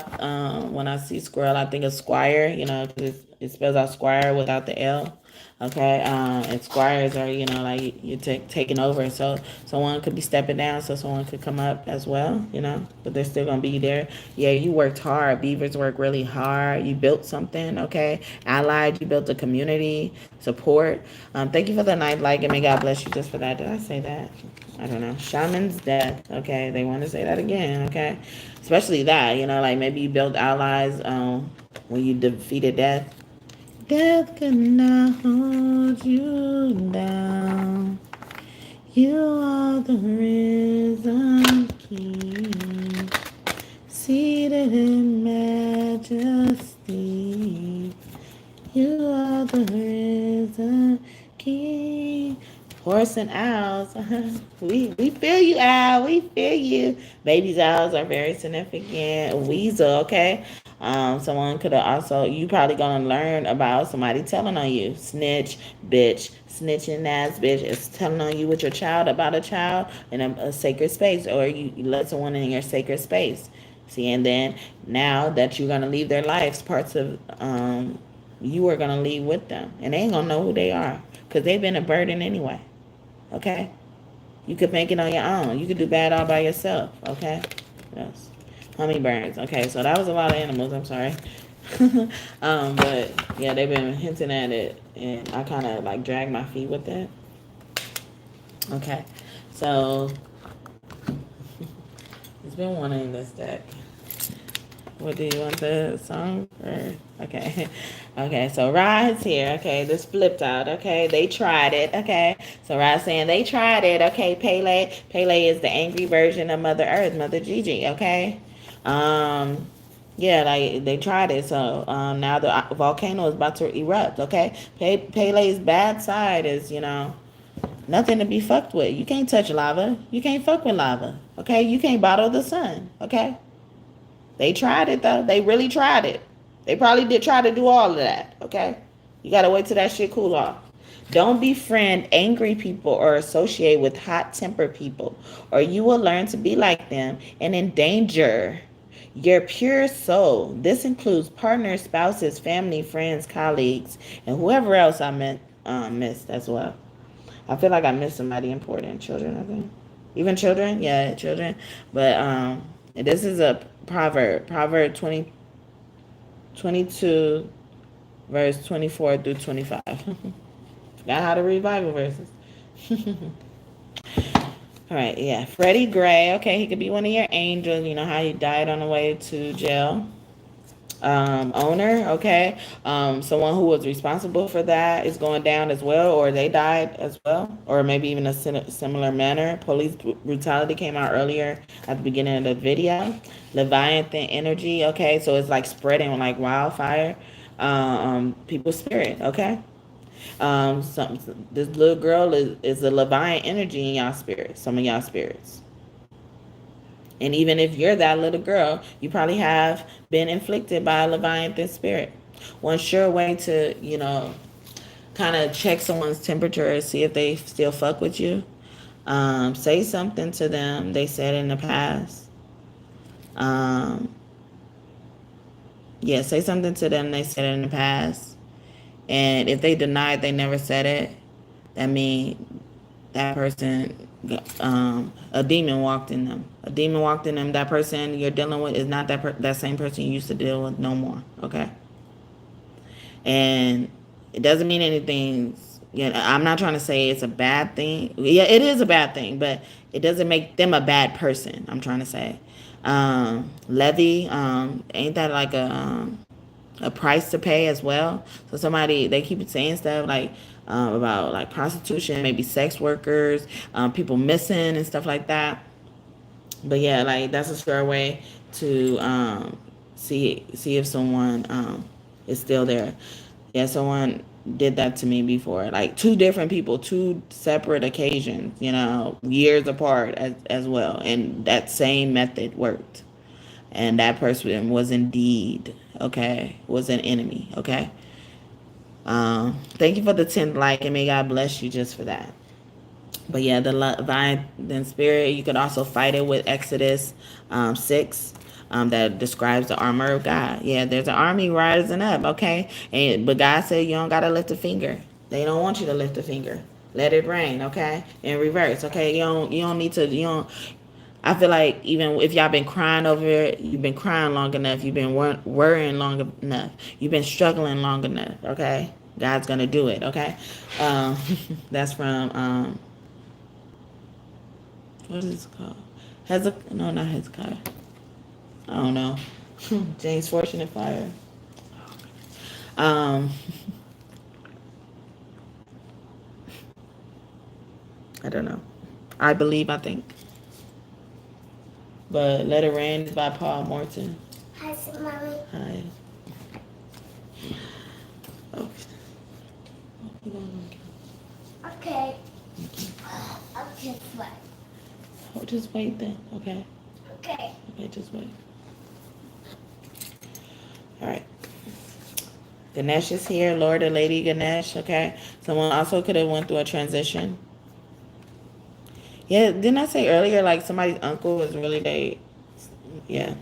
when I see squirrel, I think of squire, because it spells out squire without the L. Okay, and squires are, like you're taking over. So someone could be stepping down, so someone could come up as well, but they're still going to be there. Yeah, you worked hard. Beavers work really hard. You built something, okay? Allied, you built a community, support. Thank you for the night like, and may God bless you just for that. Did I say that? I don't know. Shaman's death, okay? They want to say that again, okay? Especially that, like maybe you built allies when you defeated death. Death could not hold you down. You are the risen King, seated in majesty. You are the risen King. Horse and owls. we feel you, owl. We feel you. Baby's owls are very significant. Weasel, okay? Someone could have also, you probably gonna learn about somebody telling on you. Snitch, bitch, snitching ass bitch is telling on you with your child about a child in a sacred space, or you let someone in your sacred space. See, and then now that you're gonna leave their lives, parts of you are gonna leave with them, and they ain't gonna know who they are because they've been a burden anyway. Okay, you could make it on your own. You could do bad all by yourself. Okay, yes. Hummingbirds. Okay, so that was a lot of animals. I'm sorry. But yeah, they've been hinting at it, and I kind of like drag my feet with it. Okay, so it's been one in this deck. What do you want, the song? Or okay. Okay, so Rod's here. Okay, this flipped out. Okay, they tried it. Okay, so Rod's saying they tried it. Okay, Pele is the angry version of Mother Earth, Mother Gigi. Okay, yeah, like they tried it. So now the volcano is about to erupt. Okay, Pele's bad side is nothing to be fucked with. You can't touch lava. You can't fuck with lava. Okay, you can't bottle the sun. Okay. They tried it though. They really tried it. They probably did try to do all of that. Okay. You gotta wait till that shit cool off. Don't befriend angry people or associate with hot tempered people, or you will learn to be like them and endanger your pure soul. This includes partners, spouses, family, friends, colleagues, and whoever else I missed as well. I feel like I missed somebody important. Children, I think. Even children? Yeah, children. But this is a proverb. Proverb 22, verse 24 through 25. Forgot how to read Bible verses. All right, yeah. Freddie Gray. Okay, he could be one of your angels. You know how he died on the way to jail. Owner, okay, someone who was responsible for that is going down as well, or they died as well, or maybe even a similar manner. Police brutality came out earlier at the beginning of the video. Leviathan energy, okay, so it's like spreading like wildfire. People's spirit, okay. This little girl is a Leviathan energy in y'all spirits, some of y'all spirits. And even if you're that little girl, you probably have been inflicted by a Leviathan spirit. One sure way to, kind of check someone's temperature and see if they still fuck with you. Say something to them they said in the past. Yeah, say something to them they said in the past. And if they denied they never said it, that means that person, a demon walked in them. A demon walked in them. That person you're dealing with is not that same person you used to deal with no more. Okay? And it doesn't mean anything. I'm not trying to say it's a bad thing. Yeah, it is a bad thing, but it doesn't make them a bad person. I'm trying to say, levy, ain't that like a price to pay as well? So somebody, they keep saying stuff like about like prostitution, maybe sex workers, people missing and stuff like that. But yeah, like that's a sure way to see if someone is still there. Yeah, someone did that to me before, like two different people, two separate occasions, years apart as well, and that same method worked. And that person was indeed, okay, was an enemy, okay. Thank you for the 10th like, and may God bless you just for that. But yeah, the Leviathan spirit, you could also fight it with Exodus 6, that describes the armor of God. Yeah, there's an army rising up, okay? But God said you don't got to lift a finger. They don't want you to lift a finger. Let it rain, okay? In reverse, okay? You don't need to, I feel like even if y'all been crying over it, you've been crying long enough. You've been worrying long enough. You've been struggling long enough, okay? God's going to do it, okay? That's from... what is it called? No, not Hezekiah. I don't know. James Fortune Fire. I don't know. I think. But Let It Rain is by Paul Morton. Hi, Mommy. Hi. Oh. Okay. I'll just wait. Oh, just wait then. Okay. Okay. Okay, just wait. All right. Ganesh is here, Lord or Lady Ganesh. Okay. Someone also could have went through a transition. Yeah, didn't I say earlier like somebody's uncle was really yeah.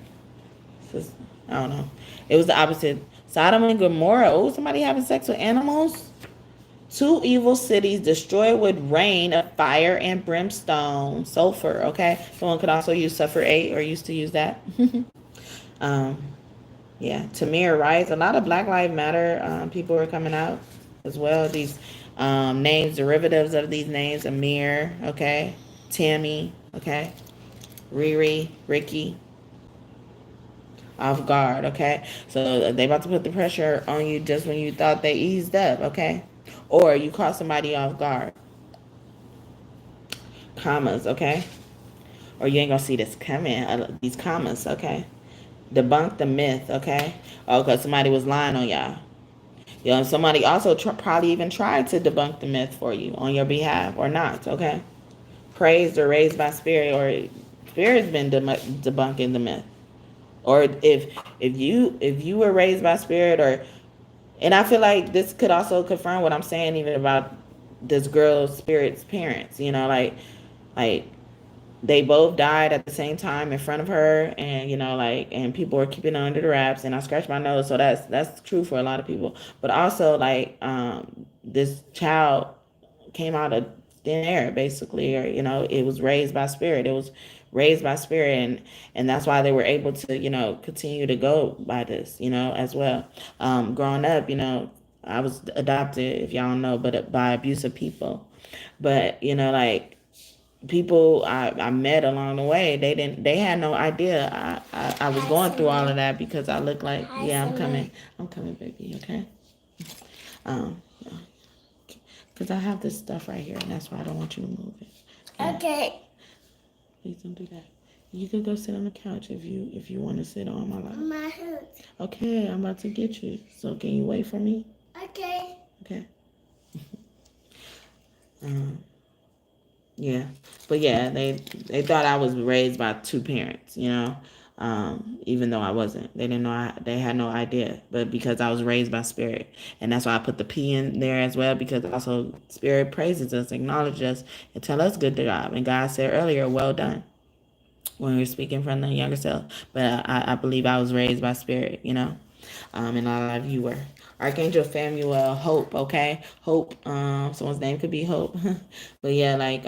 I don't know. It was the opposite. Sodom and Gomorrah. Oh, somebody having sex with animals? Two evil cities destroyed with rain of fire and brimstone, sulfur. Okay, someone could also use sulfur 8 or used to use that. Yeah, Tamir Rice. A lot of Black Lives Matter people are coming out as well. These names, derivatives of these names: Amir, okay, Tammy, okay, Riri, Ricky. Off guard, okay? So they about to put the pressure on you just when you thought they eased up, okay? Or you caught somebody off guard. Commas, okay? Or you ain't gonna see this coming, these commas, okay? Debunk the myth, okay? Oh, because somebody was lying on y'all. Somebody also probably even tried to debunk the myth for you on your behalf or not, okay? Praised or raised by spirit, or spirit's been debunking the myth. Or if you were raised by spirit, or and I feel like this could also confirm what I'm saying even about this girl's spirit's parents, like they both died at the same time in front of her, and and people were keeping it under the wraps, and I scratched my nose, so that's true for a lot of people. But also like this child came out of thin air basically, or it was raised by spirit. It was raised by spirit, and that's why they were able to continue to go by this as well. Growing up, I was adopted, if y'all don't know, but by abusive people. But like people I met along the way, they had no idea I was going through all of that because I look like, yeah, I'm coming baby, okay. um because I have this stuff right here, and that's why I don't want you to move it. Okay. Please don't do that. You could go sit on the couch if you want to sit on my lap. My hood. Okay, I'm about to get you. So can you wait for me? Okay. Okay. Um, yeah, but yeah, they thought I was raised by two parents, even though I wasn't. They didn't know. They had no idea. But because I was raised by spirit, and that's why I put the P in there as well, because also spirit praises us, acknowledges us, and tell us good job. And God said earlier, "Well done," when we were speaking from the younger self. But I believe I was raised by spirit, and a lot of you were. Archangel Samuel, Hope, okay? Hope, someone's name could be Hope. But yeah, like,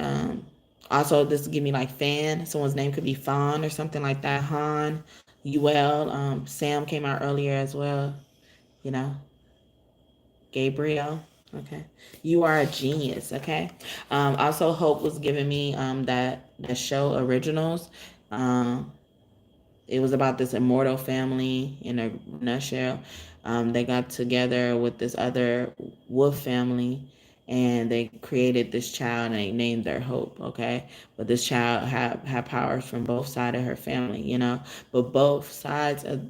also this give me like Fan, someone's name could be Fawn or something like that. Han, Uel, Sam came out earlier as well, you know, Gabriel. Okay, you are a genius. Okay, also Hope was giving me that show Originals. Um, it was about this immortal family in a nutshell. They got together with this other wolf family, and they created this child, and they named their Hope. Okay, but this child had powers from both sides of her family, but both sides of,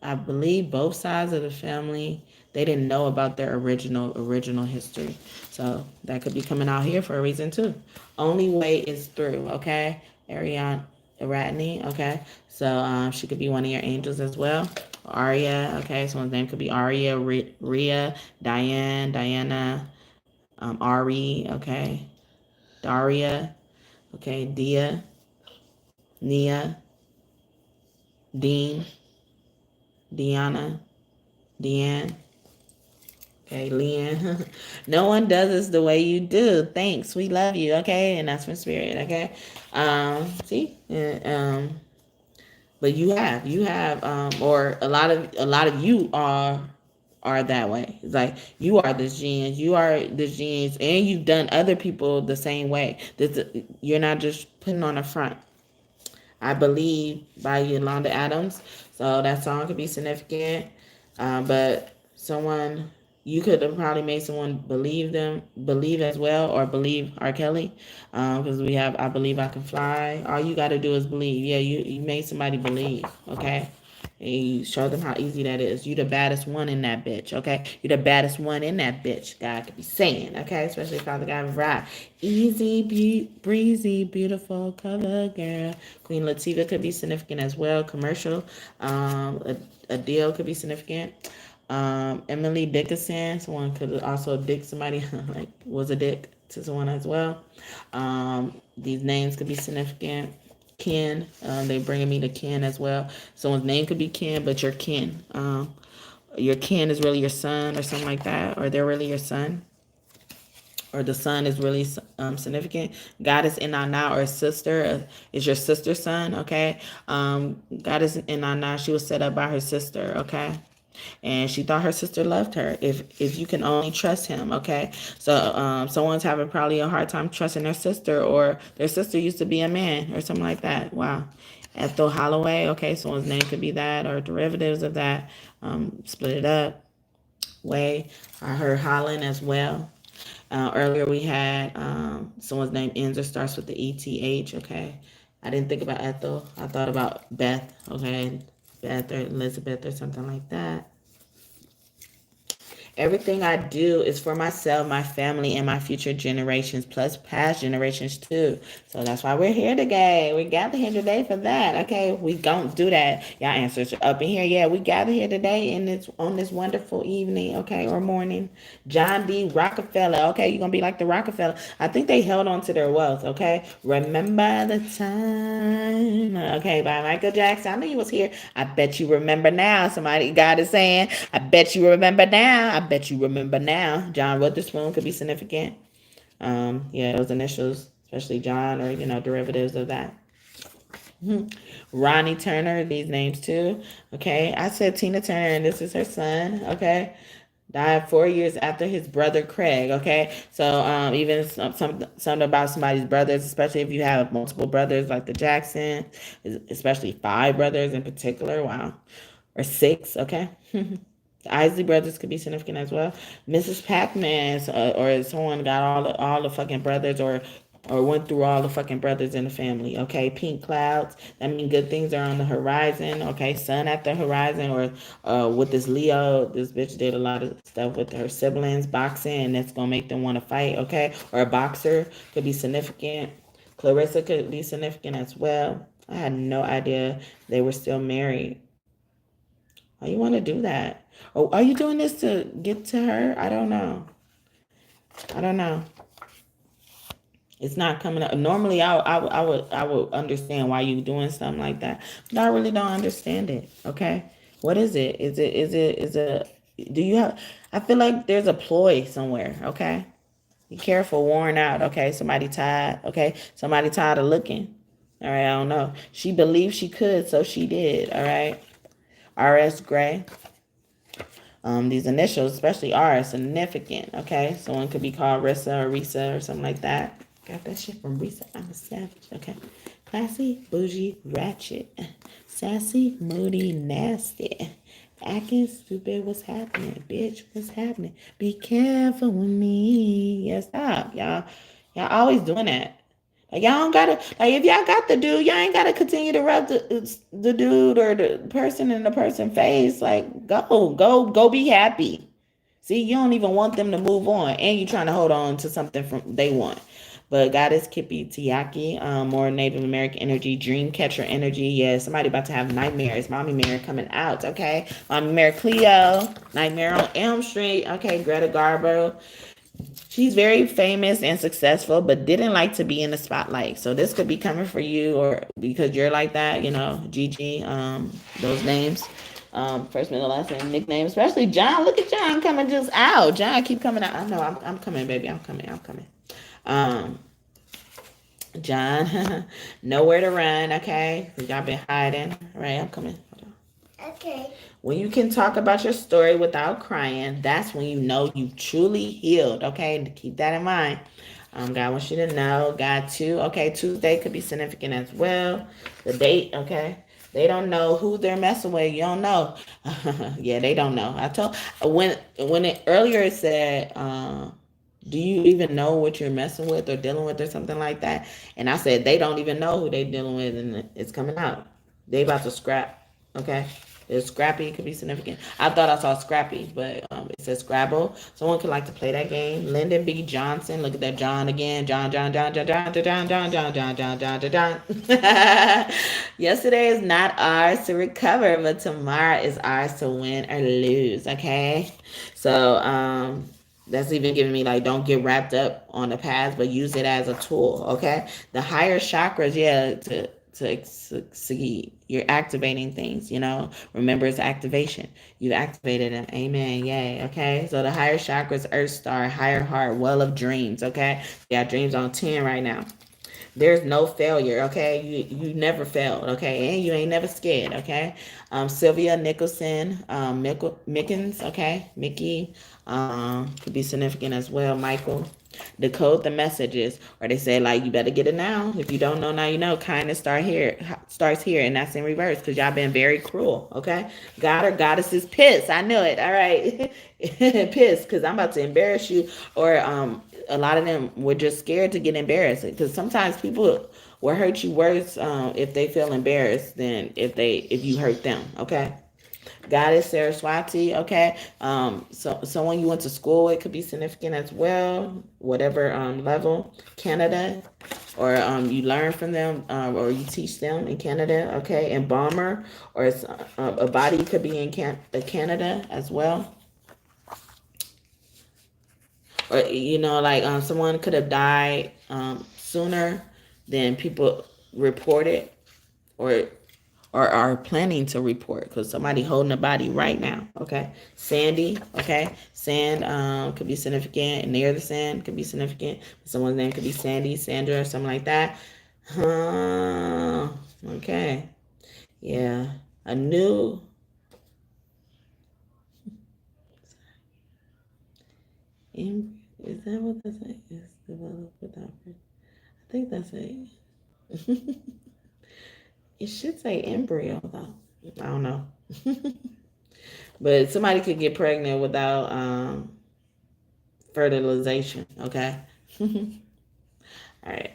I believe both sides of the family, they didn't know about their original history. So that could be coming out here for a reason too. Only way is through. Okay, Ariane Aratney. Okay, so she could be one of your angels as well. Aria. Okay, someone's name could be Aria, Ria, Diane, Diana, Ari. Okay, Daria. Okay, Dia, Nia, Dean, Deanna, Deanne. Okay, Leanne. No one does this the way you do. Thanks. We love you. Okay, and that's from spirit. Okay. See, but or a lot of you are that way. It's like you are this genius. You are this genius, and you've done other people the same way. You're not just putting on a front. I Believe by Yolanda Adams. So that song could be significant. But you could have probably made someone believe as well, or believe R. Kelly. Because we have I Believe I Can Fly. All you got to do is believe. Yeah, you made somebody believe, okay? And you show them how easy that is. You the baddest one in that bitch, okay? You the baddest one in that bitch. God could be saying, okay? Especially Father God Right. Easy, breezy, beautiful cover girl. Queen Latifah could be significant as well. Commercial. A deal could be significant. Emily Dickinson, someone could also dick somebody, like was a dick to someone as well. These names could be significant. Ken, they bringing me to Ken as well. Someone's name could be Ken, but your kin. Your kin is really your son or something like that, or they're really your son, or the son is really significant. Goddess Inanna, or sister, is your sister's son, okay? Goddess Inanna, she was set up by her sister, okay? And she thought her sister loved her. If you can only trust him, okay? So someone's having probably a hard time trusting their sister, or their sister used to be a man or something like that. Wow. Ethel Holloway, okay, someone's name could be that, or derivatives of that. Split it up. Way. I heard Holland as well. Earlier we had someone's name ends or starts with the ETH, okay? I didn't think about Ethel. I thought about Beth, okay? Beth or Elizabeth or something like that. Everything I do is for myself, my family, and my future generations, plus past generations too. So that's why we're here today. We gathered here today for that. Okay, we don't do that. Y'all answers are up in here. Yeah, we gathered here today, and it's on this wonderful evening, okay, or morning. John D. Rockefeller. Okay, you're gonna be like the Rockefeller. I think they held on to their wealth. Okay, remember the time. Okay, by Michael Jackson. I knew you was here. I bet you remember now. Somebody, God is saying, I bet you remember now. I bet you remember now. John Witherspoon could be significant. Yeah, those initials, especially John, or derivatives of that. Ronnie Turner, these names too. Okay, I said Tina Turner, and this is her son. Okay, died 4 years after his brother Craig. Okay, so even something about somebody's brothers, especially if you have multiple brothers like the Jackson, especially 5 brothers in particular. Wow, or 6. Okay. The Isley brothers could be significant as well. Mrs. Pac-Man, or someone got all the fucking brothers, or or went through all the fucking brothers in the family. Okay, pink clouds. That means good things are on the horizon. Okay, sun at the horizon. Or with this Leo, this bitch did a lot of stuff with her siblings, boxing, and that's gonna make them want to fight. Okay, or a boxer could be significant. Clarissa could be significant as well. I had no idea they were still married. Why you want to do that? Oh, are you doing this to get to her? I don't know. I don't know. It's not coming up. Normally, I would understand why you doing something like that, but I really don't understand it. Okay, what is it? Is it? Do you have? I feel like there's a ploy somewhere. Okay, be careful, worn out. Okay, somebody tired. Okay, somebody tired of looking. All right, I don't know. She believed she could, so she did. All right, R.S. Gray. These initials, especially R, are significant. Okay, someone could be called Rissa or Risa or something like that. Got that shit from Risa. I'm a savage. Okay, classy, bougie, ratchet, sassy, moody, nasty, acting stupid. What's happening, bitch? What's happening? Be careful with me. Yeah, stop, y'all. Y'all always doing that. Like y'all don't gotta like if y'all got the dude, y'all ain't gotta continue to rub the dude or the person in the person face. Like go be happy. See, you don't even want them to move on, and you trying to hold on to something from they want. But Goddess Kippy Tiaki, more Native American energy, dream catcher energy. Yeah, somebody about to have nightmares. Mommy Mary coming out, okay? Mommy Mary Cleo, Nightmare on Elm Street, okay? Greta Garbo. She's very famous and successful, but didn't like to be in the spotlight. So this could be coming for you, or because you're like that, Gigi, those names, first, middle, last name, nickname, especially John. Look at John coming just out. John keep coming out. I know, I'm coming, baby. I'm coming. Um, John, nowhere to run. Okay, y'all been hiding. All right, I'm coming. Okay. When you can talk about your story without crying, that's when you know you've truly healed. Okay, keep that in mind. God wants you to know. God too. Okay, Tuesday could be significant as well. The date. Okay, they don't know who they're messing with. You don't know. Yeah, they don't know. I told when it earlier it said, do you even know what you're messing with or dealing with or something like that? And I said they don't even know who they're dealing with, and it's coming out. They about to scrap. Okay. It's Scrappy. It could be significant. I thought I saw Scrappy, but it says Scrabble. Someone could like to play that game. Lyndon B. Johnson. Look at that John again. John. Yesterday is not ours to recover, but tomorrow is ours to win or lose. Okay. So that's even giving me like don't get wrapped up on the past, but use it as a tool. Okay. The higher chakras, yeah, to succeed. You're activating things, Remember, it's activation. You've activated them. Amen. Yay. Okay. So the higher chakras, Earth Star, higher heart, well of dreams. Okay. Yeah, dreams on 10 right now. There's no failure, okay? You never failed, okay? And you ain't never scared, okay? Sylvia Nicholson, Mickens, okay? Mickey, could be significant as well. Michael, decode the messages, or they say like you better get it now. If you don't know now, you know. Kindness starts here, and that's in reverse because y'all been very cruel, okay? God or goddess is pissed. I knew it. All right, pissed because I'm about to embarrass you, or a lot of them were just scared to get embarrassed because sometimes people will hurt you worse if they feel embarrassed than if you hurt them. Okay. Goddess Saraswati, okay. So someone you went to school with could be significant as well, whatever level. Canada, or you learn from them, or you teach them in Canada, okay. Embalmer, or it's, a body could be in Canada as well. Or like someone could have died sooner than people reported, or are planning to report, because somebody holding a body right now. Okay. Sandy, okay. Sand could be significant. Near the sand could be significant. Someone's name could be Sandy, Sandra, or something like that. Okay. Yeah. A new is that what that's like? Is developed without I think that's it. It should say embryo though. I don't know. But somebody could get pregnant without fertilization, okay? All right.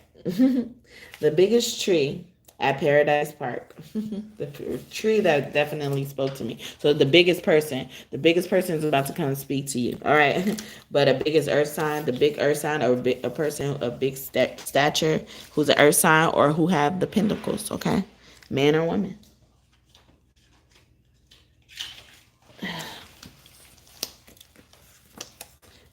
The biggest tree at Paradise Park. The tree that definitely spoke to me. So the biggest person is about to come and speak to you. All right. But a biggest earth sign, the big earth sign, or a person of big stature who's an earth sign or who have the pentacles. Okay. Man or woman.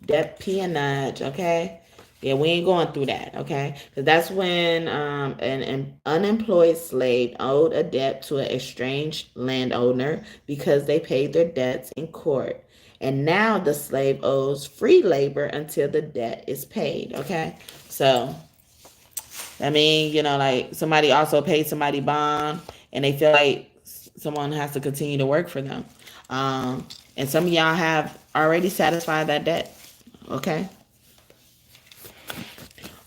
Debt peonage, okay? Yeah, we ain't going through that, okay? Because that's when an unemployed slave owed a debt to an estranged landowner because they paid their debts in court. And now the slave owes free labor until the debt is paid, okay? So, I mean, like somebody also paid somebody bond and they feel like someone has to continue to work for them. And some of y'all have already satisfied that debt. Okay?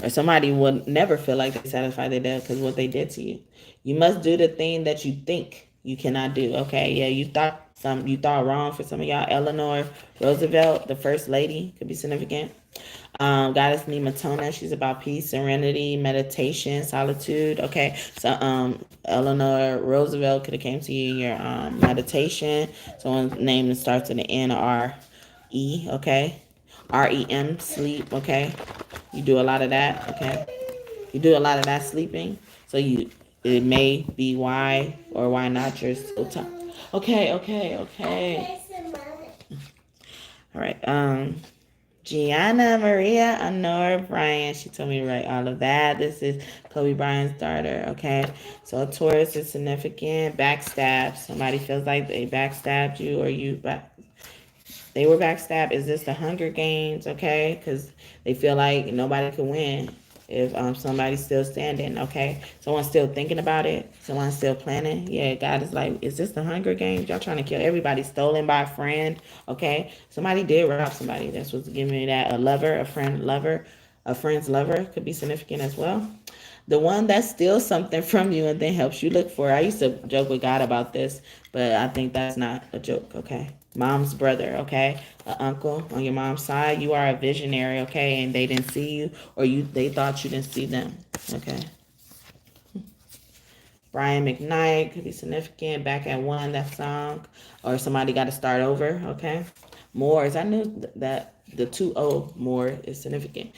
Or somebody would never feel like they satisfied their debt because what they did to you. You must do the thing that you think you cannot do. Okay? Yeah, you thought wrong for some of y'all. Eleanor Roosevelt, the first lady, could be significant. Goddess Nematona, she's about peace, serenity, meditation, solitude. Okay, so Eleanor Roosevelt could have came to you in your meditation. Someone's name that starts with an N or R E. Okay, REM, sleep. Okay, you do a lot of that. Okay, you do a lot of that sleeping. So it may be why or why not you're still tired. Okay. All right. Gianna Maria Honor Bryan. She told me to write all of that. This is Kobe Bryant's daughter. Okay. So Taurus is significant. Backstab. Somebody feels like they backstabbed you or they were backstabbed. Is this the Hunger Games? Okay. Because they feel like nobody can win if somebody's still standing. Okay. Someone's still thinking about it. Someone's still planning. Yeah. God is like, is this the Hunger Games? Y'all trying to kill everybody. Stolen by a friend. Okay. Somebody did rob somebody. That's what's giving me that. A lover, a friend, lover, a friend's lover could be significant as well. The one that steals something from you and then helps you look for it. I used to joke with God about this, but I think that's not a joke, okay? Mom's brother, okay? An uncle on your mom's side. You are a visionary, okay? And they didn't see you or they thought you didn't see them, okay? Brian McKnight could be significant. Back at one, that song. Or somebody got to start over, okay? Moors. I knew that the 2-0 more is significant.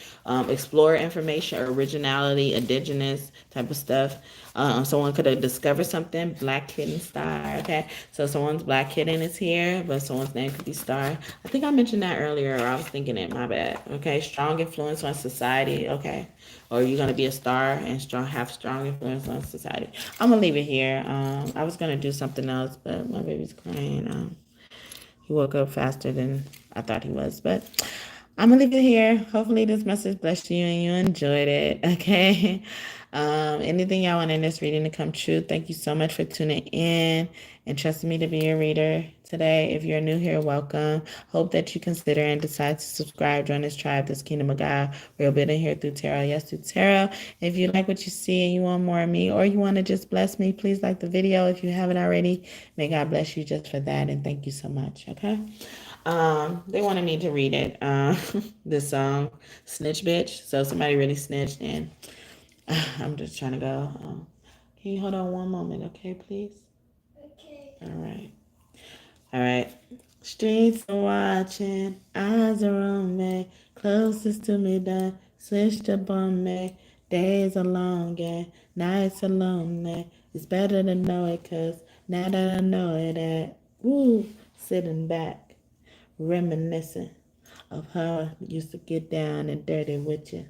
Explore information, originality, indigenous type of stuff. Someone could have discovered something. Black Kitten Star, okay? So someone's Black Kitten is here, but someone's name could be Star. I think I mentioned that earlier, or I was thinking it, my bad. Okay, strong influence on society, okay? Or you're gonna be a star and have strong influence on society. I'm gonna leave it here. I was gonna do something else, but my baby's crying. He woke up faster than I thought he was, but I'm gonna leave it here. Hopefully this message blessed you and you enjoyed it. Okay. Anything y'all want in this reading to come true, thank you so much for tuning in and trusting me to be your reader today. If you're new here, welcome. Hope that you consider and decide to subscribe, join this tribe, this kingdom of God. We're building here through tarot. Yes, through tarot. If you like what you see and you want more of me, or you want to just bless me, please like the video if you haven't already. May God bless you just for that, and thank you so much. Okay. They wanted me to read it. This song, Snitch Bitch. So somebody really snitched, and I'm just trying to go. Can you hold on one moment, okay, please? Okay. All right. All right. Streets are watching, eyes are on me, closest to me done, switched up on me. Days are long and nights are lonely. It's better to know it, cause now that I know it, sitting back, reminiscing of how I used to get down and dirty with you.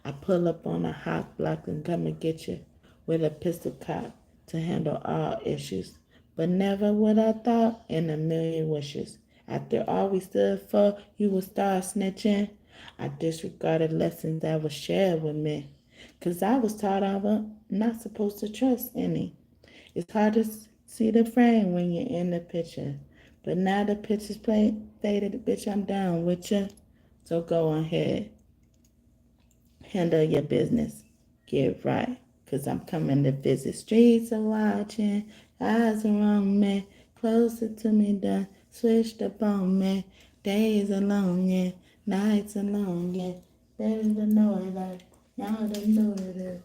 I pull up on a hot block and come and get you with a pistol cock to handle all issues. But never would I thought in a million wishes. After all we stood for, you would start snitching. I disregarded lessons that were shared with me. 'Cause I was taught I was not supposed to trust any. It's hard to see the frame when you're in the picture. But now the picture's faded, bitch, I'm down with you. So go ahead. Handle your business. Get right. 'Cause I'm coming to visit. Streets are watching. Eyes are on me. Closer to me done. Switched up on me. Days are long, yeah. Nights are long, yeah. Better to know it like. Now they know it.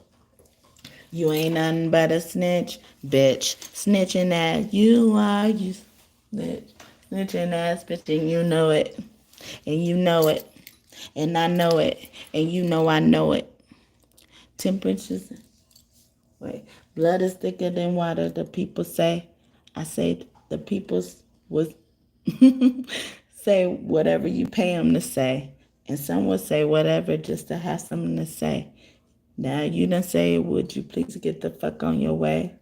You ain't nothing but a snitch, bitch. Snitching ass, you are, you snitch. Snitching ass, bitch, and you know it. And you know it. And I know it. And you know I know it. Temperatures, wait. Blood is thicker than water, the people say. I say the people's was say whatever you pay them to say. And some will say whatever just to have something to say. Now you done say, would you please get the fuck on your way?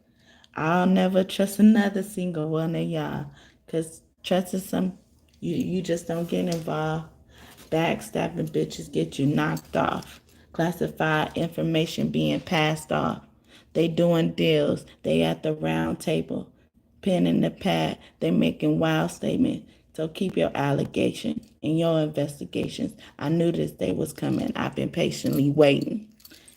I'll never trust another single one of y'all. Cause trust is some, you just don't get involved. Backstabbing bitches get you knocked off. Classified information being passed off. They doing deals. They at the round table. Pen in the pad. They making wild statements. So keep your allegation in your investigations. I knew this day was coming. I've been patiently waiting.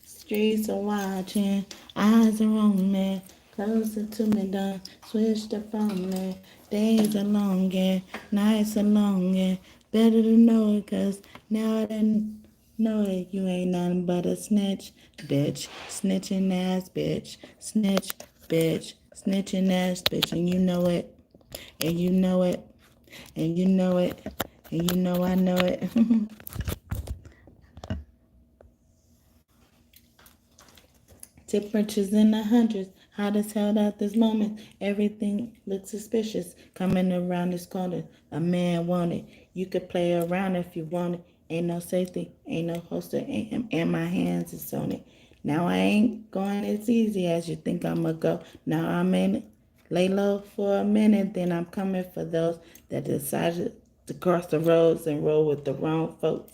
Streets are watching, eyes are on me, closer to me, done, switch the phone me. Days are long and nights are long and better to know it, cause now I didn't know it. You ain't nothing but a snitch, bitch, snitching ass bitch, snitch, bitch, snitching ass bitch, and you know it, and you know it, and you know it, and you know I know it. Temperatures in the hundreds, hot as hell at this moment. Everything looks suspicious. Coming around this corner, a man wanted. You could play around if you want it. Ain't no safety, ain't no holster, and my hands is on it. Now I ain't going as easy as you think I'ma go. Now I'm in it. Lay low for a minute, then I'm coming for those that decided to cross the roads and roll with the wrong folks,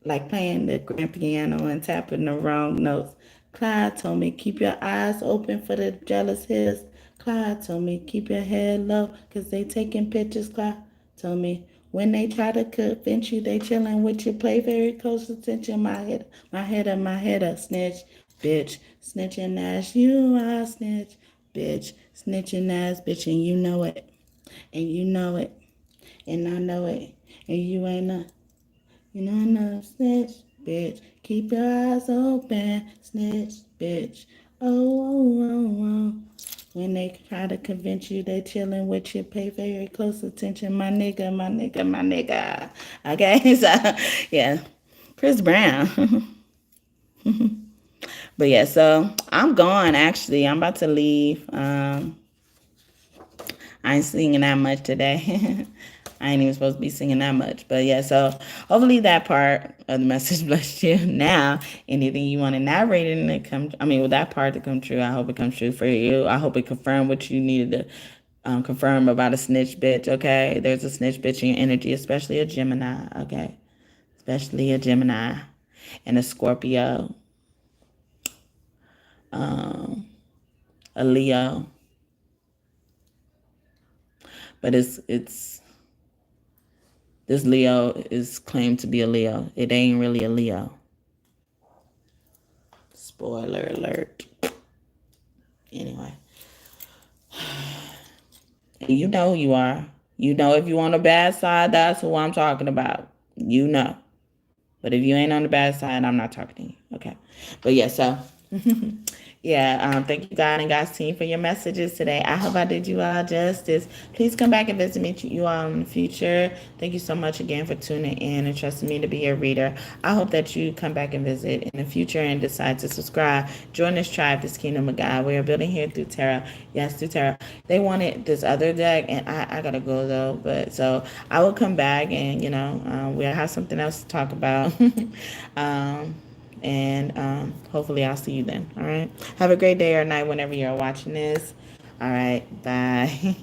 like playing the grand piano and tapping the wrong notes. Clyde told me, keep your eyes open for the jealous hitters. Clyde told me, keep your head low, cause they taking pictures. Clyde told me, when they try to convince you they chilling with you, play very close attention. My head up, snitch, bitch, snitching ass, you are snitch, bitch, snitching ass, bitch, and you know it, and you know it, and I know it, and you ain't not. You know I know, snitch, bitch. Keep your eyes open, snitch, bitch. Oh. When they try to convince you they chilling with you, pay very close attention, my nigga, my nigga, my nigga. Okay, so yeah, Chris Brown. But yeah, so I'm gone. Actually, I'm about to leave. I ain't singing that much today. I ain't even supposed to be singing that much. But yeah, so hopefully that part of the message blessed you. Now, anything you want to narrate and it with that part to come true, I hope it comes true for you. I hope it confirmed what you needed to confirm about a snitch bitch, okay? There's a snitch bitch in your energy, especially a Gemini, okay? Especially a Gemini and a Scorpio, a Leo. But it's this Leo is claimed to be a Leo. It ain't really a Leo. Spoiler alert. Anyway. And you know who you are. You know if you on the bad side, that's who I'm talking about. You know. But if you ain't on the bad side, I'm not talking to you. Okay. But yeah, so yeah, thank you, God and God's team, for your messages today. I hope I did you all justice. Please come back and visit me, you all, in the future. Thank you so much again for tuning in and trusting me to be your reader. I hope that you come back and visit in the future and decide to subscribe. Join this tribe, this kingdom of God. We are building here through tarot. Yes, through tarot. They wanted this other deck, and I gotta go though. But so I will come back, and we'll have something else to talk about. And hopefully I'll see you then. All right. Have a great day or night whenever you're watching this. All right. Bye.